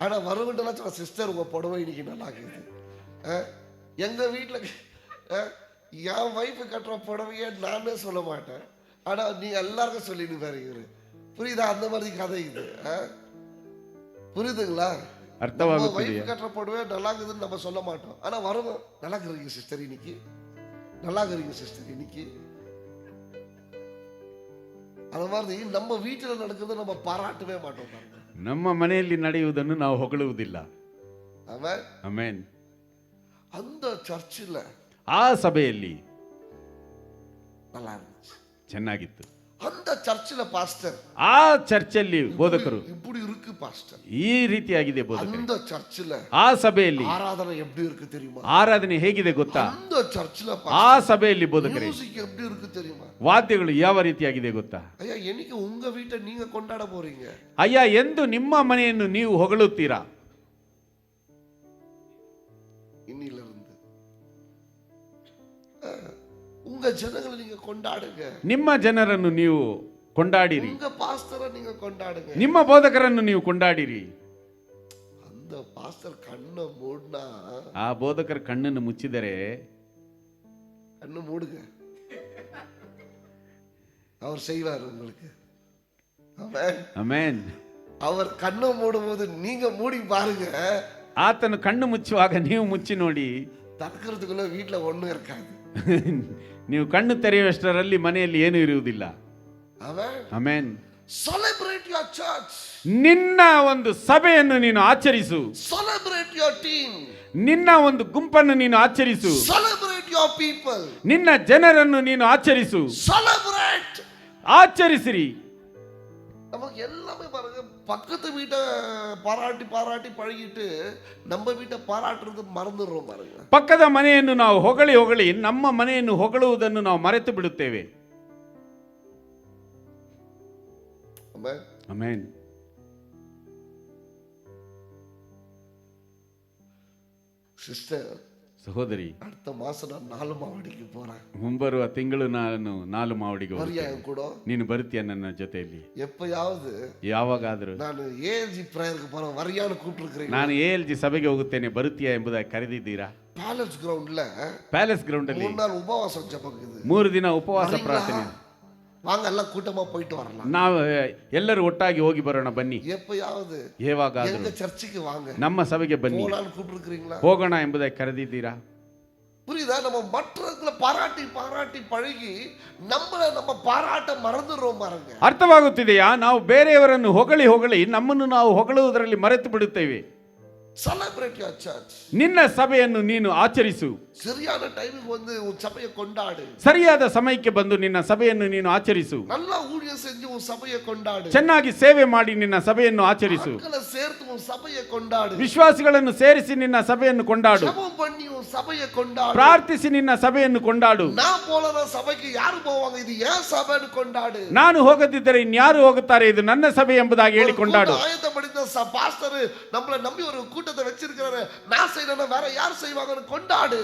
Speaker 1: ஆனா வரவண்டெல்லாம் சொன்ன சிஸ்டர் உங்க புடவை இன்னைக்கு நல்லா இருக்குது. எங்க வீட்டுல என் வைஃப் கட்டுற புடவைய நானே சொல்ல மாட்டேன், ஆனா நீங்க எல்லாருக்கும் சொல்லிட்டு பாருங்க. புரியுதா? அந்த மாதிரி கதை இது. புரியுதுங்களா? வைஃப் கட்டுற புடவை நல்லா இருக்குதுன்னு நம்ம சொல்ல மாட்டோம், ஆனா வரவும் நல்லா இருக்கிறீங்க சிஸ்டர் இன்னைக்கு, நல்லா இருக்கிறீங்க சிஸ்டர் இன்னைக்கு. அது மாதிரி நம்ம வீட்டில் நடக்கிறது நம்ம பாராட்டவே மாட்டோம்.
Speaker 2: ನಮ್ಮ ಮನೆಯಲ್ಲಿ ನಡೆಯುವುದನ್ನು ನಾವು ಹೊಗಳುವುದಿಲ್ಲ. ಆಮೆನ್.
Speaker 1: அந்த ಚರ್ಚಿಲ್ಲ,
Speaker 2: ಆ ಸಭೆಯಲ್ಲಿ
Speaker 1: நல்லா இருந்துச்சு,
Speaker 2: ಚೆನ್ನಾಗಿತ್ತು.
Speaker 1: அந்த ಚರ್ಚಿல ಪಾಸ್ಟರ್,
Speaker 2: ಆ ಚರ್ಚಲ್ಲಿ ಬೋಧಕರು
Speaker 1: இப்படி இருக்கு பாஸ்டர்,
Speaker 2: ಈ ರೀತಿಯಾಗಿದೆ ಬೋಧಕರು.
Speaker 1: அந்த ಚರ್ಚಿல
Speaker 2: ಆ ಸಭೆಯಲ್ಲಿ
Speaker 1: ಆರಾಧನೆ எப்படி இருக்கு தெரியுமா?
Speaker 2: ಆರಾಧನೆ ಹೇಗಿದೆ ಗೊತ್ತಾ?
Speaker 1: அந்த ಚರ್ಚಿல
Speaker 2: ಆ ಸಭೆಯಲ್ಲಿ ಬೋಧಕರು
Speaker 1: ಮ್ಯೂಸಿಕ್ எப்படி இருக்கு தெரியுமா?
Speaker 2: ವಾದ್ಯಗಳು ಯಾವ ರೀತಿಯಾಗಿದೆ ಗೊತ್ತಾ?
Speaker 1: ಅಯ್ಯ, என்னைக்கு உங்க வீட்டை நீங்க கொண்டாட போறீங்க?
Speaker 2: ಅಯ್ಯ, ಎಂದು ನಿಮ್ಮ ಮನೆಯನ್ನು ನೀವು ಹೊಗಳುತ್ತೀರಾ?
Speaker 1: இன்னிலிருந்து உங்க ஜனங்களை நீங்க கொண்டாடுங்க.
Speaker 2: ನಿಮ್ಮ ಜನರನ್ನು ನೀವು ಕೊಂಡಾಡಿರಿ.
Speaker 1: உங்க பாஸ்டரை நீங்க கொண்டாடுங்க.
Speaker 2: ನಿಮ್ಮ ಬೋಧಕರನ್ನು ನೀವು ಕೊಂಡಾಡಿರಿ.
Speaker 1: அந்த பாஸ்டர் கண்ணை மூடினா,
Speaker 2: ಆ ಬೋಧಕರ ಕಣ್ಣನ್ನು ಮುಚ್ಚಿದರೆ,
Speaker 1: கண்ணு மூடுங்க, அவர் செய்வார் உங்களுக்கு. ஆமென்.
Speaker 2: ಆಮೆನ್.
Speaker 1: அவர் கண்ணை மூடும்போது நீங்க மூடி பாருங்க,
Speaker 2: ಆತನು ಕಣ್ಣು ಮುಚ್ಚುವಾಗ ನೀವು ಮುಚ್ಚಿ ನೋಡಿ,
Speaker 1: தடுக்கிறதுக்குள்ள வீட்டுல ஒண்ணும் இருக்காது.
Speaker 2: ನೀವು ಕಣ್ಣು ತೆರೆಯುವಷ್ಟರಲ್ಲಿ ಮನೆಯಲ್ಲಿ ಏನೂ ಇರುವುದಿಲ್ಲ.
Speaker 1: ஆமென்.
Speaker 2: ಆಮೆನ್.
Speaker 1: Celebrate your church.
Speaker 2: ನಿನ್ನ ಒಂದು ಸಭೆಯನ್ನು ನೀನು ಆಚರಿಸು.
Speaker 1: Celebrate your team.
Speaker 2: ನಿನ್ನ ಒಂದು ಗುಂಪನ್ನು ನೀನು ಆಚರಿಸು.
Speaker 1: Celebrate your people.
Speaker 2: ನಿನ್ನ ಜನರನ್ನು ನೀನು ಆಚರಿಸು.
Speaker 1: Celebrate.
Speaker 2: ಆಚರಿಸಿರಿ.
Speaker 1: நமக்கு எல்லாமே பாருங்க, பக்கத்து வீட்டை பாராட்டி பாராட்டி பழகிட்டு நம்ம வீட்டை பாராட்டுறது மறந்துடுறோம் பாருங்க.
Speaker 2: ಪಕ್ಕದ ಮನೆಯನ್ನು ನಾವು ಹೊಗಳಿ ಹೊಗಳಿ ನಮ್ಮ ಮನೆಯನ್ನು ಹೊಗಳುವುದನ್ನು ನಾವು ಮರೆತು ಬಿಡುತ್ತೇವೆ.
Speaker 1: ஆமென்.
Speaker 2: ಆಮೆನ್.
Speaker 1: சிஸ்டர்,
Speaker 2: ಸಹೋದರಿ,
Speaker 1: அடுத்த மாசம் நான் 4 மாவடிக்கு போறேன்.
Speaker 2: ಮುಂಬರುವ ತಿಂಗಳು ನಾನು 4 ಮಾವಡಿಗೆ
Speaker 1: வரியா
Speaker 2: ಹೋಗ್ತೇನೆ.
Speaker 1: என் கூட?
Speaker 2: ನೀನು ಬರ್ತೀಯ ನನ್ನ ಜೊತೆಯಲ್ಲಿ?
Speaker 1: எப்பயாவது
Speaker 2: ಯಾವಾಗಾದರೂ
Speaker 1: ನಾನು ஏஎல்ஜி பிரேயருக்கு போறேன், வரியான்னு கூப்பிட்டுருக்கிறீங்க.
Speaker 2: ನಾನು ALG ಸಭೆಗೆ ಹೋಗುತ್ತೇನೆ, ಬರುತ್ತೀಯಾ ಎಂಬುದಾಗಿ ಕರೆದಿದ್ದೀರಾ?
Speaker 1: பேலஸ் கிரவுண்ட்ல
Speaker 2: ಪ್ಯಾಲೇಸ್ ಗ್ರೌಂಡ್ ಅಲ್ಲಿ
Speaker 1: 3 நாள் உபவாசம் ஜெபம் இருக்குது.
Speaker 2: 3 ದಿನ ಉಪವಾಸ
Speaker 1: வரீங்களா?
Speaker 2: ಪ್ರಾರ್ಥನೆ.
Speaker 1: வாங்க எல்லாம் கூட்டமா போயிட்டு வரலாம்.
Speaker 2: ನಾವು ಎಲ್ಲರೂ ಒಟ್ಟಾಗಿ ಹೋಗಿ ಬರೋಣ ಬನ್ನಿ.
Speaker 1: எப்பயாவது
Speaker 2: ಯಾವಾಗಾದರೂ
Speaker 1: எங்க சர்ச்சுக்கு வாங்க,
Speaker 2: ನಮ್ಮ ಸಭೆಗೆ ಬನ್ನಿ,
Speaker 1: போலான்னு கூப்பிட்டுருக்கிறீங்களா?
Speaker 2: ಹೋಗೋಣ ಎಂಬುದಾಗಿ ಕರೆದಿದ್ದೀರಾ?
Speaker 1: புரியுதா? நம்ம மற்றவர்களை பாராட்டி பாராட்டி பழகி நம்ம பாராட்ட மறந்துடுறோம் பாருங்க.
Speaker 2: ಅರ್ಥವಾಗುತ್ತಿದೆಯಾ? ನಾವು ಬೇರೆಯವರನ್ನು ಹೊಗಳಿ ಹೊಗಳಿ ನಮ್ಮನ್ನು ನಾವು ಹೊಗಳುವುದರಲ್ಲಿ ಮರೆತು ಬಿಡುತ್ತೇವೆ.
Speaker 1: Celebrate your church.
Speaker 2: ನಿನ್ನ ಸಭೆಯನ್ನು ನೀನು ಆಚರಿಸು.
Speaker 1: சரியான டைமுக்கு வந்து உன் சபையை கொண்டாடு.
Speaker 2: ಸರಿಯಾದ ಸಮಯಕ್ಕೆ ಬಂದು ನಿನ್ನ ಸಭೆಯನ್ನು ನೀನು ಆಚರಿಸು.
Speaker 1: நல்லா ஊழியம் செஞ்சு உன் சபையை கொண்டாடு.
Speaker 2: ಚೆನ್ನಾಗಿ ಸೇವೆ ಮಾಡಿ ನಿನ್ನ ಸಭೆಯನ್ನು ಆಚರಿಸು.
Speaker 1: மக்களை சேர்த்து உன் சபையை கொண்டாடு.
Speaker 2: ವಿಶ್ವಾಸಿಗಳನ್ನು ಸೇರಿಸಿ ನಿನ್ನ ಸಭೆಯನ್ನು ಕೊಂಡಾಡು.
Speaker 1: ஜெபம் பண்ணி உன் சபையை கொண்டாடு.
Speaker 2: ಪ್ರಾರ್ಥಿಸಿ ನಿನ್ನ ಸಭೆಯನ್ನು ಕೊಂಡಾಡು.
Speaker 1: நான் போலனா சபைக்கு யாரு போவாங்க? இது ஏன் சபைன்னு கொண்டாடு.
Speaker 2: ನಾನು ಹೋಗದಿದ್ದರೆ ಇನ್ಯಾರು ಹೋಗುತ್ತಾರೆ? ಇದು ನನ್ನ ಸಭೆ ಎಂಬುದಾಗಿ ಹೇಳಿ ಕೊಂಡಾಡು.
Speaker 1: ஆயத்தப்படுத்த பாஸ்டர் நம்மள நம்பி ஒரு கூட்டத்தை வச்சிருக்காரு, நான் செய்யறேன்னா வேற யார் செய்வாங்கன்னு கொண்டாடு.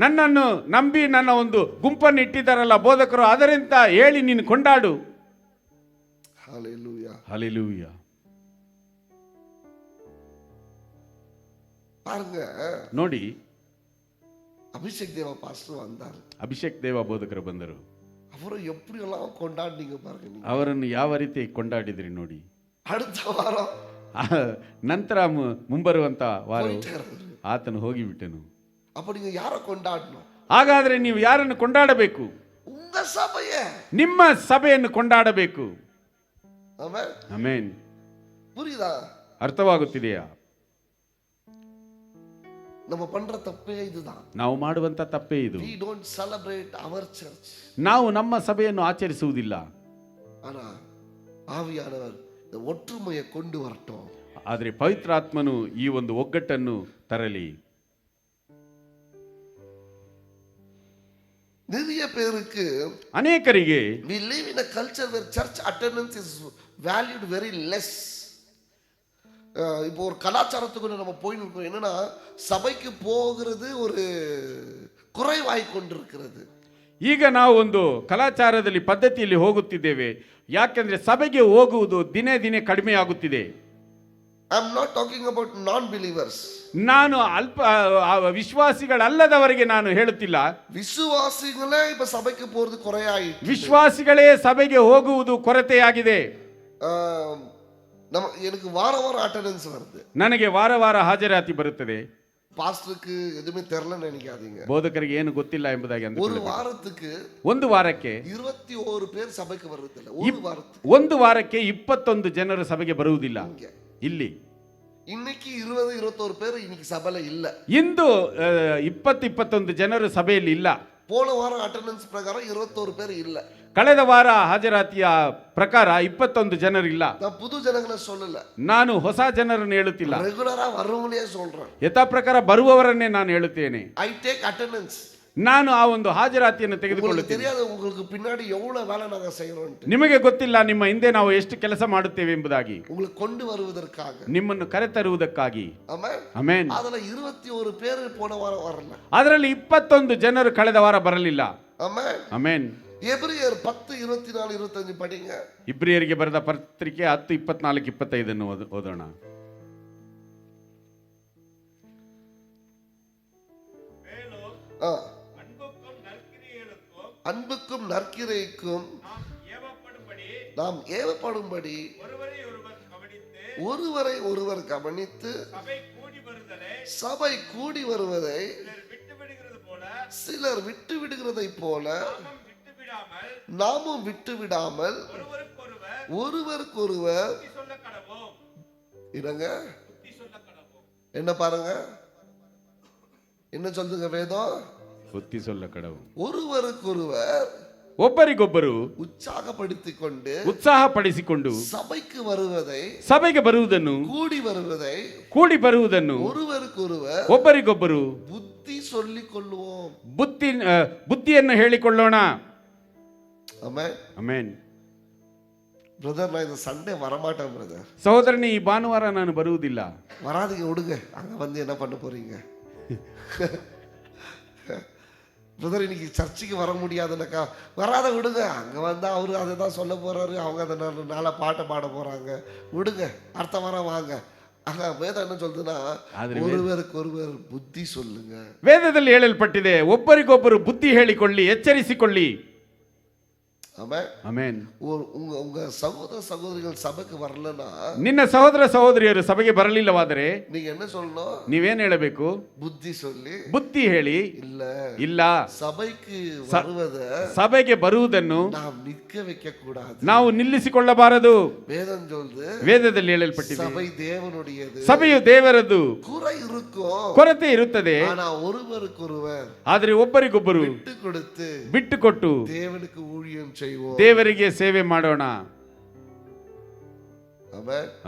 Speaker 2: ನನ್ನನ್ನು ನಂಬಿ ನನ್ನ ಒಂದು ಗುಂಪನ್ನು ಇಟ್ಟಿದ್ದಾರಲ್ಲ ಬೋಧಕರು, ಅದರಿಂದ ಹೇಳಿ ನೀನು ಕೊಂಡಾಡು.
Speaker 1: ஹalleluya.
Speaker 2: ಹಲ್ಲೆಲೂಯಾ.
Speaker 1: பாருங்க,
Speaker 2: ನೋಡಿ,
Speaker 1: அபிஷேக் தேவா பாஸ்டர் வந்தாரு.
Speaker 2: ಅಭಿಷೇಕ್ ದೇವ ಬೋಧಕರು ಬಂದರು.
Speaker 1: அவரை எப்படி எல்லாம் கொண்டாடினீங்க பாருங்க நீங்க.
Speaker 2: ಅವರನ್ನು ಯಾವ ರೀತಿ ಕೊಂಡಾಡಿದ್ರಿ ನೋಡಿ.
Speaker 1: அடுத்த வாரம்
Speaker 2: ನಂತರ ಮುಂಬರುವಂತ ವಾರ
Speaker 1: போயிட்டாரு.
Speaker 2: ಆತನು ಹೋಗಿಬಿಟ್ಟನು.
Speaker 1: அப்ப நீங்க யாரை கொண்டாடணும்?
Speaker 2: ಹಾಗಾದ್ರೆ ನೀವು ಯಾರನ್ನು ಕೊಂಡಾಡಬೇಕು?
Speaker 1: உங்க சபையை.
Speaker 2: ನಿಮ್ಮ ಸಭೆಯನ್ನು ಕೊಂಡಾಡಬೇಕು.
Speaker 1: ஆமென்.
Speaker 2: ಆಮೆನ್.
Speaker 1: புரியுதா?
Speaker 2: ಅರ್ಥವಾಗುತ್ತಿದೆಯಾ?
Speaker 1: நம்ம பண்ற தப்பே இதுதான்.
Speaker 2: ನಾವು ಮಾಡುವಂತ ತಪ್ಪೇ ಇದು.
Speaker 1: We don't celebrate our church.
Speaker 2: ನಾವು ನಮ್ಮ ಸಭೆಯನ್ನು ಆಚರಿಸುವುದಿಲ್ಲ.
Speaker 1: ஆனா ஆவியானவர் இந்த ஒற்றுமையை கொண்டு வரட்டும்.
Speaker 2: ಆದರೆ ಪವಿತ್ರಾತ್ಮನು ಈ ಒಂದು ಒಗ್ಗಟ್ಟನ್ನು ತರಲಿ.
Speaker 1: நிறைய பேருக்கு
Speaker 2: ಅನೇಕರಿಗೆ
Speaker 1: we live in a culture where church attendance is valued very less. இப்போ ஒரு கலாச்சாரத்துக்குள்ள நம்ம போயின்னு இருக்கோம். என்னன்னா, சபைக்கு போகிறது ஒரு குறைவாய் கொண்டிருக்கிறது.
Speaker 2: ಈಗ ನಾವು ಒಂದು ಕಲಾಚಾರದಲ್ಲಿ ಪದ್ಧತಿಯಲ್ಲಿ ಹೋಗುತ್ತಿದ್ದೇವೆ. ಯಾಕೆಂದ್ರೆ ಸಭೆಗೆ ಹೋಗುವುದು ದಿನೇ ದಿನೇ ಕಡಿಮೆ ಆಗುತ್ತಿದೆ.
Speaker 1: I am not talking about non-believers.
Speaker 2: ನಾನು ವಿಶ್ವಾಸಿಗಳಲ್ಲದವರಿಗೆ ನಾನು ಹೇಳುತ್ತಿಲ್ಲ.
Speaker 1: விசுவாசிகளே இப்ப சபைக்கு போறது குறையாயிட்டு.
Speaker 2: ವಿಶ್ವಾಸಿಗಳೇ ಸಭೆಗೆ ಹೋಗುವುದು ಕೊರತೆಯಾಗಿದೆ.
Speaker 1: எனக்கு வாரம் அட்டெண்டன்ஸ் வருது.
Speaker 2: ನನಗೆ ವಾರ ವಾರ ಹಾಜರಾತಿ ಬರುತ್ತದೆ.
Speaker 1: பாஸ்டருக்கு எதுவுமே தெரியலன்னு நினைக்காதீங்க.
Speaker 2: ಬೋಧಕರಿಗೆ ಏನು ಗೊತ್ತಿಲ್ಲ ಎಂಬುದಾಗಿ
Speaker 1: ஒரு வாரத்துக்கு
Speaker 2: ಒಂದು ವಾರಕ್ಕೆ
Speaker 1: 21 பேர் ಸಭೆಗೆ ಬರುತ್ತಿಲ್ಲ.
Speaker 2: ಒಂದು ವಾರಕ್ಕೆ 21 ಜನರು ಸಭೆಗೆ ಬರುವುದಿಲ್ಲ. ಇಲ್ಲಿ
Speaker 1: இன்னைக்கு 20-21 பேர் இன்னைக்கு சபையில இல்ல.
Speaker 2: ಇಂದು 20-21 ಜನರು ಸಭೆಯಲ್ಲಿ ಇಲ್ಲ.
Speaker 1: போன வாரம் அட்டெண்டன்ஸ் பிரகாரம் 21 பேர் இல்ல.
Speaker 2: ಕಳೆದ ವಾರ ಹಾಜರಾತಿಯ ಪ್ರಕಾರ 21 ಜನರಿಲ್ಲ.
Speaker 1: நான் புது ஜனங்களை சொல்லல,
Speaker 2: ನಾನು ಹೊಸ ಜನರನ್ನು ಹೇಳುತ್ತಿಲ್ಲ,
Speaker 1: ரெகுலரா வரவங்களே சொல்றேன்.
Speaker 2: ಯಥಾ ಪ್ರಕಾರ ಬರುವವರನ್ನೇ ನಾನು ಹೇಳುತ್ತೇನೆ.
Speaker 1: I take attendance.
Speaker 2: ನಾನು ಆ ಒಂದು ಹಾಜರಾತಿಯನ್ನು ತೆಗೆದುಕೊಳ್ಳುತ್ತೇನೆ.
Speaker 1: தெரியாது உங்களுக்கு பின்னாடி எவ்வளவு வேலை நாங்க செய்யறோம்.
Speaker 2: ನಿಮಗೆ ಗೊತ್ತಿಲ್ಲ ನಿಮ್ಮ ಹಿಂದೆ ನಾವು ಎಷ್ಟು ಕೆಲಸ ಮಾಡುತ್ತೇವೆ ಎಂಬುದಾಗಿ.
Speaker 1: உங்களுக்கு கொண்டு வருவதற்காக,
Speaker 2: ನಿಮ್ಮನ್ನು ಕರೆತರುವುದಕ್ಕಾಗಿ.
Speaker 1: ಆಮೆನ್.
Speaker 2: ಆಮೆನ್.
Speaker 1: ಅದರ 21 பேர் போன வாரம் வரல.
Speaker 2: ಅದರಲ್ಲಿ 21 ಜನರು ಕಳೆದ ವಾರ ಬರಲಿಲ್ಲ.
Speaker 1: ಆಮೆನ್.
Speaker 2: ಅಮೇನ್.
Speaker 1: ಎಬ್ರಿಯರ್ 10:24-25 படிங்க.
Speaker 2: ಇಬ್ರಿಯರಿಗೆ ಬರೆದ ಪತ್ರಿಕೆ 10:24-25 ಓದೋಣ.
Speaker 1: அன்புக்கும் நற்கிரைக்கும் நாம் ஏவப்படும்படி ஒருவரை ஒருவர் கவனித்து சபை கூடி வருவதை சிலர் விட்டு விடுகிறதை போல நாமும் விட்டு விடாமல் ஒருவருக்கொருவர் இருங்க. என்ன பாருங்க, என்ன சொல்லுங்க வேதம்?
Speaker 2: புத்தி சொல்ல கடவும்.
Speaker 1: ஒருவருக்கொருவர்
Speaker 2: ಒಬ್ಬರಿಗೊಬ್ಬರು
Speaker 1: ಉತ್ಸಾಹಪಡಿಸಿಕೊಂಡು ಸಭೆಗೆ ಬರುವುದನ್ನು ಕೂಡಿ ಬರುವುದನ್ನು
Speaker 2: ಒಬ್ಬರಿಗೊಬ್ಬರು
Speaker 1: ಬುದ್ಧಿ சொல்லிಕೊಳ್ಳುவோம்.
Speaker 2: ಬುದ್ಧಿಯನ್ನು ಹೇಳಿಕೊಳ್ಳೋಣ. ಆಮೆನ್.
Speaker 1: ಬ್ರದರ್, நான் இந்த சண்டே வரமாட்டேன் பிரதர்.
Speaker 2: ಸಹೋದರನೇ, ಈ ಭಾನುವಾರ ನಾನು ಬರುವುದಿಲ್ಲ.
Speaker 1: வராதீங்க, விடுங்க. அங்க வந்து என்ன பண்ண போறீங்க? பிரதர், இன்னைக்கு சர்ச்சுக்கு வர முடியாதுல்லக்கா. வராத, விடுங்க. அங்கே வந்தால் அவரு அதை தான் சொல்ல போகிறாரு. அவங்க அதை நாளை பாட்டை பாட போகிறாங்க. விடுங்க, அடுத்த வாரம் வாங்க. அங்கே வேதம் என்ன சொல்லுதுன்னா, ஒருவருக்கு ஒருவர் புத்தி சொல்லுங்க.
Speaker 2: ವೇದದಲ್ಲಿ ಹೇಳಲ್ಪಟ್ಟಿದೆ, ಒಬ್ಬರಿಗೊಬ್ಬರು ಬುದ್ಧಿ ಹೇಳಿಕೊಳ್ಳಿ, ಎಚ್ಚರಿಸಿಕೊಳ್ಳಿ. ಆಮೆನ್.
Speaker 1: உங்க சகோதர சகோதரிகள் சபைக்கு வரலனா,
Speaker 2: ನಿನ್ನ ಸಹೋದರ ಸಹೋದರಿಯರು ಸಭೆಗೆ ಬರಲಿಲ್ಲವಾದರೆ
Speaker 1: நீங்க என்ன சொல்லணும்?
Speaker 2: ನೀವೇನ್ ಹೇಳಬೇಕು?
Speaker 1: ಬುದ್ಧಿ சொல்லி,
Speaker 2: ಬುದ್ಧಿ ಹೇಳಿ. ಇಲ್ಲ,
Speaker 1: ಸಭೆಗೆ
Speaker 2: ಸಭೆಗೆ ಬರುವುದನ್ನು
Speaker 1: ನಾವು ನಿಕ್ಕ வைக்க கூடாது,
Speaker 2: ನಾವು ನಿಲ್ಲಿಸಿಕೊಳ್ಳಬಾರದು.
Speaker 1: வேதம் சொல்லுது,
Speaker 2: ವೇದದಲ್ಲಿ ಹೇಳಲ್ಪಟ್ಟಿದೆ,
Speaker 1: சபை தேவனுடையது,
Speaker 2: ಸಭೆಯು ದೇವರದ್ದು.
Speaker 1: குறை இருக்கும்,
Speaker 2: ಕೊರತೆ ಇರುತ್ತದೆ,
Speaker 1: ஆனா ஒருவருக்கொருவர்
Speaker 2: ಆದರೆ ಒಬ್ಬರಿಗೊಬ್ಬರು ಬಿಟ್ಟು ಕೊಟ್ಟು
Speaker 1: தேவனுக்கு ஊழியம்
Speaker 2: ದೇವರಿಗೆ ಸೇವೆ ಮಾಡೋಣ.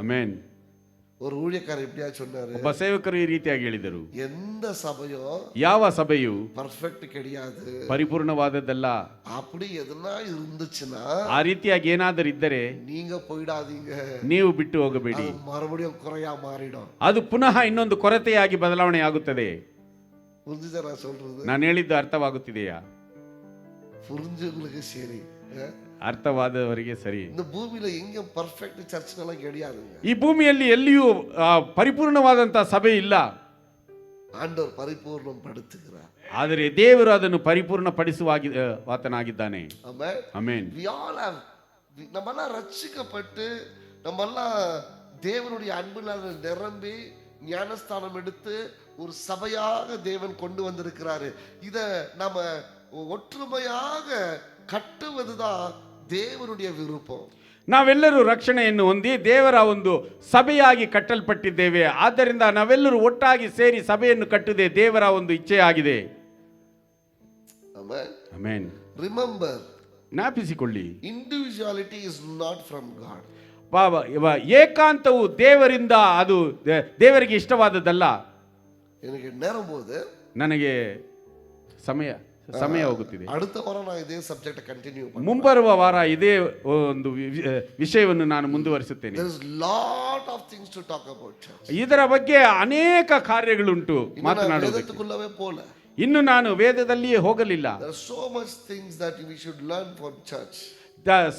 Speaker 2: ಆಮೆನ್.
Speaker 1: ஒரு ஊழியக்காரர் இப்படியா சொன்னாரு.
Speaker 2: ಒಬ್ಬ ಸೇವಕರು ಈ ರೀತಿಯಾಗಿ ಹೇಳಿದರು,
Speaker 1: எந்த சபையோ,
Speaker 2: ಯಾವ ಸಭೆಯು
Speaker 1: ಪರ್ಫೆಕ್ಟ್ கிடையாது,
Speaker 2: ಪರಿಪೂರ್ಣವಾದದ್ದಲ್ಲ.
Speaker 1: அப்படி எதுனா இருந்துச்சுன்னா,
Speaker 2: ಆ ರೀತಿಯಾಗಿ ಏನಾದರೂ ಇದ್ದರೆ
Speaker 1: நீங்க போய்டாதீங்க,
Speaker 2: ನೀವು ಬಿಟ್ಟು ಹೋಗಬೇಡಿ.
Speaker 1: மறுபடியும் குறையா மாறிடும்,
Speaker 2: ಅದು ಪುನಃ ಇನ್ನೊಂದು ಕೊರತೆಯಾಗಿ ಬದಲಾವಣೆ ಆಗುತ್ತದೆ.
Speaker 1: புரிஞ்சுதா நான் சொல்றது?
Speaker 2: ನಾನು ಹೇಳಿದ್ದು ಅರ್ಥವಾಗುತ್ತಿದೆಯಾ?
Speaker 1: புரிஞ்சவங்களுக்கு சரி,
Speaker 2: ಅರ್ಥವಾದವರಿಗೆ ಸರಿ.
Speaker 1: இந்த பூமியில எங்க ಪರ್ಫೆಕ್ಟ್ ಚರ್ಚ್ನೆಲ್ಲ கிடையாதுங்க.
Speaker 2: ಈ ಭೂಮಿಯಲ್ಲಿ ಎಲ್ಲಿಯೂ ಪರಿಪೂರ್ಣವಾದಂತಹ ಸಭೆ ಇಲ್ಲ.
Speaker 1: ಆಂಡவர் ಪರಿಪೂರ್ಣಂ ಪಡಿಸುತ್ತಾರೆ,
Speaker 2: ಆದರೆ ದೇವರು ಅದನ್ನು ಪರಿಪೂರ್ಣಪಡಿಸುವ ಆತನಾಗಿದ್ದಾನೆ. ಆಮೆನ್.
Speaker 1: நம்மெல்லாம் ரட்சிக்கப்பட்டு நம்மெல்லாம் தேவனுடைய அன்பினால் நிரம்பி ஞானஸ்தானம் எடுத்து ஒரு சபையாக தேவன் கொண்டு வந்திருக்கிறாரு. இத நம்ம ಒಟ್ಟುಮೆಯಾಗ ಕಟ್ಟುವುದುதான் ದೇವರುடைய ವಿರೂಪ.
Speaker 2: ನಾವೆಲ್ಲರೂ ರಕ್ಷಣೆಯನ್ನು ಹೊಂದಿ ದೇವರ ಒಂದು ಸಭೆಯಾಗಿ ಕಟ್ಟಲ್ಪಟ್ಟಿದ್ದೇವೆ. ಆದ್ದರಿಂದ ನಾವೆಲ್ಲರೂ ಒಟ್ಟಾಗಿ ಸೇರಿ ಸಭೆಯನ್ನು ಕಟ್ಟುವುದೇ ದೇವರ ಒಂದು ಇಚ್ಛೆಯಾಗಿದೆ. ಆಮೆನ್.
Speaker 1: ರಿಮೆಂಬರ್,
Speaker 2: ಜ್ಞಾಪಿಸಿಕೊಳ್ಳಿ,
Speaker 1: individuality is not from God.
Speaker 2: ಏಕಾಂತವು ದೇವರಿಂದ, ಅದು ದೇವರಿಗೆ ಇಷ್ಟವಾದದ್ದಲ್ಲ.
Speaker 1: எனக்கு நேரம் போகுது,
Speaker 2: ನನಗೆ ಸಮಯ ಹೋಗುತ್ತಿದೆ.
Speaker 1: அடுத்த ವಾರ ನಾನು ಇದೇ ಸಬ್ಜೆಕ್ಟ್ ಕಂಟಿನ್ಯೂ ಮಾಡ್ತೀನಿ.
Speaker 2: ಮುಂಬರುವ ವಾರ ಇದೇ ಒಂದು ವಿಷಯವನ್ನು ನಾನು ಮುಂದುವರಿಸುತ್ತೇನೆ.
Speaker 1: there is lot of things to talk about.
Speaker 2: ಇದರ ಬಗ್ಗೆ ಅನೇಕ ಕಾರ್ಯಗಳುಂಟು ಮಾತನಾಡುವುದಕ್ಕೆ.
Speaker 1: ಪೋಲ
Speaker 2: ಇನ್ನು ನಾನು ವೇದದಲ್ಲಿಯೇ ಹೋಗಲಿಲ್ಲ.
Speaker 1: there are so much things that we should learn from church.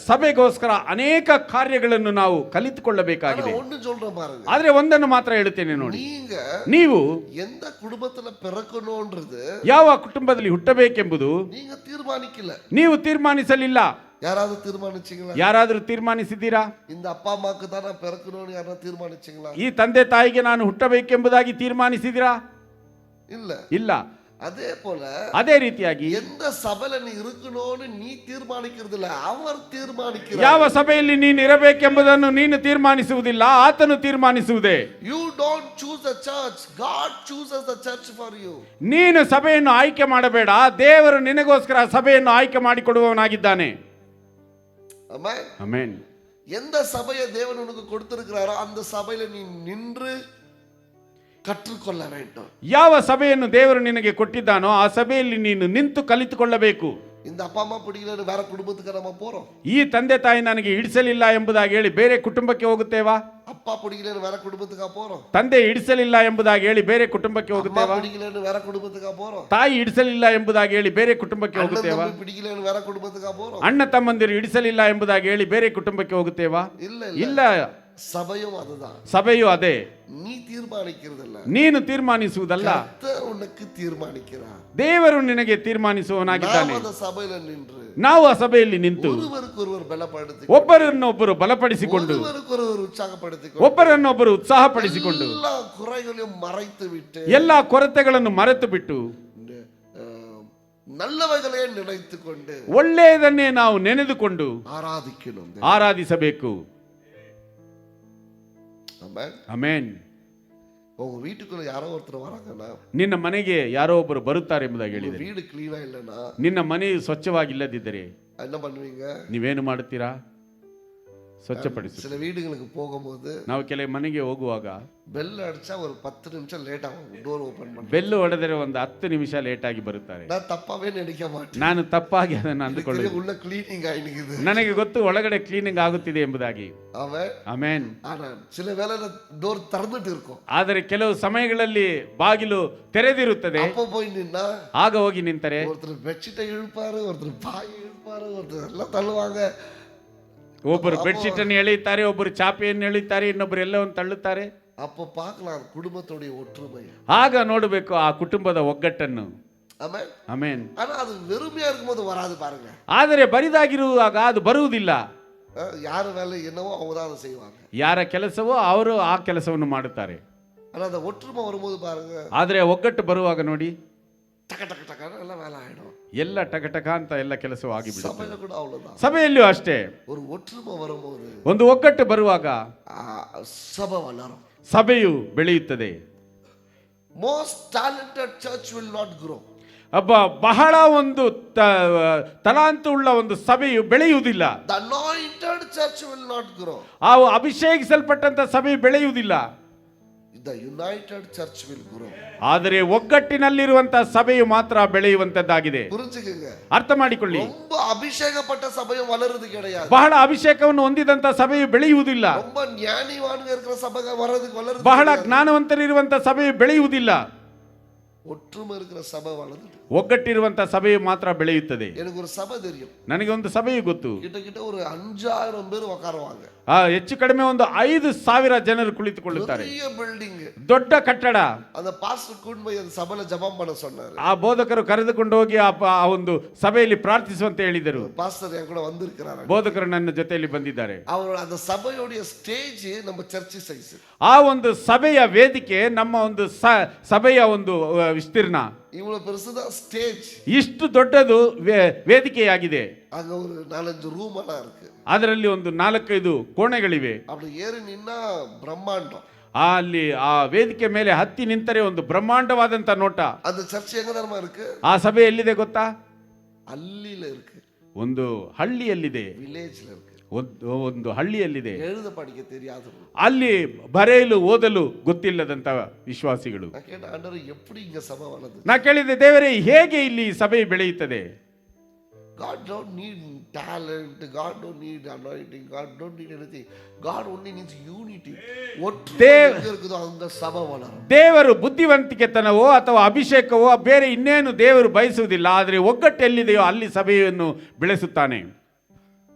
Speaker 2: ಸಭೆಗೋಸ್ಕರ ಅನೇಕ ಕಾರ್ಯಗಳನ್ನು ನಾವು ಕಲಿತುಕೊಳ್ಳಬೇಕಾಗಿದೆ. ಆದ್ರೆ ಒಂದನ್ನು ಮಾತ್ರ ಹೇಳುತ್ತೇನೆ ನೋಡಿ, ನೀವು
Speaker 1: ಎಂತ ಕುಟುಂಬದಲ್ಲಿ பிறக்கணும்ன்றது,
Speaker 2: ಯಾವ ಕುಟುಂಬದಲ್ಲಿ ಹುಟ್ಟಬೇಕೆಂಬುದು ನೀವು ತೀರ್ಮಾನಿಸಲಿಲ್ಲ. ಯಾರಾದರೂ ತೀರ್ಮಾನಿಸಿದ್ದೀರಾ?
Speaker 1: இந்த அப்பா அம்மாக்கு தான் நான் பிறக்கணும்னு யாராவது தீர்மானிச்சீங்களா?
Speaker 2: ಈ ತಂದೆ ತಾಯಿಗೆ ನಾನು ಹುಟ್ಟಬೇಕೆಂಬುದಾಗಿ ತೀರ್ಮಾನಿಸಿದ್ದೀರಾ? ಇಲ್ಲ. ಅದೇ ರೀತಿಯಾಗಿ
Speaker 1: ಎಂದ ಸಭೆಯಲ್ಲಿ ಇರಕಣೋನು ನೀ ತೀರ್ಮಾನಿಸಿರಲಿಲ್ಲ, ಅವರು ತೀರ್ಮಾನಿಸಿದ್ದಾರೆ.
Speaker 2: ಯಾವ ಸಭೆಯಲ್ಲಿ ನೀನು ಇರಬೇಕೆಂಬುದನ್ನು ನೀನು ತೀರ್ಮಾನಿಸುವುದಿಲ್ಲ, ಆತನು ತೀರ್ಮಾನಿಸುವುದೇ.
Speaker 1: You don't choose the church, God chooses the church for you.
Speaker 2: ನೀನು ಸಭೆಯನ್ನು ಆಯ್ಕೆ ಮಾಡಬೇಡ, ದೇವರು ನಿನಗೋಸ್ಕರ ಸಭೆಯನ್ನು ಆಯ್ಕೆ ಮಾಡಿಕೊಡುವವನಾಗಿದ್ದಾನೆ.
Speaker 1: ಆಮೆನ್.
Speaker 2: ಆಮೆನ್.
Speaker 1: ಎಂದ ಸಭೆಯ ದೇವರು ನಿನಗೆ ಕೊಡುತ್ತಿರುತ್ತಾರೋ அந்த ಸಭೆಯಲ್ಲಿ ನೀನು ನಿன்று ಕற்றுಕೊಳ್ಳ வேண்டும்.
Speaker 2: ಯಾವ ಸಭೆಯನ್ನು ದೇವರು ನಿನಗೆ ಕೊಟ್ಟಿದ್ದಾನೋ ಆ ಸಭೆಯಲ್ಲಿ ನೀನು ನಿಂತು ಕಲಿತುಕೊಳ್ಳಬೇಕು.
Speaker 1: இந்த அப்பா அம்மா பிடிக்கல வேற குடும்பத்துக்கு நம்ம போறோம்.
Speaker 2: ಈ ತಂದೆ ತಾಯಿ ನನಗೆ ಹಿಡಿಸಲಿಲ್ಲ ಎಂಬುದಾಗಿ ಹೇಳಿ ಬೇರೆ ಕುಟುಂಬಕ್ಕೆ ಹೋಗುತ್ತೇವಾ?
Speaker 1: ಅಪ್ಪ அப்பா பிடிக்கலன்னு வேற குடும்பத்துக்கா போறோம்?
Speaker 2: ತಂದೆ ಇಡಿಸಲಿಲ್ಲ ಎಂಬುದಾಗಿ ಹೇಳಿ ಬೇರೆ ಕುಟುಂಬಕ್ಕೆ
Speaker 1: அம்மா
Speaker 2: ಹೋಗುತ್ತೇವಾ?
Speaker 1: பிடிக்கலன்னு வேற குடும்பத்துக்கா போறோம்?
Speaker 2: ತಾಯಿ ಇಡಿಸಲಿಲ್ಲ ಎಂಬುದಾಗಿ ಹೇಳಿ ಬೇರೆ ಕುಟುಂಬಕ್ಕೆ
Speaker 1: அண்ணன்
Speaker 2: ಹೋಗುತ್ತೇವಾ?
Speaker 1: தம்பி பிடிக்கலன்னு வேற குடும்பத்துக்கா போறோம்?
Speaker 2: ಅಣ್ಣ ತಮ್ಮಂದಿರು ಇಡಿಸಲಿಲ್ಲ ಎಂಬುದಾಗಿ ಹೇಳಿ ಬೇರೆ ಕುಟುಂಬಕ್ಕೆ ಹೋಗುತ್ತೇವಾ?
Speaker 1: இல்ல
Speaker 2: ಇಲ್ಲ.
Speaker 1: சபையும் அதுதான்.
Speaker 2: ಸಭೆಯು ಅದೇ.
Speaker 1: நீ தீர்மானிக்கிறதல்ல,
Speaker 2: ನೀನು ತೀರ್ಮಾನಿಸುವುದಲ್ಲ,
Speaker 1: கர்த்தர் உனக்கு தீர்மானிக்கிறார்.
Speaker 2: ದೇವರು ನಿನಗೆ ತೀರ್ಮಾನಿಸುವವನಾಗಿದ್ದಾನೆ.
Speaker 1: நாம் அந்த சபையில நின்று
Speaker 2: ನಾವು ಆ ಸಭೆಯಲ್ಲಿ ನಿಂತು
Speaker 1: ஒருவருக்கொருவர் பலப்படுத்தி,
Speaker 2: ಒಬ್ಬರನ್ನೊಬ್ಬರು ಬಲಪಡಿಸಿಕೊಂಡು,
Speaker 1: ஒருவருக்கொருவர் உற்சாகப்படுத்தி,
Speaker 2: ಒಬ್ಬರನ್ನೊಬ್ಬರು ಉತ್ಸಾಹಪಡಿಸಿಕೊಂಡು,
Speaker 1: எல்லா குறைகளையும் மறைத்து விட்டு,
Speaker 2: ಎಲ್ಲಾ ಕೊರತೆಗಳನ್ನು ಮರೆತು ಬಿಟ್ಟು,
Speaker 1: நல்லவைகளே நினைத்து கொண்டு,
Speaker 2: ಒಳ್ಳೆಯದನ್ನೇ ನಾವು ನೆನೆದುಕೊಂಡು
Speaker 1: ஆராதிக்கணும்.
Speaker 2: ಆರಾಧಿಸಬೇಕು.
Speaker 1: ஆமென்.
Speaker 2: ಆಮೆನ್.
Speaker 1: உங்க வீட்டுக்குள்ள யாரோ ஒருத்தர் வராங்கன்னா,
Speaker 2: ನಿನ್ನ ಮನೆಗೆ ಯಾರೋ ಒಬ್ಬರು ಬರುತ್ತಾರೆ ಎಂಬುದಾಗಿ
Speaker 1: உங்க
Speaker 2: ಹೇಳಿದೆ.
Speaker 1: வீடு ಕ್ಲೀನಾ இல்லைன்னா
Speaker 2: ನಿನ್ನ ಮನೆಯು ಸ್ವಚ್ಛವಾಗಿಲ್ಲದಿದ್ದರೆ
Speaker 1: என்ன பண்ணுவீங்க?
Speaker 2: ನೀವೇನು ಮಾಡುತ್ತೀರಾ? ಸ್ವಚ್ಛಪಡಿಸಿ.
Speaker 1: சில வீடுகளுக்கு போகும்போது
Speaker 2: ನಾವು ಕೆಲವು ಮನೆಗೆ ಹೋಗುವಾಗ
Speaker 1: பெல் அடிச்சா ஒரு 10 நிமிஷம் லேட் ஆகும் டோர் ஓபன் பண்ண.
Speaker 2: ಬೆಲ್ಲು ಹೊಡೆದರೆ ಒಂದು 10 ನಿಮಿಷ ಲೇಟ್ ಆಗಿ ಬರುತ್ತಾರೆ.
Speaker 1: நான் தப்பாவே நினைக்க மாட்டேன்.
Speaker 2: ನಾನು ತಪ್ಪಾಗಿ ಅದನ್ನು
Speaker 1: இதுக்கு
Speaker 2: ಅಂದುಕೊಳ್ಳುತ್ತೇನೆ.
Speaker 1: உள்ள ಕ್ಲೀನಿಂಗ್ ಆಗಿದೆ.
Speaker 2: ನನಗೆ ಗೊತ್ತು ಒಳಗಡೆ ಕ್ಲೀನಿಂಗ್ ಆಗುತ್ತಿದೆ ಎಂಬುದಾಗಿ.
Speaker 1: அவன்
Speaker 2: ಆಮೆನ್.
Speaker 1: ஆனா சில வேளை டோர் திறந்துட்டு இருக்கும்.
Speaker 2: ಆದರೆ ಕೆಲವು ಸಮಯಗಳಲ್ಲಿ ಬಾಗಿಲು ತೆರೆದಿರುತ್ತದೆ.
Speaker 1: அப்போ போய் நின்னா
Speaker 2: ಆಗ ಹೋಗಿ ನಿಂತರೆ
Speaker 1: ஒருத்தர் பெட்ஷீட்டை இழுப்பாரு, ஒருத்தர் பாய் இழுப்பாரு, ஒருத்தர் எல்லாம் தள்ளுவாங்க.
Speaker 2: ಒಬ್ಬರು ಬೆಡ್ಶೀಟ್ ಅನ್ನು ಎಳೆಯುತ್ತಾರೆ, ಒಬ್ಬರು ಚಾಪೆಯನ್ನು ಎಳೆಯುತ್ತಾರೆ, ಇನ್ನೊಬ್ಬರು ಎಲ್ಲವನ್ನು ತಳ್ಳುತ್ತಾರೆ.
Speaker 1: அப்போ பார்க்கலாம் குடும்பத்தோட ஒற்றுமை.
Speaker 2: ಆಗ ನೋಡಬೇಕು ಆ ಕುಟುಂಬದ ಒಗ್ಗಟ್ಟನ್ನು.
Speaker 1: ஆமென்.
Speaker 2: ಆಮೆನ್.
Speaker 1: ஆனா அது வெறுமையா இருக்கும்போது வராது பாருங்க.
Speaker 2: ಆದರೆ ಬರಿದಾಗಿರುವಾಗ ಅದು ಬರುವುದಿಲ್ಲ.
Speaker 1: யார் வேலை என்னவோ அவங்க தான் அதை செய்வாங்க.
Speaker 2: ಯಾರ ಕೆಲಸವೋ ಅವರು ಆ ಕೆಲಸವನ್ನು ಮಾಡುತ್ತಾರೆ.
Speaker 1: ஆனா அந்த ஒற்றுமை வரும்போது பாருங்க,
Speaker 2: ಆದರೆ ಒಗ್ಗಟ್ಟು ಬರುವಾಗ ನೋಡಿ,
Speaker 1: டக டக டகன்னு எல்லாம் வேலை ஆயிடும்.
Speaker 2: ಎಲ್ಲ ಟಕಟಕ ಅಂತ ಎಲ್ಲ ಕೆಲಸವೂ ಆಗಿಬಿಡುತ್ತೆ.
Speaker 1: சபையில கூட அவ்வளவுதான்.
Speaker 2: ಸಭೆಯಲ್ಲಿಯೂ ಅಷ್ಟೇ.
Speaker 1: ஒரு ஒற்றுமை வரும்போது
Speaker 2: ಒಂದು ಒಗ್ಗಟ್ಟು ಬರುವಾಗ
Speaker 1: சபை வளரும்.
Speaker 2: ಸಭೆಯು ಬೆಳೆಯುತ್ತದೆ.
Speaker 1: Most talented church will not grow.
Speaker 2: ಬಹಳ ಒಂದು ತಲಾಂತು ಉಳ್ಳ ಒಂದು ಸಭೆಯು ಬೆಳೆಯುವುದಿಲ್ಲ.
Speaker 1: The anointed church will not grow.
Speaker 2: ಆ ಅಭಿಷೇಕಿಸಲ್ಪಟ್ಟಂತ ಸಭೆಯು ಬೆಳೆಯುವುದಿಲ್ಲ.
Speaker 1: The united church will grow.
Speaker 2: ಆದರೆ ಒಗ್ಗಟ್ಟಿನಲ್ಲಿರುವಂತಹ ಸಭೆಯು ಮಾತ್ರ ಬೆಳೆಯುವಂತದ್ದಾಗಿದೆ.
Speaker 1: புரிஞ்சுக்கங்க,
Speaker 2: ಅರ್ಥ ಮಾಡಿಕೊಳ್ಳಿ.
Speaker 1: ரொம்ப அபிஷேகப்பட்ட சபையும் வளருது கிடையாது.
Speaker 2: ಬಹಳ ಅಭಿಷೇಕವನ್ನು ಹೊಂದಿದಂತ ಸಭೆಯು ಬೆಳೆಯುವುದಿಲ್ಲ.
Speaker 1: ரொம்ப ஞானிவான்க இருக்கிற சபை வளருது.
Speaker 2: ಬಹಳ ಜ್ಞಾನವಂತರಿರುವಂತ ಸಭೆಯು ಬೆಳೆಯುವುದಿಲ್ಲ.
Speaker 1: ஒற்றுமை இருக்கிற சபை வளருது.
Speaker 2: ಒಗ್ಗಟ್ಟಿರುವಂತ ಸಭೆಯು ಮಾತ್ರ ಬೆಳೆಯುತ್ತದೆ.
Speaker 1: எனக்கு ஒரு சபை தெரியும்.
Speaker 2: ನನಗೆ ಒಂದು ಸಭೆಯು ಗೊತ್ತು.
Speaker 1: கிட்ட ஒரு 5000 பேர் உட்காருவாங்க.
Speaker 2: ಹೆಚ್ಚು ಕಡಿಮೆ ಒಂದು 5,000 ಜನರು ಕುಳಿತುಕೊಳ್ಳುತ್ತಾರೆ.
Speaker 1: பெரிய பில்டிங்,
Speaker 2: ದೊಡ್ಡ ಕಟ್ಟಡ.
Speaker 1: அந்த பாஸ்டர் கூண்டு போய் அந்த சபையில ஜெபம் பண்ண சொன்னாரு.
Speaker 2: ಆ ಬೋಧಕರು ಕರೆದುಕೊಂಡು ಹೋಗಿ ಆ ಒಂದು ಸಭೆಯಲ್ಲಿ ಪ್ರಾರ್ಥಿಸುವಂತೆ ಹೇಳಿದರು.
Speaker 1: பாஸ்டர் என் கூட வந்திருக்கிறாரு.
Speaker 2: ಬೋಧಕರು ನನ್ನ ಜೊತೆಯಲ್ಲಿ ಬಂದಿದ್ದಾರೆ.
Speaker 1: அவர் அந்த சபையோட ஸ்டேஜ் நம்ம சர்ச் சைஸ்.
Speaker 2: ಆ ಒಂದು ಸಭೆಯ ವೇದಿಕೆ ನಮ್ಮ ಒಂದು ಸಭೆಯ ಒಂದು ವಿಸ್ತೀರ್ಣ
Speaker 1: இவ்வளவு பெருசுதான் ஸ்டேஜ்.
Speaker 2: ಇಷ್ಟು ದೊಡ್ಡದು ವೇದಿಕೆಯಾಗಿದೆ.
Speaker 1: அங்க ஒரு 4-5 ரூம் எல்லாம் இருக்கு.
Speaker 2: ಅದರಲ್ಲಿ ಒಂದು 4-5 ಕೋಣೆಗಳಿವೆ.
Speaker 1: அப்படி ஏறி நின்னா பிரம்மாண்டம்.
Speaker 2: ಅಲ್ಲಿ ಆ ವೇದಿಕೆ ಮೇಲೆ ಹತ್ತಿ ನಿಂತರೆ ಒಂದು ಬ್ರಹ್ಮಾಂಡವಾದಂತ ನೋಟ.
Speaker 1: அந்த சர்ச் எங்க தரமா இருக்கு?
Speaker 2: ಆ ಸಭೆ ಎಲ್ಲಿದೆ ಗೊತ್ತಾ?
Speaker 1: அல்லில இருக்கு.
Speaker 2: ಒಂದು ಹಳ್ಳಿಯಲ್ಲಿದೆ.
Speaker 1: ವಿಲೇಜ್ல இருக்கு.
Speaker 2: ಒಂದು ಹಳ್ಳಿಯಲ್ಲಿದೆ.
Speaker 1: எழுத படிக்க தெரியாது.
Speaker 2: ಅಲ್ಲಿ ಬರೆಯಲು ಓದಲು ಗೊತ್ತಿಲ್ಲದಂತ ವಿಶ್ವಾಸಿಗಳು.
Speaker 1: நான் கேட்ட ஆண்டவரே எப்படி இங்க சபை வளருது?
Speaker 2: ನಾ ಕೇಳಿದೆ, ದೇವರೇ ಹೇಗೆ ಇಲ್ಲಿ ಸಭೆ ಬೆಳೆಯುತ್ತದೆ?
Speaker 1: God don't need talent, God don't need anointing, God don't need anything. God only needs unity. ஒற்றுமை எங்க இருக்குதோ அங்க சபை வளரும்.
Speaker 2: ದೇವರು ಬುದ್ಧಿವಂತಿಕೆತನವೋ ಅಥವಾ ಅಭಿಷೇಕವೋ ಬೇರೆ ಇನ್ನೇನು ದೇವರು ಬಯಸುವುದಿಲ್ಲ. ಆದರೆ ಒಗ್ಗಟ್ಟು ಎಲ್ಲಿದೆಯೋ ಅಲ್ಲಿ ಸಭೆಯನ್ನು ಬೆಳೆಸುತ್ತಾನೆ.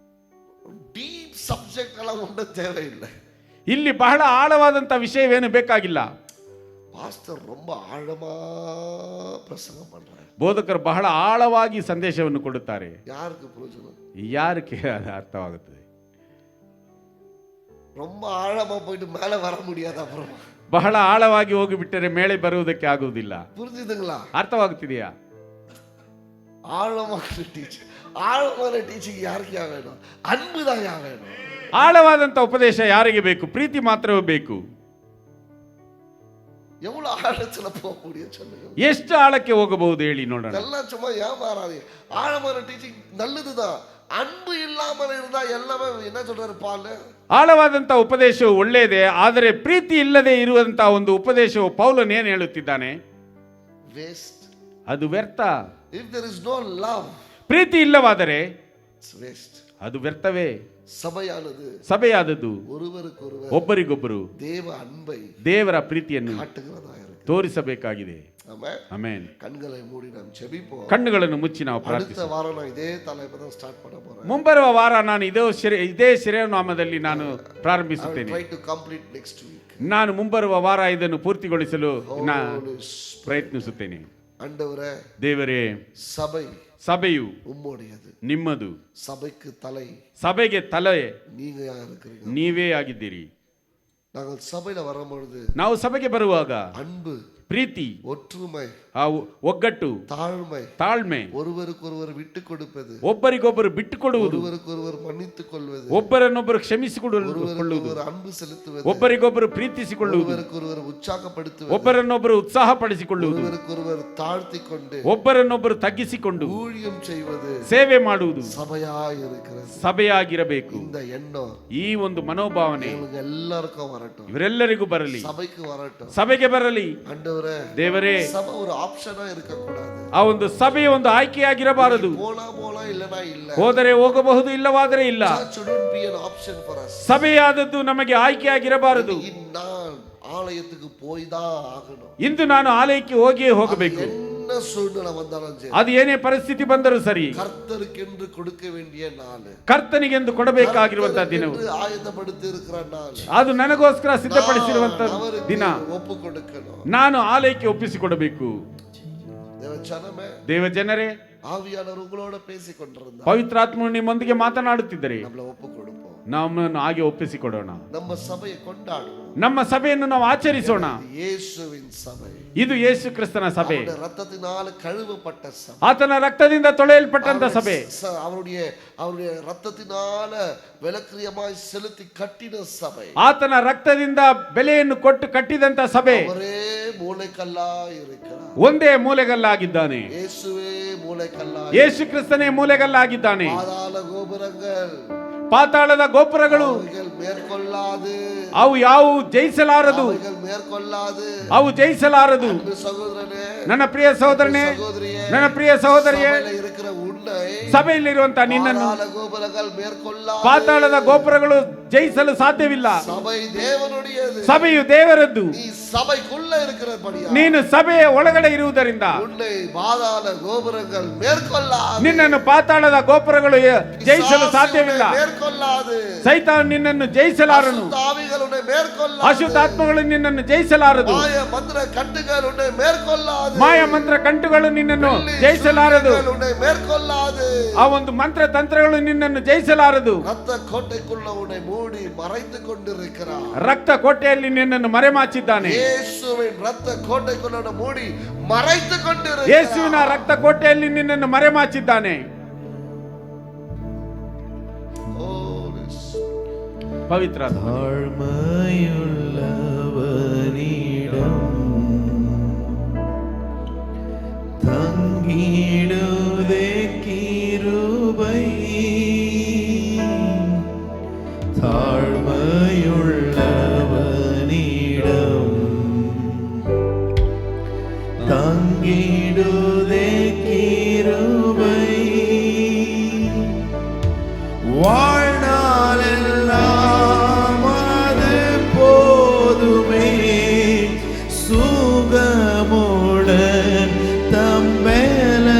Speaker 1: ಡೀಪ್ ಸಬ್ಜೆಕ್ಟ್ ಎಲ್ಲ ಒಂದೇ தேவையில்லை.
Speaker 2: ಇಲ್ಲಿ ಬಹಳ ಆಳವಾದಂತ ವಿಷಯವೇನು ಬೇಕಾಗಿಲ್ಲ.
Speaker 1: பாஸ்டர் ரொம்ப ஆழமா பிரசங்கம் பண்றாரு.
Speaker 2: ಬೋಧಕರು ಬಹಳ ಆಳವಾಗಿ ಸಂದೇಶವನ್ನು ಕೊಡುತ್ತಾರೆ.
Speaker 1: யாருக்கு பிரயோஜனம்?
Speaker 2: ಯಾರಿಗೆ ಅರ್ಥವಾಗುತ್ತದೆ?
Speaker 1: ரொம்ப ஆழமா போயிட்டு மேலே வர முடியாது. அப்புறம்
Speaker 2: ಬಹಳ ಆಳವಾಗಿ ಹೋಗಿಬಿಟ್ಟರೆ ಮೇಲೆ ಬರುವುದಕ್ಕೆ ಆಗುವುದಿಲ್ಲ.
Speaker 1: புரிஞ்சுதுங்களா?
Speaker 2: ಅರ್ಥವಾಗುತ್ತಿದೆಯಾ?
Speaker 1: ஆழமான ಟೀಚಿಂಗ್ ಯಾರಿಗೆ வேணும்? அன்புதான் வேணும்.
Speaker 2: ಆಳವಾದಂತ ಉಪದೇಶ ಯಾರಿಗೆ ಬೇಕು? ಪ್ರೀತಿ ಮಾತ್ರವೇ ಬೇಕು.
Speaker 1: எவ்வளவு ஆழத்துல போக முடியும் சொல்லுங்க?
Speaker 2: ಎಷ್ಟು ಆಳಕ್ಕೆ ಹೋಗಬಹುದು ಹೇಳಿ ನೋಡೋಣ.
Speaker 1: எல்லாம் சும்மா ஏமாறாதீங்க. ஆழமான டீச்சிங் நல்லதுதான். அன்பு இல்லாமல் இருந்தா எல்லாமே என்ன சொல்றாரு பால்?
Speaker 2: ಆಳವಾದಂತ ಉಪದೇಶವು ಒಳ್ಳೆಯದೇ, ಆದರೆ ಪ್ರೀತಿ ಇಲ್ಲದೆ ಇರುವಂತ ಒಂದು ಉಪದೇಶವು ಪೌಲನು ಏನು ಹೇಳುತ್ತಿದ್ದಾನೆ?
Speaker 1: ವೇಸ್ಟ್.
Speaker 2: ಅದು ವ್ಯರ್ಥ.
Speaker 1: If there is no love,
Speaker 2: ಪ್ರೀತಿ ಇಲ್ಲವಾದರೆ
Speaker 1: It's waste.
Speaker 2: ಅದು ವ್ಯರ್ಥವೇ.
Speaker 1: ಸಭೆಯಾದದ್ದು
Speaker 2: ಒಬ್ಬರಿಗೊಬ್ಬರು ದೇವರ ಪ್ರೀತಿಯನ್ನು ತೋರಿಸಬೇಕಾಗಿದೆ. ಆಮೆನ್. ಕಣ್ಣುಗಳನ್ನು ಮುಚ್ಚಿ ನಾವು ಮುಂಬರುವ ವಾರ ನಾನು ಇದೇ ಶಿರನಾಮದಲ್ಲಿ ನಾನು ಪ್ರಾರಂಭಿಸುತ್ತೇನೆ. ನಾನು ಮುಂಬರುವ ವಾರ ಇದನ್ನು ಪೂರ್ತಿಗೊಳಿಸಲು ಪ್ರಯತ್ನಿಸುತ್ತೇನೆ. ದೇವರೇ, சபையு ನಿಮ್ಮದು, ಸಭೆಗೆ ತಲೆ ನೀವೇ ಆಗಿದ್ದೀರಿ. ನಾವು ಸಭೆಗೆ ಬರುವಾಗ ಅன்பு, ಪ್ರೀತಿ, ಒற்றுமை, ಒಗ್ಗಟ್ಟು, ತಾಳ್ಮೆ, ಒಬ್ಬರಿಗೊಬ್ಬರು ಬಿಟ್ಟುಕೊಡುವುದು, ಒಬ್ಬರನ್ನೊಬ್ಬರು ಕ್ಷಮಿಸಿಕೊಳ್ಳುವುದು, ಒಬ್ಬರಿಗೊಬ್ಬರು ಪ್ರೀತಿಸಿಕೊಳ್ಳುವುದು, ಒಬ್ಬರನ್ನೊಬ್ಬರು ಉತ್ಸಾಹಪಡಿಸಿಕೊಳ್ಳುವುದು, ಒಬ್ಬರನ್ನೊಬ್ಬರು ತಗ್ಗಿಸಿಕೊಂಡು ಸೇವೆ ಮಾಡುವುದು ಸಭೆಯಾಗಿರಬೇಕು. ಈ ಒಂದು ಮನೋಭಾವನೆ ಇವರೆಲ್ಲರಿಗೂ ಬರಲಿ, ಸಭೆಗೆ ಬರಲಿ. ದೇವರೇ, ಆ ಒಂದು ಸಭೆಯ ಒಂದು ಆಯ್ಕೆಯಾಗಿರಬಾರದು. ಹೋದರೆ ಹೋಗಬಹುದು, ಇಲ್ಲವಾದರೆ ಇಲ್ಲ. ಸಭೆಯಾದದ್ದು ನಮಗೆ ಆಯ್ಕೆಯಾಗಿರಬಾರದು. ಇಂದು ನಾನು ಆಲಯಕ್ಕೆ ಹೋಗಿಯೇ ಹೋಗಬೇಕು. ಅದು ಏನೇ ಪರಿಸ್ಥಿತಿ ಬಂದರೂ ಸರಿ, ಕರ್ತನಿಗೆಂದು ಕೊಡಬೇಕಾಗಿರುವಂತಹ ದಿನವು, ಅದು ನನಗೋಸ್ಕರ ಸಿದ್ಧಪಡಿಸಿರುವಂತಹ ದಿನ. ನಾನು ಆಲಯಕ್ಕೆ ಒಪ್ಪಿಸಿಕೊಡಬೇಕು. ದೇವ ಜನರೇ, ಪವಿತ್ರಾತ್ಮ ನಿಮ್ಮೊಂದಿಗೆ ಮಾತನಾಡುತ್ತಿದ್ದರೆ ನಮ್ಮನ್ನು ಹಾಗೆ ಒಪ್ಪಿಸಿಕೊಡೋಣ. ನಮ್ಮ ಸಭೆಯನ್ನು ನಾವು ಆಚರಿಸೋಣ. ಇದು ಯೇಸು ಕ್ರಿಸ್ತನ ಸಭೆ, ಆತನ ರಕ್ತದಿಂದ ತೊಳೆಯಲ್ಪಟ್ಟಂತ ಸಭೆ, ಆತನ ರಕ್ತದಿಂದ ಬೆಲೆಯನ್ನು ಕೊಟ್ಟು ಕಟ್ಟಿದಂತ ಸಭೆ. ಒಂದೇ ಮೂಲೆಗಲ್ಲಾಗಿದ್ದಾನೆ, ಯೇಸು ಕ್ರಿಸ್ತನೇ ಮೂಲೆಗಲ್ಲಾಗಿದ್ದಾನೆ. ಪಾತಾಳದ ಗೋಪುರಗಳು ಅವು ಯಾವ ಜಯಿಸಲಾರದು, ಅವು ಜಯಿಸಲಾರದು. ನನ್ನ ಪ್ರಿಯ ಸಹೋದರನೇ, ನನ್ನ ಪ್ರಿಯ ಸಹೋದರಿಯೇ, ಸಭೆಯಲ್ಲಿರುವಂತಹ ನಿನ್ನನ್ನು ಪಾತಾಳದ ಗೋಪುರಗಳು ಜಯಿಸಲು ಸಾಧ್ಯವಿಲ್ಲ. ಸಭೆಯು ದೇವರದ್ದು. ನೀನು ಸಭೆಯ ಒಳಗಡೆ ಇರುವುದರಿಂದ ನಿನ್ನನ್ನು ಪಾತಾಳದ ಗೋಪುರಗಳು ಜಯಿಸಲು ಸಾಧ್ಯವಿಲ್ಲ. ಸೈತಾನ್ ನಿನ್ನನ್ನು ಜಯಿಸಲಾರನು, ಅಶುದ್ಧಾತ್ಮಗಳು ನಿನ್ನನ್ನು ಜಯಿಸಲಾರದು, ಮಾಯ ಮಂತ್ರ ಕಂಟುಗಳು ನಿನ್ನನ್ನು ಜಯಿಸಲಾರದು, ಆ ಒಂದು ಮಂತ್ರ ತಂತ್ರಗಳು ನಿನ್ನನ್ನು ಜಯಿಸಲಾರದು. ರಕ್ತ ಕೋಟೆಯಲ್ಲಿ ನಿನ್ನನ್ನು ಮರೆಮಾಚಿದ್ದಾನೆ. ಯೇಸುವಿನ ರಕ್ತ ಕೋಟೆಯಲ್ಲಿ ನಿನ್ನನ್ನು ಮರೆಮಾಚಿದ್ದಾನೆ. ಪವಿತ್ರ
Speaker 3: ತಂಗಿಡುವುದೇ ಕಿರುಬೈ, ತಾಳ್ಮೆಯುಳ್ಳವನಿடம் ತಂಗಿಡುವುದೇ ಕಿರುಬೈ. வாழ்நாளெல்லாம் அது போதுமே, சுகமுடன் தம்பேலனுடன்.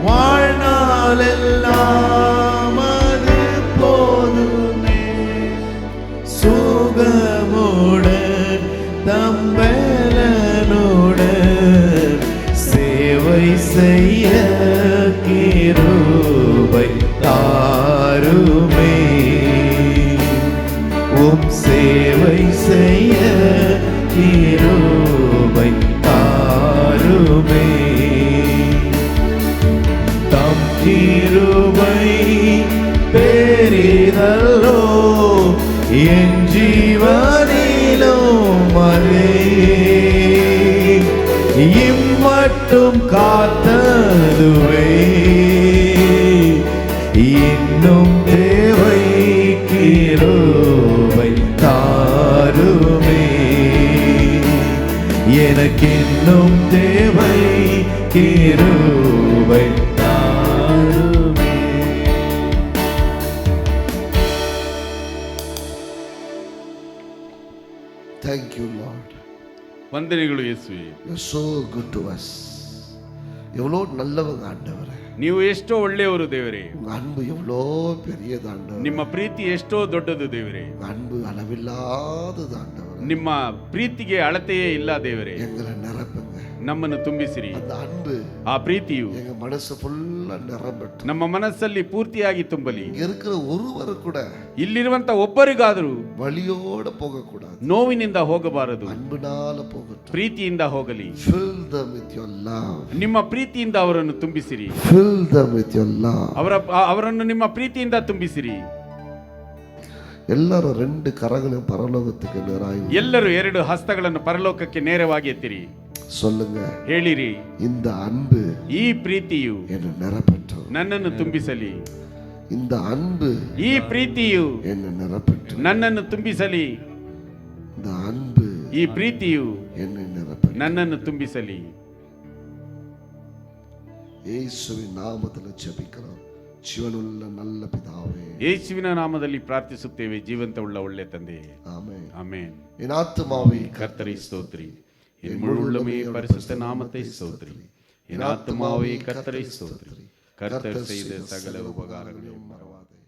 Speaker 3: வாழ்நாளெல்லாம் அது போதுமே, சுகமுடன் தம்பேலனுடன். சேவை செய்ய கிருபை தாருமே, உம் சேவை செய்ய கிருபை தாருமே. தம் கிருபை பெரிதல்லோ, என் ஜீவனிலும் அதே. இம்மட்டும் காத்ததுவே, இன்னும் தேவை கிருபை தாருமே. எனக்கு இன்னும் தேவை கிருபை தாருமே.
Speaker 2: ವಂದನೆಗಳು ಯೇಸುವೆ.
Speaker 1: You're so good to us. எவ்வளோ நல்லவங்க ஆண்டவரே.
Speaker 2: ನೀವು ಎಷ್ಟೋ ಒಳ್ಳೆಯವರು ದೇವರೇ.
Speaker 1: உங்க அன்பு எவ்வளோ பெரியது ஆண்டவரே.
Speaker 2: ನಿಮ್ಮ ಪ್ರೀತಿ ಎಷ್ಟೋ ದೊಡ್ಡದು ದೇವರೇ.
Speaker 1: உங்க அன்பு அளவில்லாதது ஆண்டவரே.
Speaker 2: ನಿಮ್ಮ ಪ್ರೀತಿಗೆ ಅಳತೆಯೇ ಇಲ್ಲ ದೇವರೇ.
Speaker 1: எங்களை நிரப்புங்க.
Speaker 2: ನಮ್ಮನ್ನು ತುಂಬಿಸಿರಿ.
Speaker 1: அந்த அன்பு
Speaker 2: ಆ ಪ್ರೀತಿಯು
Speaker 1: எங்க மனசு ஃபுல்லா நிரம்பட்டும்.
Speaker 2: ನಮ್ಮ ಮನಸ್ಸಲ್ಲಿ ಪೂರ್ತಿಯಾಗಿ ತುಂಬಲಿ.
Speaker 1: இங்க இருக்கிற ஒருவர் கூட
Speaker 2: ಇಲ್ಲಿರುವಂತ ಒಬ್ಬರಿಗಾದರೂ
Speaker 1: வலியோட போக கூடாது.
Speaker 2: ನೋವಿನಿಂದ ಹೋಗಬಾರದು.
Speaker 1: அன்புனால போகட்டும்.
Speaker 2: ಪ್ರೀತಿಯಿಂದ ಹೋಗಲಿ.
Speaker 1: Fill them with your love.
Speaker 2: ನಿಮ್ಮ ಪ್ರೀತಿಯಿಂದ ಅವರನ್ನು ತುಂಬಿಸಿರಿ.
Speaker 1: Fill them with your love.
Speaker 2: ಅವರನ್ನು ನಿಮ್ಮ ಪ್ರೀತಿಯಿಂದ ತುಂಬಿಸಿರಿ.
Speaker 1: எல்லாரும் ரெண்டு கரங்களையும் பரலோகத்துக்கு நேராய்
Speaker 2: ಎಲ್ಲರೂ ಎರಡು ಹಸ್ತಗಳನ್ನು ಪರಲೋಕಕ್ಕೆ ನೇರವಾಗಿ ಎತ್ತಿರಿ.
Speaker 1: சொல்லுங்க.
Speaker 2: ಹೇಳಿರಿ,
Speaker 1: இந்த அன்பு
Speaker 2: ಈ ಪ್ರೀತಿಯು
Speaker 1: என்னை நிரப்பட்டும்.
Speaker 2: ನನ್ನನ್ನು ತುಂಬಿಸಲಿ.
Speaker 1: இந்த அன்பு
Speaker 2: ಈ ಪ್ರೀತಿಯು
Speaker 1: என்னை நிரப்பட்டும்.
Speaker 2: ನನ್ನನ್ನು ತುಂಬಿಸಲಿ.
Speaker 1: இந்த அன்பு
Speaker 2: ಈ ಪ್ರೀತಿಯು
Speaker 1: என்னை நிரப்பட்டும்.
Speaker 2: ನನ್ನನ್ನು ತುಂಬಿಸಲಿ.
Speaker 1: ಯೇಸುವಿನ ನಾಮದಲ್ಲಿ ಜಪಿக்கிறோம். ಜೀವನುಳ್ಳ நல்ல பிதாவே.
Speaker 2: ಯೇಸುವಿನ ನಾಮದಲ್ಲಿ ಪ್ರಾರ್ಥಿಸುತ್ತೇವೆ, ಜೀವಂತವುಳ್ಳ ಒಳ್ಳೆ ತಂದೆಯೇ.
Speaker 1: ஆமென்.
Speaker 2: ಆಮೆನ್.
Speaker 1: என் ஆத்துமாவே
Speaker 2: கர்த்தரை ஸ்தோத்திரி. என் முழு உள்ளமே பரிசுத்த நாமத்தை ஸ்தோத்திரி. என் ஆத்துமாவே கர்த்தரை ஸ்தோத்திரி. கர்த்தர் செய்த சகல உபகாரங்களையும்
Speaker 1: மறவாதே.